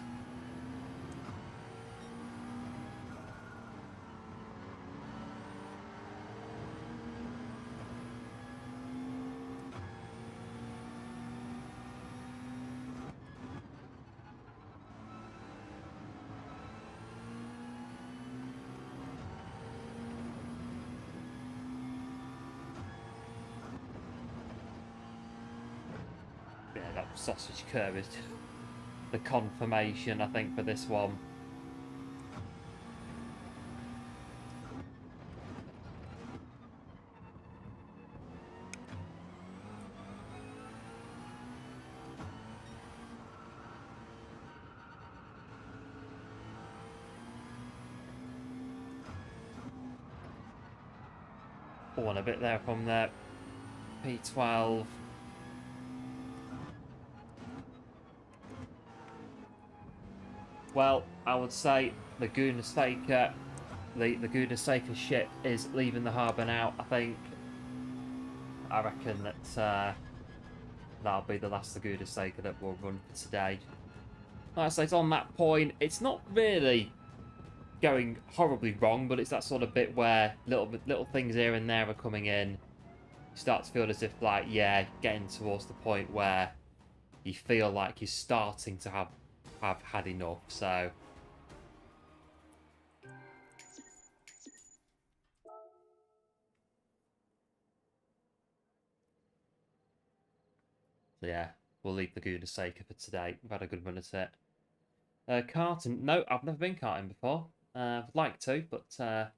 Yeah, that sausage curve is the confirmation, I think, for this one. Oh, and a bit there from the P12. Well, I would say Laguna Seca, the Laguna Seca ship is leaving the harbour now. I reckon that that'll be the last Laguna Seca that we'll run for today. Like I say, it's on that point. It's not really going horribly wrong, but it's that sort of bit where little things here and there are coming in. You start to feel as if, like, yeah, getting towards the point where you feel like you're starting to have had enough. So yeah, we'll leave Laguna Seca for today. We've had a good run at it. Karting. No, I've never been karting before. I'd like to, but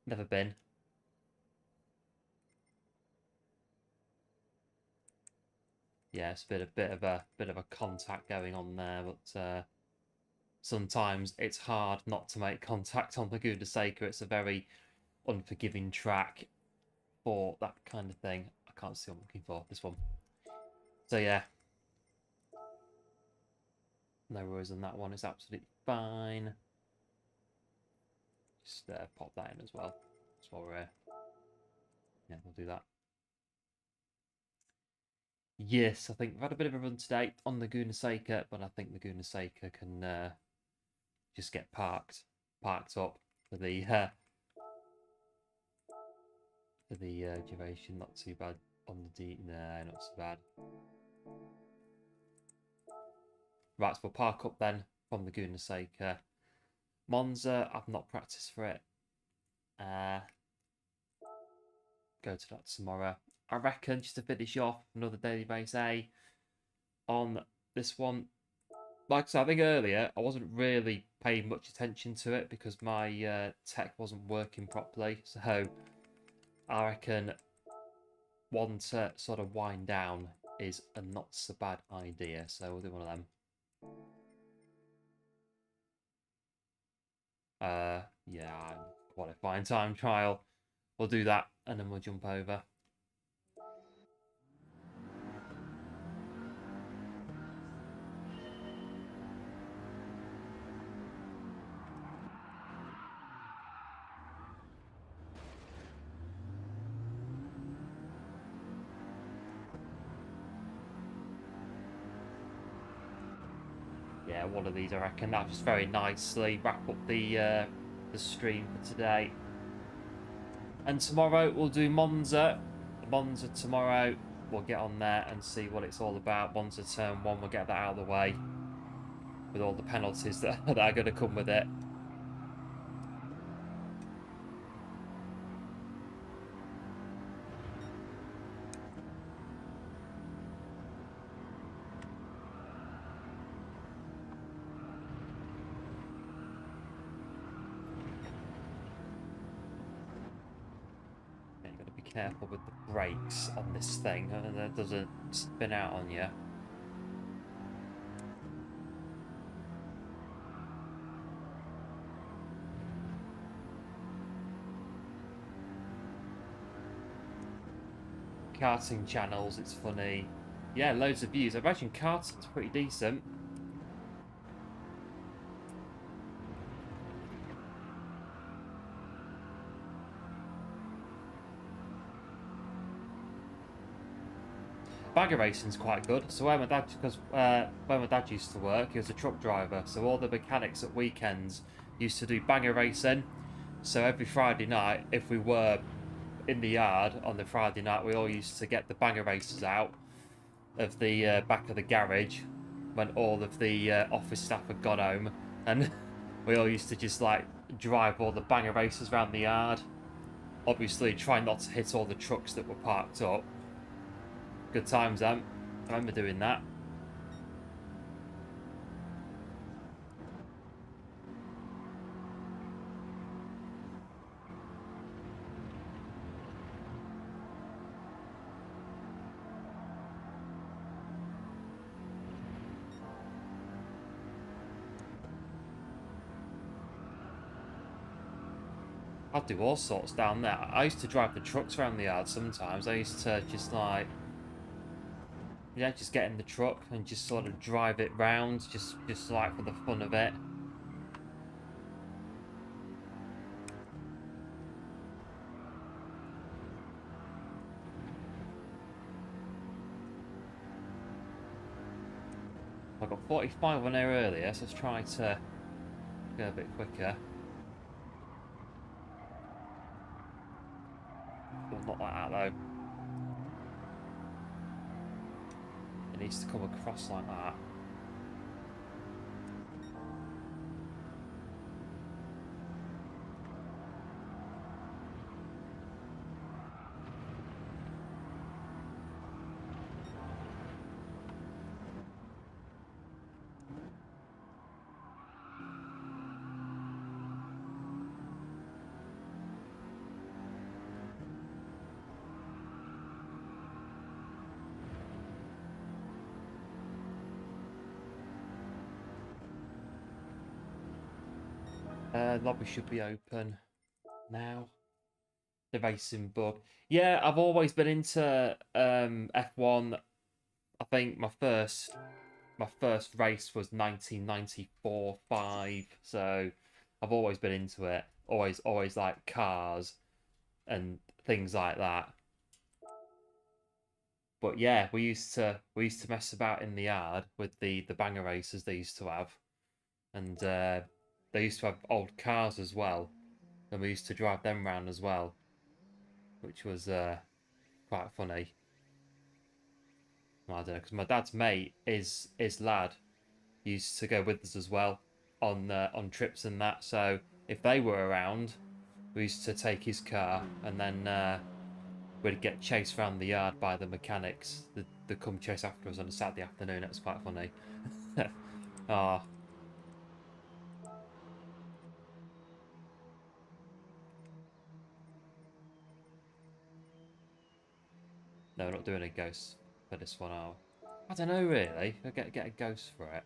never been. Yeah, it's a bit of a contact going on there, but sometimes it's hard not to make contact on Laguna Seca. It's a very unforgiving track for that kind of thing. I can't see what I'm looking for, this one. So yeah, no worries on that one. It's absolutely fine. Just pop that in as well. That's what we're here. Yeah, we'll do that. Yes, I think we've had a bit of a run today on Laguna Seca, but I think Laguna Seca can just get parked up for the duration. Not too bad on the D. No, not so bad. Right, so we'll park up then, from the goodness sake. Monza, I've not practiced for it. Go to that tomorrow. I reckon, just to finish off, another daily race A on this one. Like I said, I think earlier, I wasn't really paying much attention to it because my tech wasn't working properly. So I reckon one to sort of wind down is a not so bad idea. So we'll do one of them. Yeah, qualifying time trial. We'll do that and then we'll jump over. Yeah, one of these I reckon. That just very nicely wrap up the stream for today. And tomorrow we'll do Monza. Monza tomorrow. We'll get on there and see what it's all about. Monza turn 1, we'll get that out of the way. With all the penalties that are going to come with it. Careful with the brakes on this thing, and it doesn't spin out on you. Karting channels, it's funny. Yeah, loads of views. I imagine karting's pretty decent. Bagger racing's quite good. So where my dad, because where my dad used to work, he was a truck driver. So all the mechanics at weekends used to do bagger racing. So every Friday night, if we were in the yard on the Friday night, we all used to get the bagger races out of the back of the garage when all of the office staff had gone home, and we all used to just like drive all the banger races around the yard. Obviously, try not to hit all the trucks that were parked up. Good times, I remember doing that. I'd do all sorts down there. I used to drive the trucks around the yard sometimes. I used to just like, yeah, just get in the truck and just sort of drive it round, just like for the fun of it. I got 45 on there earlier, so let's try to go a bit quicker. Well, not like that though. It needs to come across like that. Lobby should be open now. The racing bug. Yeah, I've always been into F1. I think my first race was 1994-5. So I've always been into it. Always like cars and things like that. But yeah, we used to mess about in the yard with the banger races they used to have, and they used to have old cars as well, and we used to drive them round as well, which was quite funny. Well, I don't know, because my dad's mate is lad used to go with us as well on trips and that. So if they were around, we used to take his car and then we'd get chased around the yard by the mechanics. They'd come chase after us on a Saturday afternoon. It was quite funny. Ah. No, we're not doing a ghost for this one, are we? I don't know, really. I'll get a ghost for it.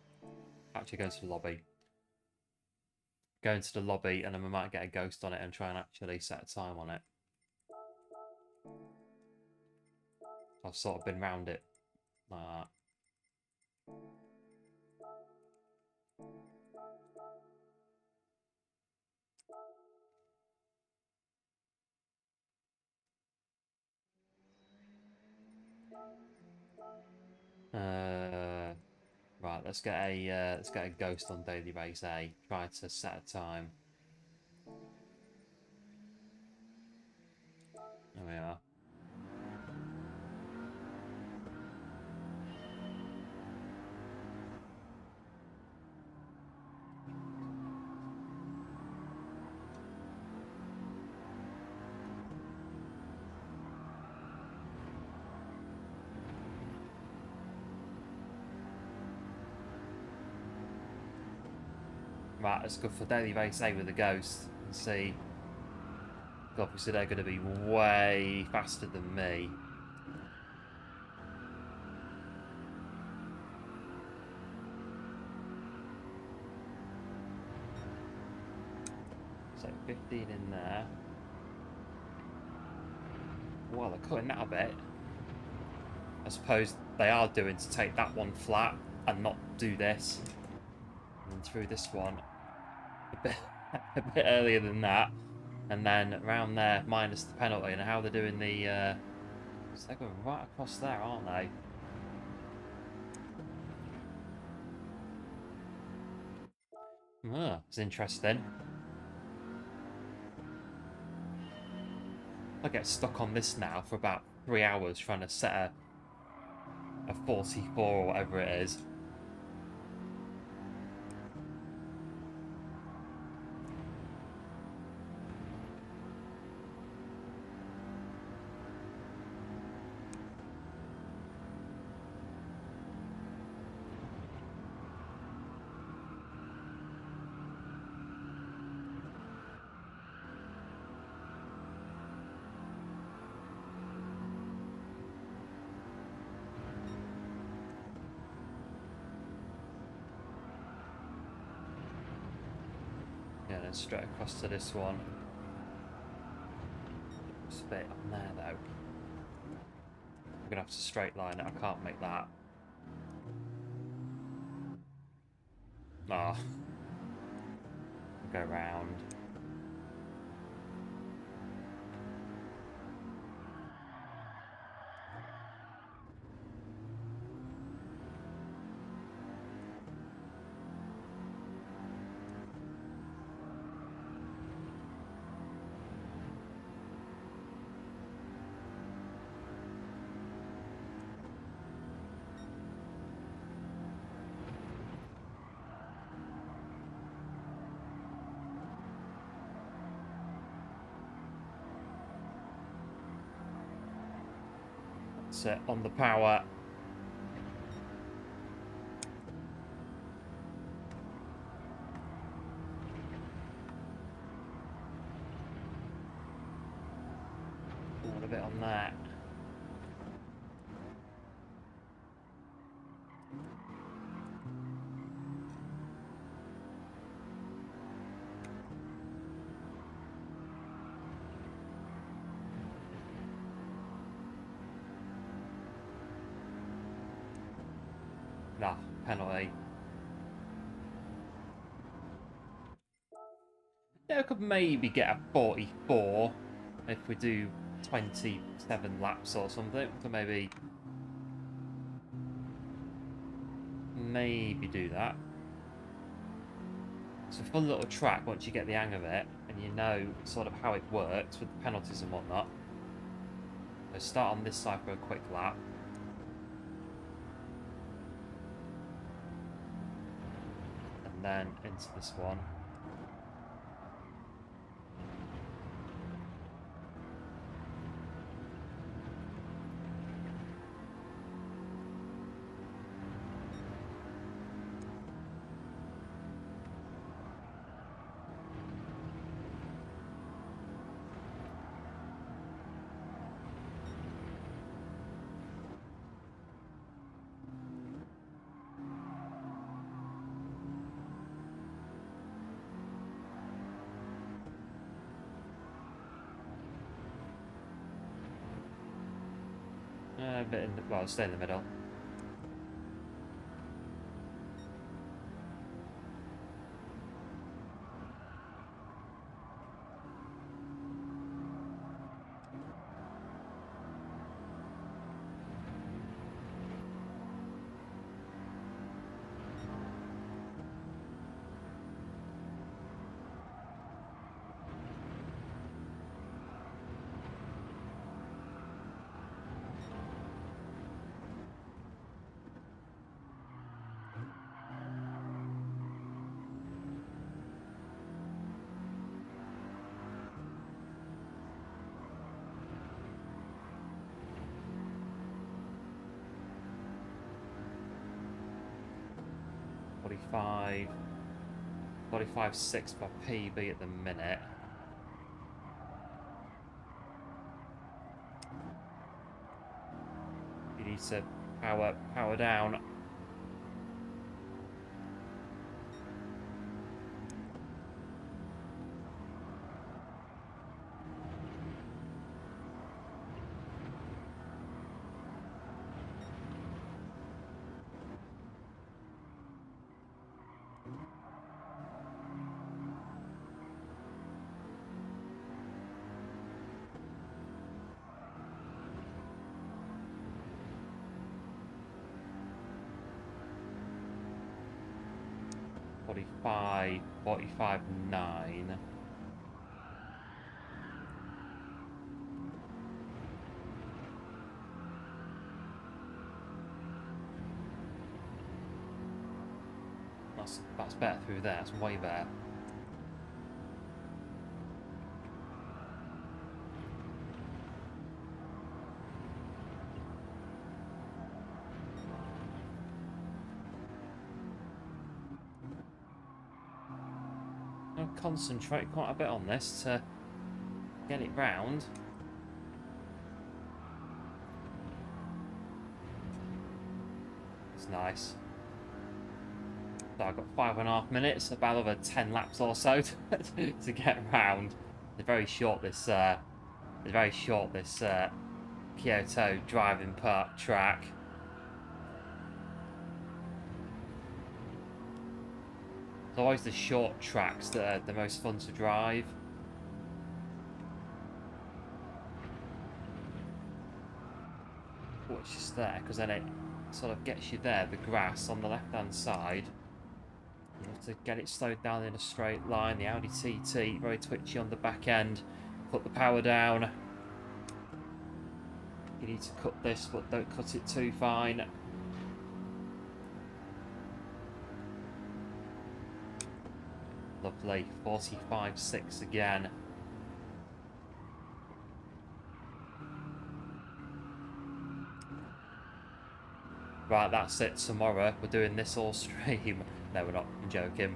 Actually, go to the lobby. Go into the lobby, and then we might get a ghost on it and try and actually set a time on it. I've sort of been round it like that. Right, let's get a ghost on Daily Race A. Try to set a time. There we are. Right, let's go for Daily Race A with a ghost and see. Obviously, they're going to be way faster than me. So 15 in there. Well, they're cutting that a bit. I suppose they are doing to take that one flat and not do this. And then through this one a bit earlier than that. And then around there, minus the penalty. And how they're doing the... so they're going right across there, aren't they? Oh, it's interesting. I get stuck on this now for about 3 hours trying to set a 44 or whatever it is. Yeah, then straight across to this one. Just a bit on there though. I'm gonna have to straight line it. I can't make that. Ah. Go round. That's it, on the power. What a bit on that. Nah, penalty. Yeah, I could maybe get a 44 if we do 27 laps or something. We could maybe do that. It's a fun little track once you get the hang of it and you know sort of how it works with the penalties and whatnot. So start on this side for a quick lap. then into this one. A bit in the, well, stay in the middle. $45.6 per PB at the minute. You need to power down. $45.9. That's better through there. That's way better. I'll concentrate quite a bit on this to get it round. It's nice. So I've got 5.5 minutes, about over 10 laps or so to get round. It's very short this Kyoto driving park track. It's always the short tracks that are the most fun to drive. Watch just there, because then it sort of gets you there, the grass on the left hand side. You have to get it slowed down in a straight line. The Audi TT, very twitchy on the back end. Put the power down. You need to cut this, but don't cut it too fine. Lovely. 45.6 again. Right, that's it. Tomorrow we're doing this all stream. No, we're not. I'm joking.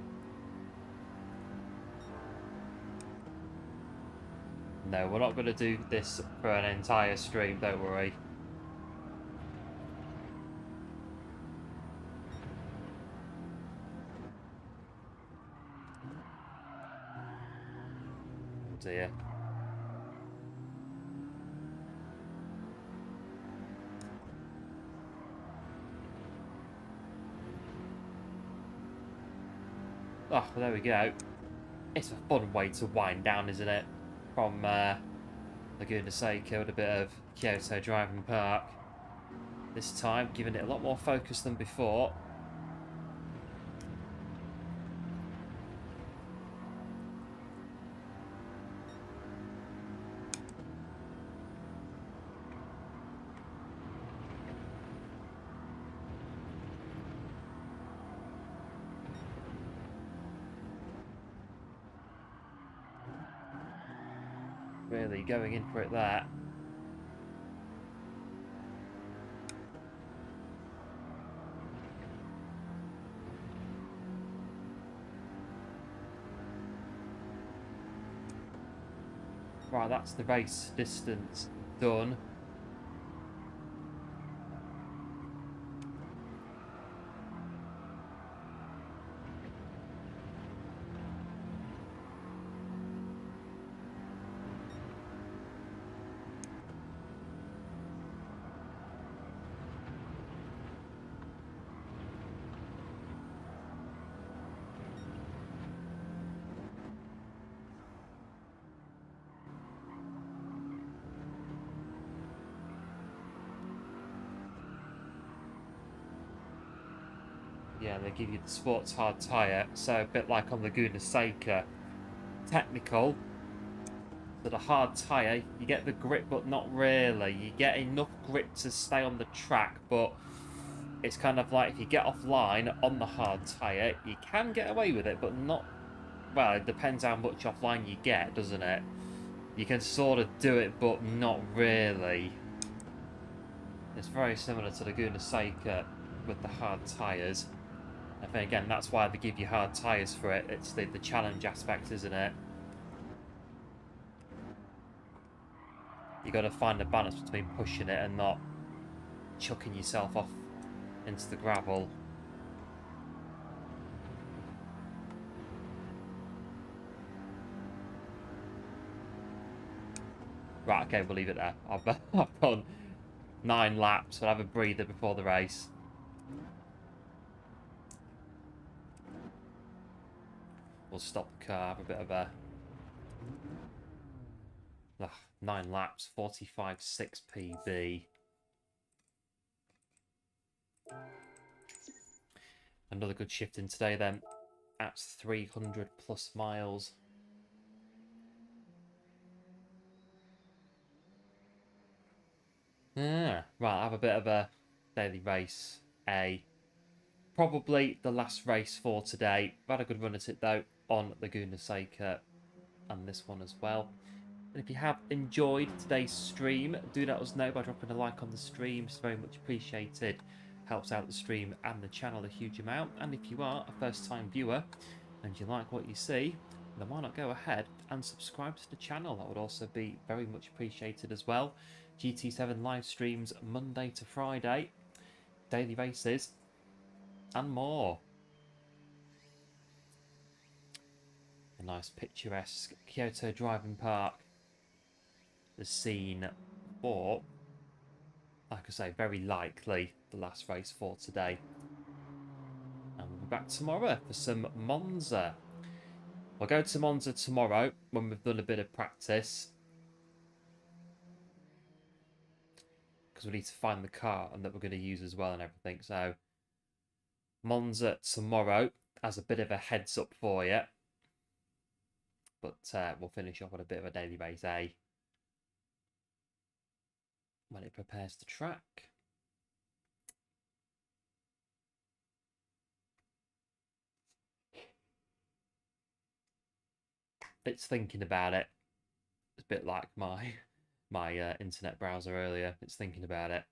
No, we're not going to do this for an entire stream, don't worry. Oh dear. Oh, well, there we go. It's a fun way to wind down, isn't it? From Laguna Seca with a bit of Kyoto driving park. This time, giving it a lot more focus than before. Really going in for it there. Right, that's the race distance done. Yeah, they give you the sports hard tyre, so a bit like on Laguna Seca. Technical, so the hard tyre, you get the grip, but not really. You get enough grip to stay on the track, but it's kind of like if you get offline on the hard tyre, you can get away with it, but not... Well, it depends how much offline you get, doesn't it? You can sort of do it, but not really. It's very similar to Laguna Seca with the hard tyres. I think, again, that's why they give you hard tyres for it. It's the challenge aspect, isn't it? You got to find the balance between pushing it and not chucking yourself off into the gravel. Right, okay, we'll leave it there. I've done 9 laps. I'll have a breather before the race. We'll stop the car, have a bit of a... 9 laps, 45.6 PB. Another good shift in today then. At 300 plus miles. Right, I'll have a bit of a daily race A. Probably the last race for today. I've had a good run at it though on Laguna Seca and this one as well. And if you have enjoyed today's stream, do let us know by dropping a like on the stream. It's very much appreciated. Helps out the stream and the channel a huge amount. And if you are a first-time viewer and you like what you see, then why not go ahead and subscribe to the channel? That would also be very much appreciated as well. GT7 live streams Monday to Friday, daily races, and more. A nice picturesque Kyoto driving park. The scene for, like I say, very likely the last race for today. And we'll be back tomorrow for some Monza. We'll go to Monza tomorrow when we've done a bit of practice. Because we need to find the car and that we're going to use as well and everything. So Monza tomorrow as a bit of a heads up for you. But we'll finish off with a bit of a daily race A when it prepares the track. It's thinking about it. It's a bit like my internet browser earlier. It's thinking about it.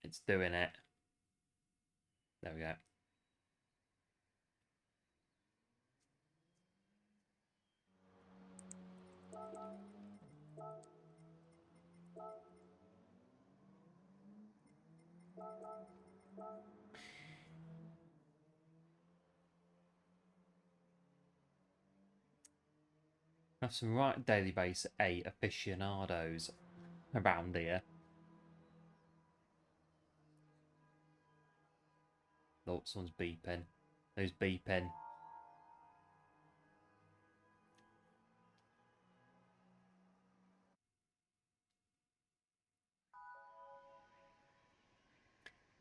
It's doing it. There we go. Have some right daily race A aficionados around here. Oh, someone's beeping. Who's beeping?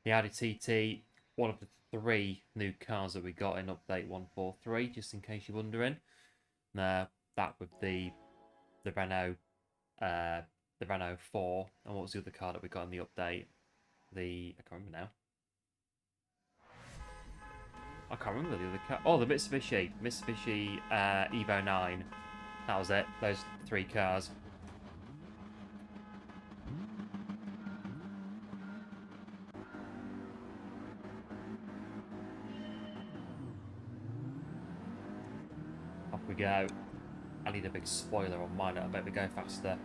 The Audi TT, one of the 3 new cars that we got in update 143, just in case you're wondering. That with the Renault, the Renault 4, and what was the other car that we got in the update? I can't remember now. I can't remember the other car. Oh, the Mitsubishi Evo 9. That was it. Those 3 cars. Off we go. I need a big spoiler on mine. I bet we go faster.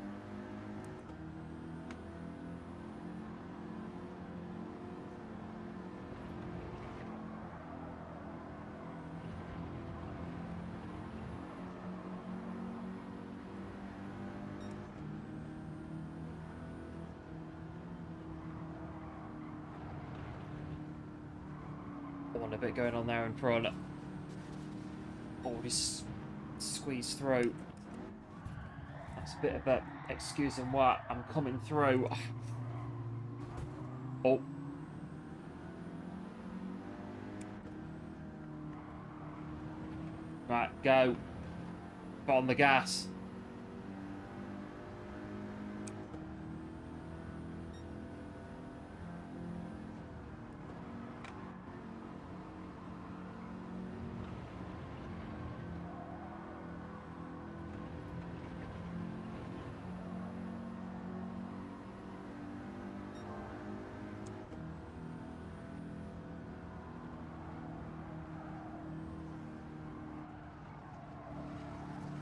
A bit going on there in front. Oh, just squeeze through. That's a bit of a excuse and what. I'm coming through. Oh. Right, go. Put on the gas.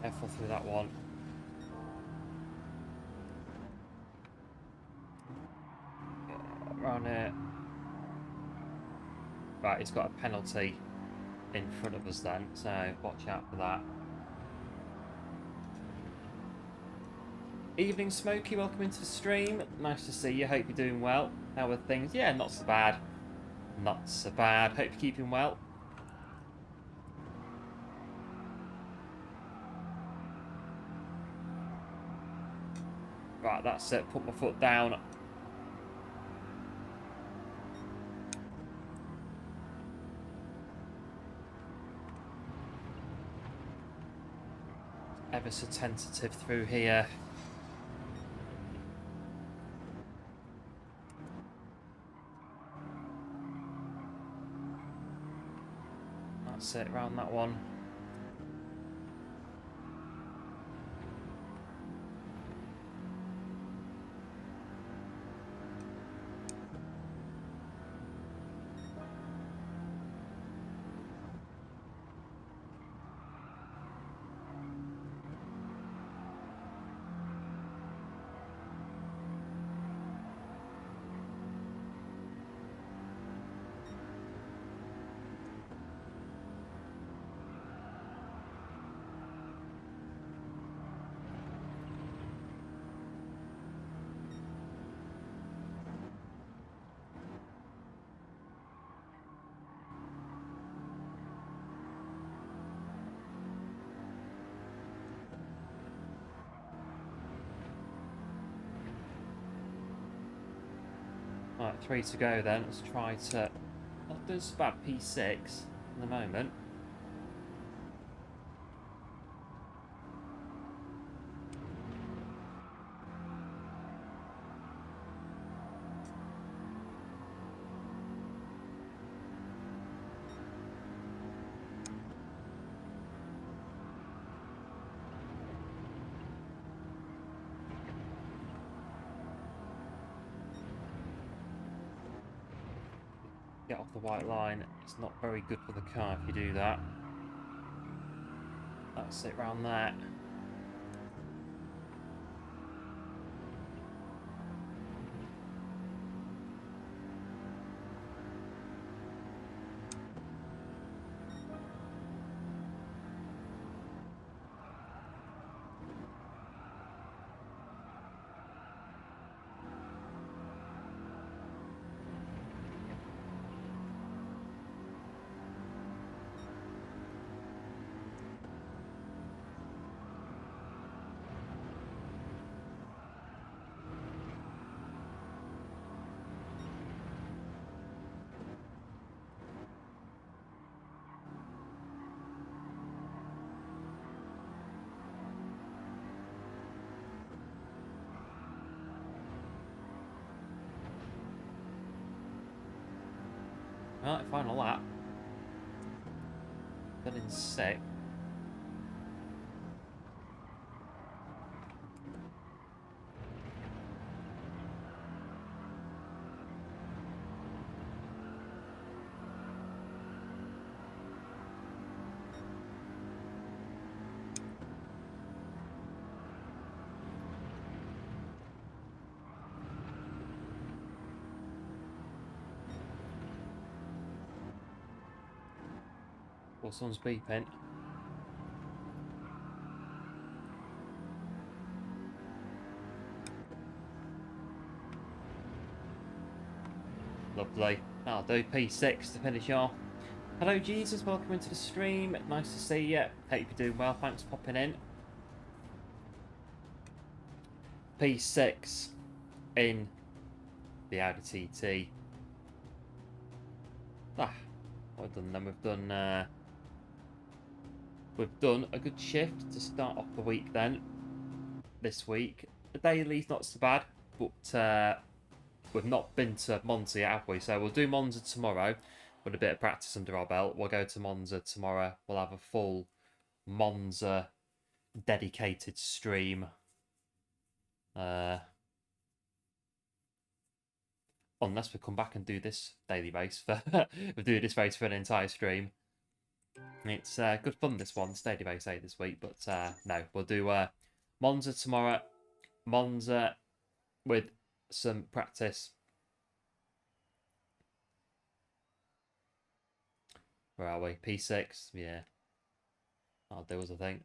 Careful through that one. Around it. Right, he's got a penalty in front of us then, so watch out for that. Evening Smokey, welcome into the stream. Nice to see you, hope you're doing well. How are things? Yeah, not so bad. Not so bad. Hope you're keeping well. Right, that's it. Put my foot down. Ever so tentative through here. That's it, round that one. Right, 3 to go then. Let's try to not do so bad P6 in the moment. Get off the white line. It's not very good for the car if you do that. That's it round that. Right, final lap. Done in 6. Or someone's beeping. Lovely. That'll do. P6 to finish off. Hello, Jesus. Welcome into the stream. Nice to see you. Hope you're doing well. Thanks for popping in. P6 in the Audi TT. Ah, what we've done then? We've done a good shift to start off the week then. This week, the daily's not so bad, but we've not been to Monza yet, have we? So we'll do Monza tomorrow with a bit of practice under our belt. We'll go to Monza tomorrow. We'll have a full Monza dedicated stream. Unless we come back and do this daily race for we'll do this race for an entire stream. It's good fun, this one, daily race 8 this week, but no, we'll do Monza tomorrow. Monza with some practice. Where are we? P6, yeah. I'll do as I think.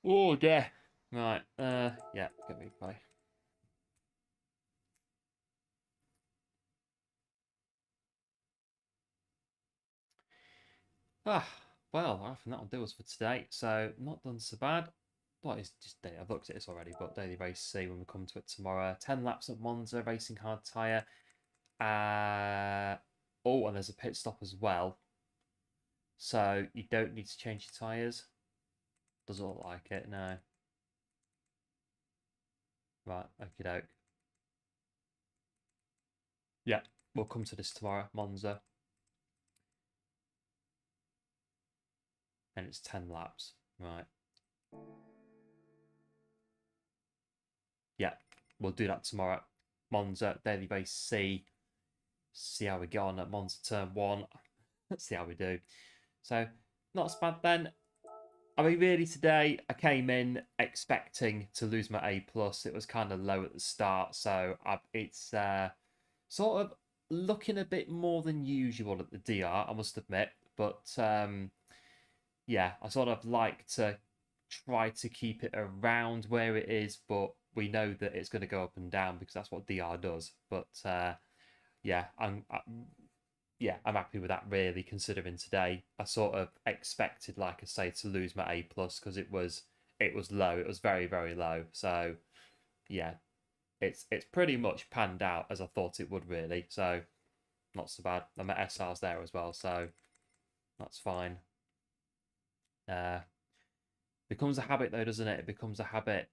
Oh dear. Right, yeah, get me by. Well, I think that'll do us for today. So, not done so bad. Well, it's just, I've looked at this already, but Daily Race C when we come to it tomorrow. 10 laps at Monza, racing hard tyre. Oh, and there's a pit stop as well. So, you don't need to change your tyres. Doesn't look like it, no. Right, okie doke. Yeah, we'll come to this tomorrow, Monza. And it's 10 laps, right. Yeah, we'll do that tomorrow. Monza, Daily Race C. See how we get on at Monza Turn 1. Let's see how we do. So, not as bad then. I mean, really, today I came in expecting to lose my A+. It was kind of low at the start, so it's sort of looking a bit more than usual at the DR, I must admit. But, yeah, I sort of like to try to keep it around where it is, but we know that it's going to go up and down because that's what DR does. But, yeah, I'm happy with that, really, considering today I sort of expected, like I say, to lose my A+ because it was low. It was very, very low. So yeah, it's pretty much panned out as I thought it would, really. So not so bad. And my SR's there as well, so that's fine. Becomes a habit though, doesn't it? It becomes a habit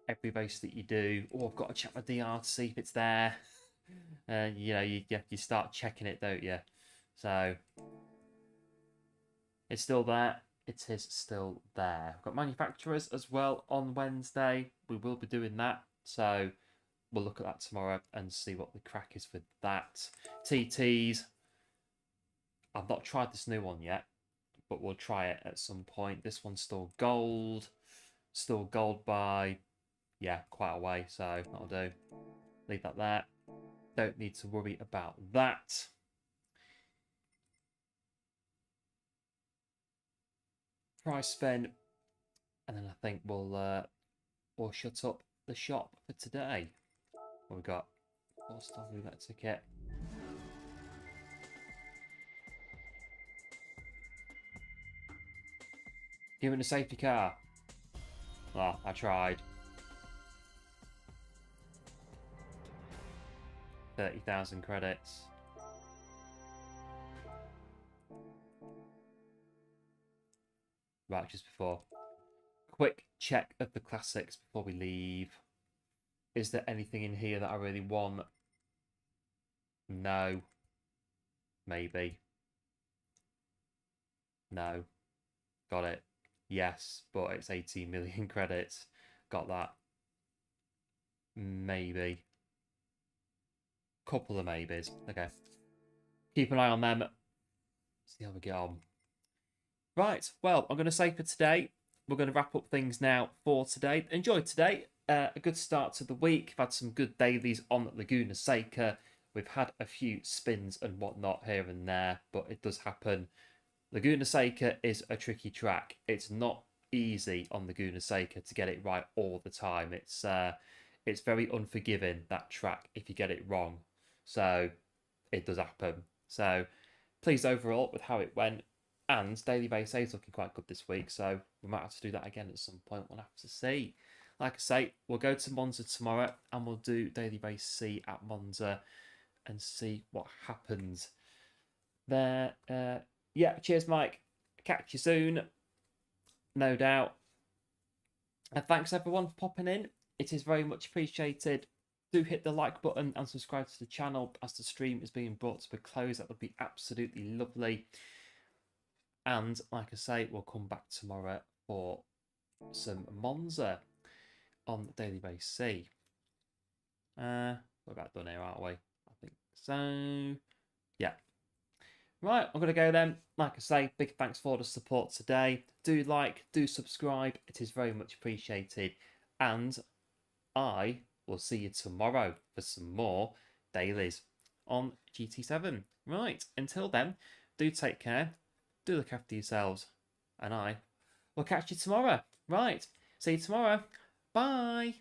every race that you do. Oh, I've got to check my DR to see if it's there. And you know, you start checking it, don't you? So it's still there. It is still there. We've got manufacturers as well on Wednesday. We will be doing that. So we'll look at that tomorrow and see what the crack is for that. TTs. I've not tried this new one yet, but we'll try it at some point. This one's still gold. Still gold by, yeah, quite a way. So that'll do. Leave that there. Don't need to worry about that. Price spin, and then I think we'll shut up the shop for today. What we got? 4-star roulette ticket. Give it a safety car. Ah, I tried. 30,000 credits. Right, just before. Quick check of the classics before we leave. Is there anything in here that I really want? No. Maybe. No. Got it. Yes, but it's 18 million credits. Got that. Maybe. Couple of maybes. Okay. Keep an eye on them. See how we get on. Right. Well, I'm going to say for today, we're going to wrap up things now for today. Enjoy today. a good start to the week. We've had some good dailies on Laguna Seca. We've had a few spins and whatnot here and there, but it does happen. Laguna Seca is a tricky track. It's not easy on Laguna Seca to get it right all the time. It's very unforgiving, that track, if you get it wrong. So it does happen. So pleased overall with how it went. And Daily Race A is looking quite good this week, so we might have to do that again at some point. We'll have to see. Like I say, we'll go to Monza tomorrow and we'll do Daily Race C at Monza and see what happens there. Yeah, cheers, Mike. Catch you soon, no doubt. And thanks everyone for popping in. It is very much appreciated. Do hit the like button and subscribe to the channel as the stream is being brought to a close. That would be absolutely lovely. And like I say, we'll come back tomorrow for some Monza on Daily Race C. We're about done here, aren't we? I think so. Yeah. Right, I'm going to go then. Like I say, big thanks for the support today. Do like, do subscribe. It is very much appreciated. And I will see you tomorrow for some more dailies on GT7. Right, until then, do take care. Do look after yourselves. And I will catch you tomorrow. Right, see you tomorrow. Bye.